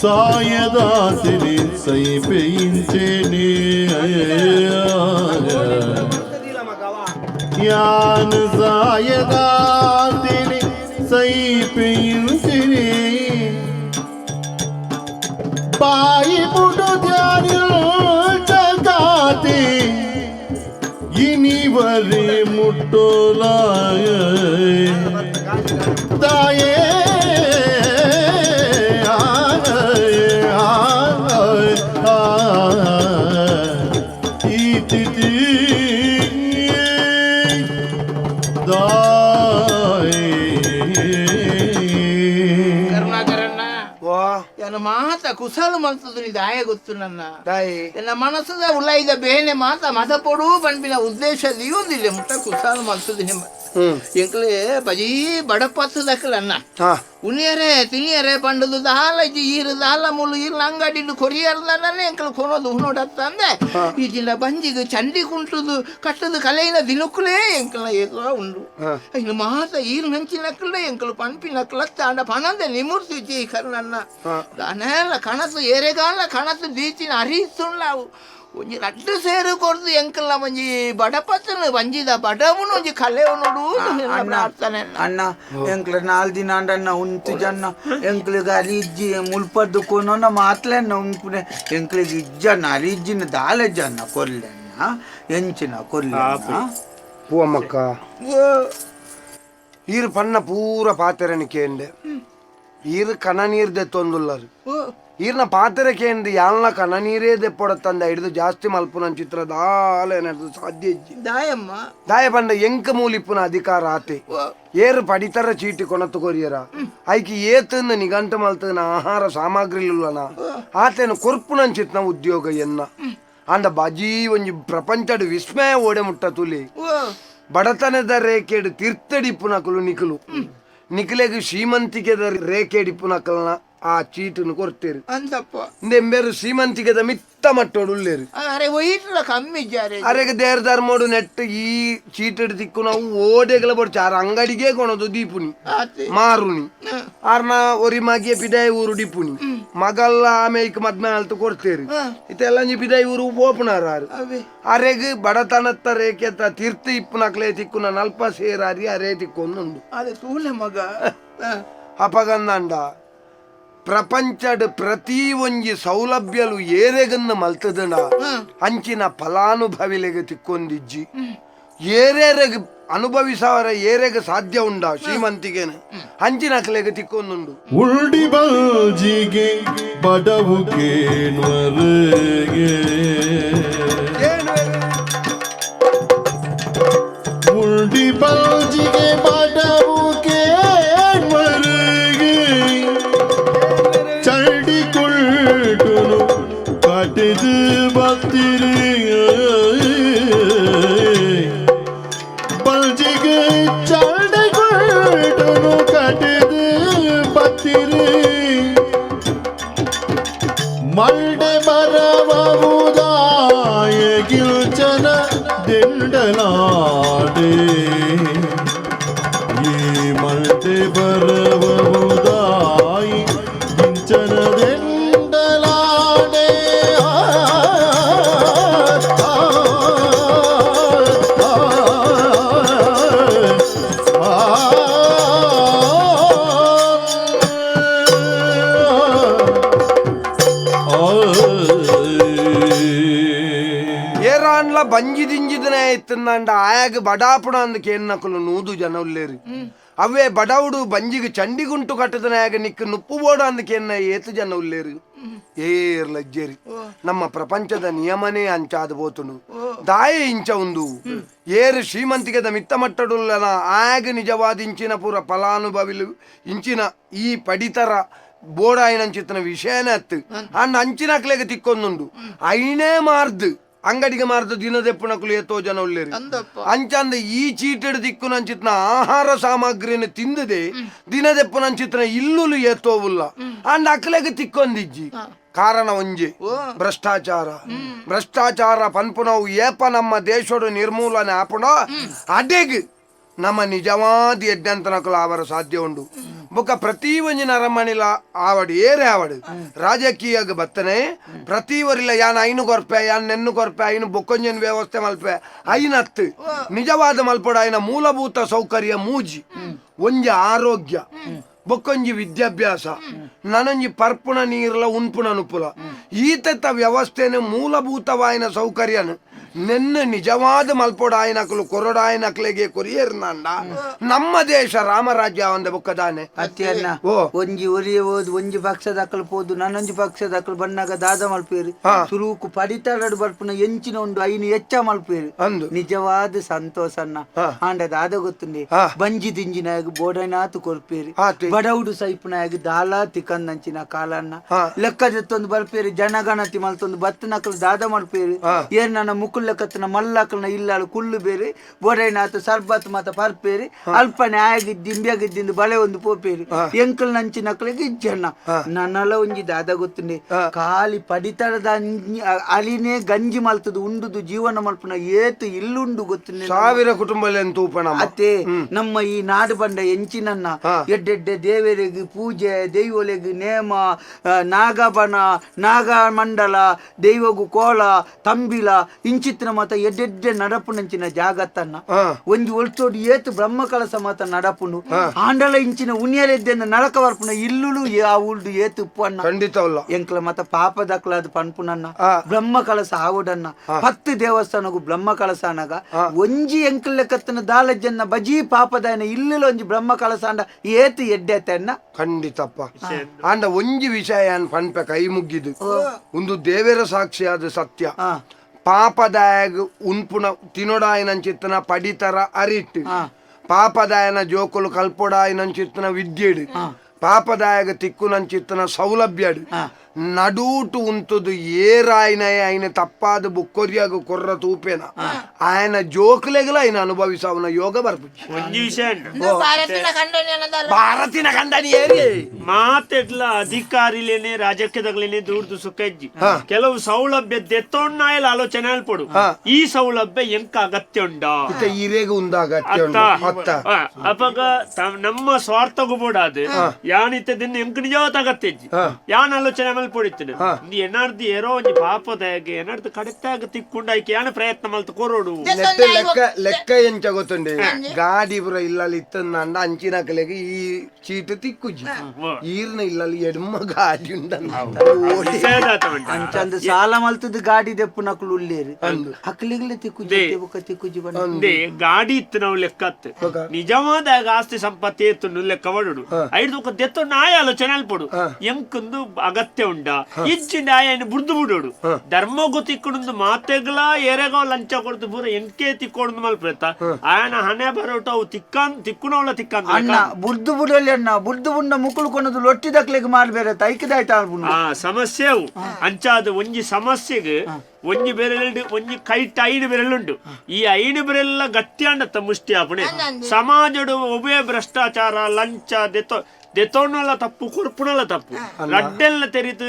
సాయదాసిని సైపేయించేనే యాన్ సాయదాసిని సైపేయించేనే బాయి ముడు ధ్యానిలో జగాతే ఇనివరే ముట్టోలాయ దాయే ಮಾತ ಕುಸಲು ಮನ್ಸದು ದಾಯ ಗೊತ್ತು ನನ್ನ ತಾಯಿ ನನ್ನ ಮನಸ್ಸದ ಉಳ್ಳಾಯ್ದ ಬೇನೆ ಮಾತ ಮತ ಪೊಡು ಪಂಪಿನ ಉದ್ದೇಶ ದಿಯುಂದಿಲ್ಲ ಮುಟ್ಟ ಕುಸಲು ಮನ್ಸದು ಎಂಕ್ಲೆ ಬಜಿ ಬಡಪತ್ತದಕ್ಕಲನ್ನ ಉನಿಯರೆ ತಿನಿಯರೆ ಪಂಡದು ದಾಲ ಈರು ದಾಲ ಮುಲು ಈರ್ಲ ಅಂಗಡಿಡು ಕೊರಿಯರ್ದನೇ ಎಂಕಲು ಕೊನೋದು ಹುನೋಡತ್ತಂದೆ ಈ ಜಿಲ್ಲ ಬಂಜಿಗೆ ಚಂಡಿ ಕುಂಟುದು ಕಟ್ಟದು ಕಲೆಯಿನ ದಿನಕ್ಕಲೇ ಎಂಕಲ ಏಕೋ ಉಂಡು ಇನ್ನು ಮಾತ ಈರು ನಂಚಿನಕ್ಕಲೇ ಎಂಕಲು ಪಂಪಿನಕ್ಕಲತ್ತ ಅಂಡ ಪಣಂದೆ ನಿಮೂರ್ತಿ ಕರ್ನನ್ನ ದಾನೆಲ್ಲ ಕಣಸು ಏರೆಗಾಲ ಕಣಸು ಬೀಚಿನ ಅರಿಸುಳ್ಳಾವು ಒಂಜಿ ರಡ್ಡು ಸೇರು ಕೊರ್ದು ಎಂಕಲ್ಲ ಒಂಜಿ ಬಡಪತ್ತನ ಬಂಜಿದ ಬಡವನು ಒಂಜಿ ಕಲೆವನುಡು ಅಣ್ಣ ಎಂಕ್ಲ 4 ದಿನ ಅಂಡನ್ನ ಉಂಟು ಜನ್ನ ಎಂಕ್ಲಿಗೆ ಅರಿಜ್ಜಿ ಮುಲ್ಪದ್ದು ಕೊನೋನ ಮಾತ್ಲನ್ನ ಉಂಪುನೆ ಎಂಕ್ಲಿಗೆ ಇಜ್ಜನ್ನ ಅರಿಜ್ಜಿನ ದಾಲೆ ಜನ್ನ ಕೊರ್ಲೆನ್ನ ಎಂಚಿನ ಕೊರ್ಲೆನ್ನ ಪೂವಮ್ಮಕ್ಕ ಈರು ಪಣ್ಣ ಪೂರ ಪಾತೆರನಿಕೆ ಎಂಡೆ ಈರು ಕಣ ನೀರ್ದೆ ತೊಂದುಲ್ಲರು ಈರ್ನ ಪಾತ್ರಕ್ಕೆ ಎಂದು ಯಾಲ್ನ ಕಣ ನೀರೇ ದೆಪ್ಪೊಡತ್ತಂದ ಹಿಡಿದು ಜಾಸ್ತಿ ಮಲ್ಪುನ ಚಿತ್ರ ದಾಲೆ ನಡೆದು ಸಾಧ್ಯ ಇಜ್ಜಿ ದಾಯಮ್ಮ ದಾಯ ಪಂಡ ಎಂಕ ಮೂಲಿಪ್ಪುನ ಅಧಿಕಾರ ಆತೆ ಏರು ಪಡಿತರ ಚೀಟಿ ಕೊನತ್ತು ಕೊರಿಯರ ಐಕಿ ಏತನ್ನ ನಿಘಂಟು ಮಲ್ತನ ಆಹಾರ ಸಾಮಗ್ರಿಲುಲ್ಲನ ಆತೇನು ಕೊರ್ಪುನಂಚಿತ್ನ ಉದ್ಯೋಗ ಎನ್ನ ಅಂಡ ಬಜಿ ಒಂಜಿ ಪ್ರಪಂಚಡ್ ವಿಸ್ಮಯ ಓಡೆ ಮುಟ್ಟ ತುಲಿ ಬಡತನದ ರೇಖೆಡು ತೀರ್ಥಡಿಪ್ಪುನಕಲು ನಿಖಲು ನಿಖಲೆಗೆ ಶ್ರೀಮಂತಿಕೆದ ರೇಖೆಡಿಪ್ಪು ನಕಲ್ನ ಆ ಚೀಟನ್ನು ಕೊಡ್ತೇರು ಅಂತಪ್ಪ ಎಂಬೇರು ಶ್ರೀಮಂತಿಕೆದ ಮಿತ್ತ ಮಟ್ಟೋಡು ಉಳ್ಳೇರು ಅರೆ ವೈಟ್ಲ ಕಮ್ಮಿ ಜಾರೆ ಅರೆಗೆ ದೇರ್ ಧರ್ಮೋಡು ನೆಟ್ಟು ಈ ಚೀಟಡ್ ತಿಕ್ಕು ನಾವು ಓಡೆಗಳ ಬಡ್ಚ ಆರ ಅಂಗಡಿಗೆ ಕೊಣದು ದೀಪುನಿ ಮಾರುನಿ ಆರ್ನ ಒರಿ ಮಗಿಯ ಪಿದಾಯಿ ಊರು ಡಿಪುನಿ ಮಗಲ್ಲ ಆಮೇಲೆ ಮದ್ಮೆ ಅಲ್ತು ಕೊಡ್ತೇರಿ ಇತೆಲ್ಲ ಪಿದಾಯಿ ಊರು ಓಪುನಾರ ಅರೆಗೆ ಬಡತನತ್ತ ರೇಖೆತ ತೀರ್ಥ ಇಪ್ಪು ನಕ್ಲೆ ತಿಕ್ಕುನ ನಲ್ಪ ಸೇರಾರಿ ಅರೇ ತಿಕ್ಕೊಂದುಂಡು ಅದೇ ತೂಲೆ ಮಗ ಅಪಗಂದಂಡ ಪ್ರಪಂಚಡ್ ಪ್ರತಿ ಒಂಜಿ ಸೌಲಭ್ಯಲು ಏರೆಗನ್ನ ಮಲ್ತದಣ ಅಂಚಿನ ಫಲಾನುಭವಿಲೆಗೆ ತಿಕ್ಕೊಂದಿಜ್ಜಿ ಏರೇರೆಗೆ ಅನುಭವಿಸವರ ಏರೆಗೆ ಸಾಧ್ಯ ಉಂಡ ಶ್ರೀಮಂತಿಗೆನ ಅಂಚಿನಕ್ಲೆಗೆ ತಿಕ್ಕೊಂದುಂಡು ಉಲ್ಡಿ ಬಲ್ಜಿಗೆ ಬಡವು ಕೇಣ್ವರೆಗೆ ಉಲ್ಡಿ ಬಲ್ಜಿಗೆ ಬಡವು ಕೇಣ್ವರೆಗೆ ಚಲ್ಡಿ ಕುಳ್ಟುನು ಕಟ್ಟಿದು ಬತ್ತಿರಿಯ ಬಲ್ಜಿಗೆ ಚಲ್ಡಿ ಕುಳ್ಟುನು ಕಟ್ಟಿದು ಬತ್ತಿರಿ ಮಲ್ಡೆ ಬರಬಹುದಾಯ ಗಿಲ್ಚನ ದಿಂಡಲಾಡೆ ಈ ಮಲ್ಡೆ ಬರಬಹುದಾಯ ಗಿಂಚನ ದಿಂಡಲಾಡೆ ಏರಾನ್ಲ ಬಂಜಿ ದಿಂಜಿದನೇ ಇತ್ತಂದ ಆಯಾಗ ಬಡಾಪುಣ ಅಂದಕ್ಕೆ ಏನ್ನಕಲು 100 ಜನ ಉಳ್ಳೇರಿ ಅವೇ ಬಡವುಡು ಬಂಜಿಗೆ ಚಂಡಿಗುಂಟು ಕಟ್ಟದನಾಗ ನಿಕ್ಕ ನುಪ್ಪು ಬೋಡ ಅಂದಕ್ಕೆ ಏನ ಏತು ಜನ ಉಳ್ಳೇರಿ ಏರ್ ಲಜ್ಜೇರಿ ನಮ್ಮ ಪ್ರಪಂಚದ ನಿಯಮನೇ ಅಂಚಾದ ಬೋತುನು ದಾಯ ಇಂಚ ಒಂದು ಏರು ಶ್ರೀಮಂತಿಗೆದ ಮಿತ್ತ ಮಟ್ಟಡುಲ್ಲನ ಆಗ ನಿಜವಾದ ಇಂಚಿನ ಪೂರ ಫಲಾನುಭವಿಲು ಇಂಚಿನ ಈ ಪಡಿತರ ಬೋಡಾಯಿನಂಚಿತ್ತನ ವಿಷಯನೇ ಅತ್ತು ಅಣ್ಣ ಅಂಚಿನಕ್ಲೆಗೆ ತಿಕ್ಕೊಂದುಂಡು ಐನೇ ಮಾರ್ದು ಅಂಗಡಿಗೆ ಮಾರ್ದ ದಿನದೆಪ್ಪುನಕಲು ಏತೋ ಜನ ಉಳ್ಳೇರಿ ಅಂಚಂದ ಈ ಚೀಟೆಡ್ ದಿಕ್ಕುನಂಚಿತ್ನ ಆಹಾರ ಸಾಮಗ್ರಿನ ತಿಂದದೆ ದಿನದೆಪ್ಪುನಂಚಿತ್ನ ಇಲ್ಲುಲು ಏತೋವುಲ್ಲ ಅಂಡ್ ಅಕ್ಲೆಗೆ ತಿಕ್ಕೊಂದಿಜ್ಜಿ ಕಾರಣ ಒಂಜಿ ಭ್ರಷ್ಟಾಚಾರ ಪನ್ಪುನವು ಏಪ ನಮ್ಮ ದೇಶೋಡು ನಿರ್ಮೂಲನೆ ಆಪುಣ ಅಡೆಗ್ ನಮ್ಮ ನಿಜವಾದ ಎಡ್ಡಂತನಕಲು ಆವರ ಸಾಧ್ಯ ಉಂಡು ಬೊಕ್ಕ ಪ್ರತಿ ಒಂಜಿನ ಅರಮನೆಲ ಆವಡು ಏರೆ ಆವಡು ರಾಜಕೀಯಗ ಬತ್ತನೆ ಪ್ರತಿವರಿಲ್ಲ ಯಾನ್ 500 ರೂಪಾಯಿ ಯಾನ್ 900 ರೂಪಾಯಿ ಐನು ಬೊಕ್ಕೊಂಜನ್ ವ್ಯವಸ್ಥೆ ಮಲ್ಪೆ ಐನತ್ತು ನಿಜವಾದ ಮಲ್ಪಡ ಐನ ಮೂಲಭೂತ ಸೌಕರ್ಯ ಮೂಜಿ ಒಂಜಿ ಆರೋಗ್ಯ ಬೊಕ್ಕೊಂಜಿ ವಿದ್ಯಾಭ್ಯಾಸ ನನೊಂಜಿ ಪರ್ಪುಣ ನೀರ್ಲ ಉನ್ಪುಣ ನುಪುಲ ಈತ ವ್ಯವಸ್ಥೆನ ಮೂಲಭೂತವಾಯಿನ ಸೌಕರ್ಯನ ನೆನ್ನ ನಿಜವಾದ ಮಲ್ಪೋಡ ಆಯ್ನಕಲು ಕೊರಡಾಯ್ನಕ್ಲೆಗೆ ಕೊರಿಯರ್ನಂಡ ನಮ್ಮ ದೇಶ ರಾಮರಾಜ್ಯ ಒಂದ ಬೊಕ್ಕದಾನೆ ಅತ್ಯನ್ನ ಒಂಜಿ ಒರಿಯ ಹೋದ್ ಒಂಜಿ ಪಕ್ಷದ ಅಕ್ಕಲು ಪೋದು ನನ್ನೊಂಜಿ ಪಕ್ಷದ ಅಕ್ಕಲು ಬಣ್ಣಾಗ ದಾದ ಮಲ್ಪೇರು ಸುರುಕು ಪಡಿತಾಡು ಬರ್ಪುನ ಎಂಚಿನ ಉಂಡು ಐನು ಎಚ್ಚ ಮಲ್ಪೇರು ಅಂದು ನಿಜವಾದ ಸಂತೋಷನ್ನ ಆಂಡ ದಾದ ಗೊತ್ತುಂಡೆ ಬಂಜಿ ದಿಂಜಿನಾಗ ಬೋಡನಾತು ಕೊರ್ಪೇರು ಬಡವುಡು ಸೈಪುನಾಗ ದಾಲ ತಿಕ್ಕಂದಂಚಿನ ಕಾಲನ್ನ ಲೆಕ್ಕದತ್ತೊಂದು ಬರ್ಪೇರು ಜನಗಣತಿ ಮಲ್ತೊಂದು ಬತ್ತನಕಲು ದಾದ ಮಲ್ಪೇರು ಏನ್ ನನ್ನ ಮುಕುಲ್ ಕತ್ತನ ಮಲ್ಲಕಲ್ನ ಇಲ್ಲಾಳು ಕುಳ್ಳು ಬೇರೆ ಬೋಡೈನಾತು ಸರ್ಬತ್ ಮತ ಪರ್ಪೇರಿ ಅಲ್ಪನೆ ಆಗಿದ್ದಿ ಇಂಬ್ಯಾಗಿದ್ದಿಂದ ಬಳೆ ಒಂದು ಪೋಪೇರಿ ಎಂಕಲ್ ನಂಚಿ ನಕ್ಲಿಗೆ ಇಜ್ಜಣ್ಣ ನನ್ನಲ ಒಂಜಿ ದಾದ ಗೊತ್ತುಂಡೆ ಖಾಲಿ ಪಡಿತರದ ಅಲಿನೇ ಗಂಜಿ ಮಲ್ತದು ಉಂಡುದು ಜೀವನ ಮಲ್ಪನ ಏತು ಇಲ್ಲುಂಡು ಗೊತ್ತುಂಡೆ 1000 ಕುಟುಂಬ ಅತ್ತೆ ನಮ್ಮ ಈ ನಾಡು ಬಂಡ ಎಂಚಿನನ್ನ ಎಡ್ಡೆಡ್ಡೆ ದೇವರಿಗೆ ಪೂಜೆ ದೈವಲೆಗೆ ನೇಮ ನಾಗಬನ ನಾಗ ಮಂಡಲ ದೈವಗು ಕೋಲ ತಂಬಿಲ ಇಂಚಿ ಅಂಚಿತ್ತಿನ ಮಾತ ಎಡ್ಡೆಡ್ಡೆ ನಡಪುನಂಚಿನ ಜಾಗತ್ತನ್ನ ಒಂಜಿ ಒಳ್ಚೋಡಿ ಏತು ಬ್ರಹ್ಮ ಕಳಸ ಮಾತ ನಡಪುನು ಆಂಡಲ ಇಂಚಿನ ಉನಿಯಲೆದ್ದೆಂದ ನಡಕ ಬರ್ಪುನ ಇಲ್ಲುಲು ಆ ಉಲ್ಡು ಏತು ಉಪ್ಪನ್ನ ಖಂಡಿತವಲ್ಲ ಎಂಕ್ಲ ಮತ ಪಾಪ ದಕ್ಲಾದ ಪನ್ಪುನನ್ನ ಬ್ರಹ್ಮ ಕಳಸ ಆವುಡನ್ನ 10 ದೇವಸ್ಥಾನಗೂ ಬ್ರಹ್ಮ ಕಳಸ ಅನಗ ಒಂಜಿ ಎಂಕ್ಲ ಲೆಕ್ಕತ್ತನ ದಾಲಜ್ಜನ್ನ ಬಜಿ ಪಾಪದಾಯನ ಇಲ್ಲುಲು ಒಂಜಿ ಬ್ರಹ್ಮ ಕಳಸ ಅಂಡ ಏತು ಎಡ್ಡೆತನ್ನ ಖಂಡಿತಪ್ಪ ಅಂಡ ಒಂಜಿ ವಿಷಯ ಪನ್ಪೆ ಕೈ ಮುಗ್ಗಿದು ಒಂದು ದೇವರ ಸಾಕ್ಷಿಯಾದ ಸತ್ಯ ಪಾಪದಾಯಗ ಉನ್ಪುನ ತಿನೊಡಾಯಿನಂಚಿತ್ತನ ಪಡಿತರ ಅರಿಟ್ಟು ಪಾಪದಾಯನ ಜೋಕುಲು ಕಲ್ಪೊಡಾಯಿನಂಚಿತ್ತನ ವಿದ್ಯೆಡು ಪಾಪದಾಯಗ ತಿಕ್ಕುನಂಚಿತ್ತನ ಸೌಲಭ್ಯಡು ನಡೂಟು ಉಂತುದು ಏರಾಯ್ನಯ ಆಯ್ನ ತಪ್ಪಾದ ಬುಕ್ಕೊರಿಯಾಗ ಕೊರ್ರ ತೂಪೇನ ఆయన ಜೋಕ್ಲೆಗಲ ఆయన ಅನುಭವಿಸವನ ಯೋಗ ಬರ್ಪುಜಿ ಒಂಜಿ ವಿಷಯ ಭಾರತಿನ ಕಂದನಿ ಏರಿ ಮಾತೆಡ್ಲ ಅಧಿಕಾರಿಲೇನೆ ರಾಜಕೀಯದಾಗಲೇನೆ ದೂರದು ಸುಖಜ್ಜಿ ಕೆಲವು ಸೌಲಭ್ಯ ದೆತ್ತೊಣ್ಣಾಯಲ ಆಲೋಚನೆ ಅಲ್ಪಡು ಈ ಸೌಲಭ್ಯ ಎಂಕ ಅಗತ್ಯ ಉಂಡ ಈರೇಗ ಉಂದ ಅಗತ್ಯ ಅತ್ತ ಅಪಗ ನಮ್ಮ ಸ್ವಾರ್ಥಗೂ ಬೋಡಾದು ಯಾನಿತ್ತದನ್ನ ಎಂಕ ನಿಜವಾದ ಅಗತ್ಯಜ್ಜಿ ಯಾನ್ ಆಲೋಚನೆ ಮಲ್ಪೊಡಿತ್ತನು ನೀ ಎನಾರ್ದು ಏರೋ ಒಂಜಿ ಪಾಪದಾಗೆ ಎನಾರ್ದು ಕಡಿತಾಗ ತಿಕ್ಕೊಂಡಾಯ್ಕೆ ಯಾನ ಪ್ರಯತ್ನ ಮಲ್ತು ಕೊರೋಡು ಲೆಕ್ಕ ಎಂಚ ಗೊತ್ತುಂಡೆ ಗಾಡಿ ಪುರ ಇಲ್ಲಲ್ಲಿ ಇತ್ತಂದ ಅಂಚಿನ ಕಲೆಗೆ ಈ ಚೀಟು ತಿಕ್ಕುಜಿ ಈರ್ನ ಇಲ್ಲಲ್ಲಿ ಎಡ್ಮ ಗಾಡಿ ಅಂಚಂದ ಸಾಲ ಮಲ್ತದ ಗಾಡಿ ದೆಪ್ಪು ನಕಲು ಉಳ್ಳೇರಿ ಹಕ್ಲಿಗ್ಲೆ ತಿಕ್ಕುಜಿ ತಿಕ್ಕುಜಿ ಬಂದೆ ಗಾಡಿ ಇತ್ತು ನಾವು ಲೆಕ್ಕತ್ತು ನಿಜವಾದ ಆಸ್ತಿ ಸಂಪತ್ತಿ ಎತ್ತು ಲೆಕ್ಕ ಬಡುಡು ಐದು ದೆತ್ತು ನಾಯ ಆಲೋಚನೆ ಅಲ್ಪಡು ಎಂಕಂದು ಅಗತ್ಯ ಉಂಡ ಇಚ್ಚಿಂಡ ಆಯನ ಬುಡ್ದು ಬಿಡೋಡು ಧರ್ಮ ಗೊತ್ತಿಕ್ಕೊಂಡು ಮಾತೆಗಳ ಏರೆಗೋ ಲಂಚ ಕೊಡ್ತು ಪೂರ ಎಂಕೆ ತಿಕ್ಕೊಂಡು ಮಲ್ಪೇತ ಆಯನ ಹಣೆ ಬರೋಟ ಅವು ತಿಕ್ಕುನವಳ ತಿಕ್ಕಂದ ಅಣ್ಣ ಬುಡ್ದು ಬಿಡಲಿ ಅಣ್ಣ ಬುಡ್ದು ಬುಂಡ ಮುಕ್ಕಳು ಕೊಂಡದು ಲೊಟ್ಟಿ ದಕ್ಲೆಗೆ ಮಾಡ್ಬೇರೆ ತೈಕದಾಯ್ತ ಸಮಸ್ಯೆ ಅವು ಅಂಚಾದ ಒಂಜಿ ಸಮಸ್ಯೆಗೆ ಒಂಜಿ ಬೆರಳು ಒಂಜಿ ಕೈಟ್ 5 ಬೆರಳುಂಡು ಈ 5 ಬೆರಳೆಲ್ಲ ಗಟ್ಟಿ ಅಂಡತ್ತ ಮುಷ್ಟಿ ಆಪಣೆ ಸಮಾಜಡು ಒಬ್ಬೇ ಭ್ರಷ್ಟಾಚಾರ ಲಂಚ ದೆತ್ತೋಣಲ್ಲ ತಪ್ಪು ಕೊರ್ಪುಣಲ್ಲ ತಪ್ಪು ಲಡ್ಡೆಲ್ಲ ತೆರಿತು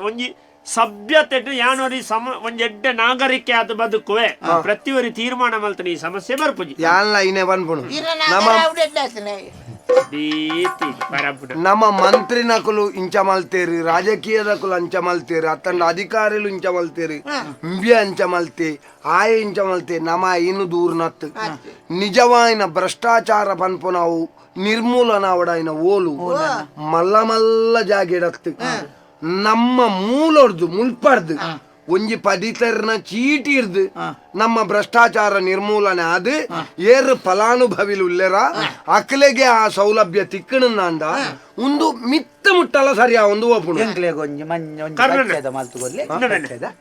ಒಂಜಿ ಸಭ್ಯತೆ ಯಾನೋರಿ ಒಂಜಿ ಎಡ್ಡೆ ನಾಗರಿಕೆ ಆದ ಬದುಕುವೆ ಪ್ರತಿಯೊರಿ ತೀರ್ಮಾನ ಮಲ್ತಾನೆ ಈ ಸಮಸ್ಯೆ ಬರ್ಪುಜಿ ನಮ್ಮ ಮಂತ್ರಿನಕುಲು ಇಂಚ ಮಲ್ತೇರಿ ರಾಜಕೀಯದಕುಲು ಅಂಚ ಮಲ್ತೇರಿ ಅತ್ತಂಡ ಅಧಿಕಾರಿಲು ಇಂಚ ಮಲ್ತೇರಿ ಇಂಬ್ಯ ಅಂಚ ಮಲ್ತೆ ಆಯ ಇಂಚ ಮಲ್ತೆ ನಮ ಇನ್ನು ದೂರ್ನತ್ ನಿಜವಾಯಿನ ಭ್ರಷ್ಟಾಚಾರ ಪನ್ಪು ನಾವು ನಿರ್ಮೂಲನ ಅವಡಾಯಿನ ಓಲು ಮಲ್ಲ ಮಲ್ಲ ಜಾಗಿಡತ್ತು ನಮ್ಮ ಮೂಲೊಡ್ದು ಮುಲ್ಪಡ್ದು ಒಂಜಿ ಪಡಿತರ್ನ ಚೀಟಿ ಇರ್ದು ನಮ್ಮ ಭ್ರಷ್ಟಾಚಾರ ನಿರ್ಮೂಲನೆ ಅದು ಏರು ಫಲಾನುಭವಿಲು ಉಲ್ಲೆರ ಅಕ್ಲೆಗೆ ಆ ಸೌಲಭ್ಯ ತಿಕ್ಕಣಂದ ಒಂದು ಮಿತ್ತ ಮುಟ್ಟಲ್ಲ ಸರಿಯಾ ಒಂದು ಒಪ್ಪುಡು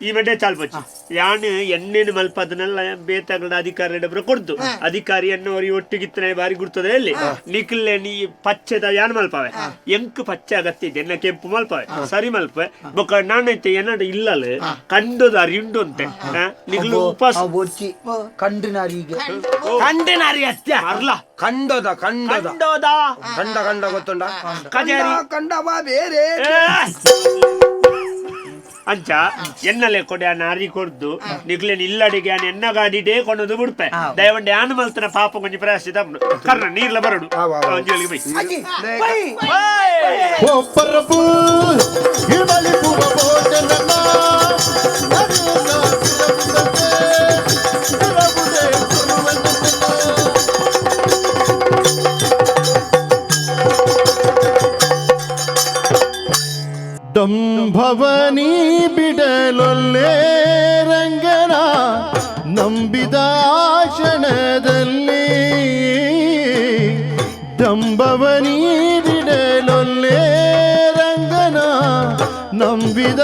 ಈ ಮೆಡ್ಡೆ ಚಾಲ್ಪಚ್ಚಿ ಯಾನ್ ಎಣ್ಣೆನು ಮಲ್ಪದನ್ನೆಲ್ಲ ಬೇತಗಳ ಅಧಿಕಾರಿ ಕೊಡ್ತು ಅಧಿಕಾರಿಯನ್ನು ಅವರಿ ಒಟ್ಟಿಗಿತ್ತನೆ ಬಾರಿ ಗುರ್ತದೆ ಅಲ್ಲಿ ನಿಕ್ಲೆ ನೀ ಪಚ್ಚೆದ ಯಾನ್ ಮಲ್ಪವೆ ಎಂಕ್ ಪಚ್ಚೆ ಅಗತ್ಯ ಇದೆ ಎನ್ನ ಕೆಂಪು ಮಲ್ಪವೆ ಸರಿ ಮಲ್ಪವೆ ಬೊಕ್ಕ ನಾನೈತೆ ಏನಾಡ ಇಲ್ಲಲ್ಲ ಕಂಡದ ಅರಿಂಡು ಅಂತೆ ನಿಗ್ಲು ಉಪವಾಸ ಕಂಡಿನಾರಿ ಅತ್ಯ ಅರ್ಲ ಕಂಡದ ಕಂಡದ ಕಂಡ ಗೊತ್ತುಂಡ ಕಂಡವಾ ಬೇರೆ ಅಂಚ ಎನ್ನಲೆ ಕೊಡೆ ನಾರಿ ಕೊಡ್ದು ನಿಗ್ಲೇನ್ ಇಲ್ಲಡಿಗೆ ಎನ್ನ ಗಾಡಿಡೇ ಕೊಂಡದು ಬಿಡ್ಪೆ ದಯವಂಡ ಯಾನು ಮಲ್ತನ ಪಾಪ ಕೊಂಚ ಪ್ರಯಾಸ ಕರ್ಣ ನೀರ್ಲ ಬರಡು ದಂಭವನಿ ಬಿಡಲೊಲ್ಲೆ ರಂಗನ ನಂಬಿದ ಕ್ಷಣದಲ್ಲಿ ದಂಭವನಿ ಬಿಡಲೊಲ್ಲೆ ರಂಗನ ನಂಬಿದ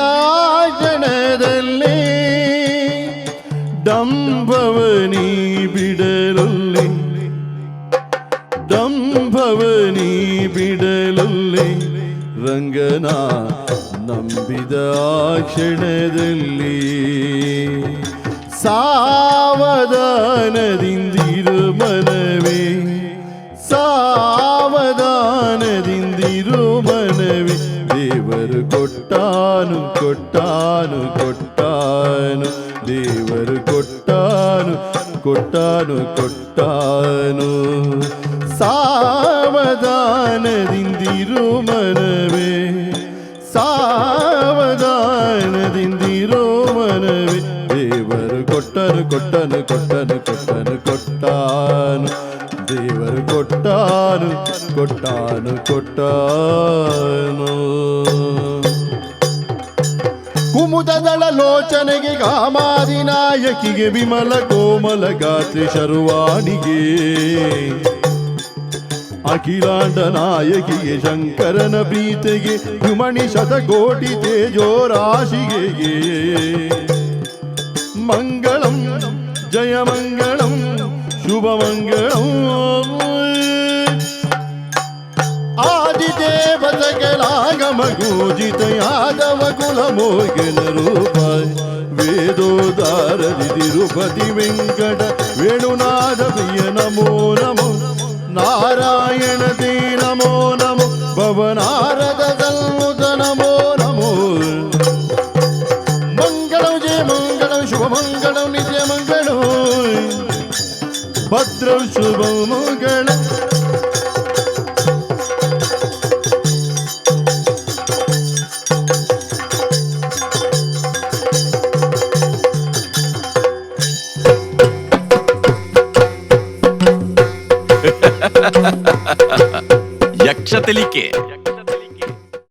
ಕ್ಷಣದಲ್ಲಿ ದಂಭವನಿ ಬಿಡಲೊಲ್ಲೆ ದಂಭವನಿ ಬಿಡಲೊಲ್ಲೆ ರಂಗನ ನಂಬಿದ ಕ್ಷಣದಲ್ಲಿ ಸಾವಧಾನದಿಂದಿರು ಮನವೇ ಸಾವಧಾನದಿಂದಿರು ಮನವೇ ದೇವರು ಕೊಟ್ಟಾನು ಕೊಟ್ಟಾನು ಕೊಟ್ಟಾನು ದೇವರು ಕೊಟ್ಟಾನು ಕೊಟ್ಟಾನು ಕೊಟ್ಟಾನು ಸಾವಧಾನದಿಂದಿರು ಮನವೇ ಸಾವಧಾನದಿಂದಿರೋ ಮನವೇ ದೇವರು ಕೊಟ್ಟರು ಕೊಟ್ಟನು ಕೊಟ್ಟನು ಕೊಟ್ಟಾನು ದೇವರು ಕೊಟ್ಟಾನು ಕೊಟ್ಟಾನು ಕೊಟ್ಟಾನು. ಕುಮುದದಳ ಲೋಚನೆಗೆ ಕಾಮಾದಿ ನಾಯಕಿಗೆ ವಿಮಲ ಕೋಮಲ ಗಾತ್ರಿ ಶರ್ವಾಣಿಗೆ ಅಖಿಲಾಂಡ ನಾಯಕಿಗೆ ಶಂಕರನ ಪ್ರೀತಿಗೆ ಗುಮಣಿ ಶತಕೋಟಿ ತೇಜೋ ರಾಶಿಗೆ ಮಂಗಳಂ ಜಯ ಮಂಗಳಂ ಶುಭ ಮಂಗಳಂ. ಆದಿದೇವತೆಗಳಾಗಮ ಗೋಜಿತ ಯಾದವ ಕುಲ ಮೋಗನ ರೂಪ ವೇದೋದಾರದಿ ತಿರುಪತಿ ವೆಂಕಟ ವೇಣುನಾದ ಪ್ರಿಯ ನಮೋ ನಮೋ ನಾರಾಯಣ ತೇ ನಮೋ ನಮೋ ಭವನಾರದ ಸನ್ನುತ ನಮೋ ನಮೋ. ಮಂಗಳಂ ಜಯ ಮಂಗಳಂ ಶುಭ ಮಂಗಳಂ ನಿತ್ಯ ಮಂಗಳಂ ಭದ್ರಂ ಶುಭ ಮಂಗಳಂ. ಯಕ್ಷತೆಲಿಕೆ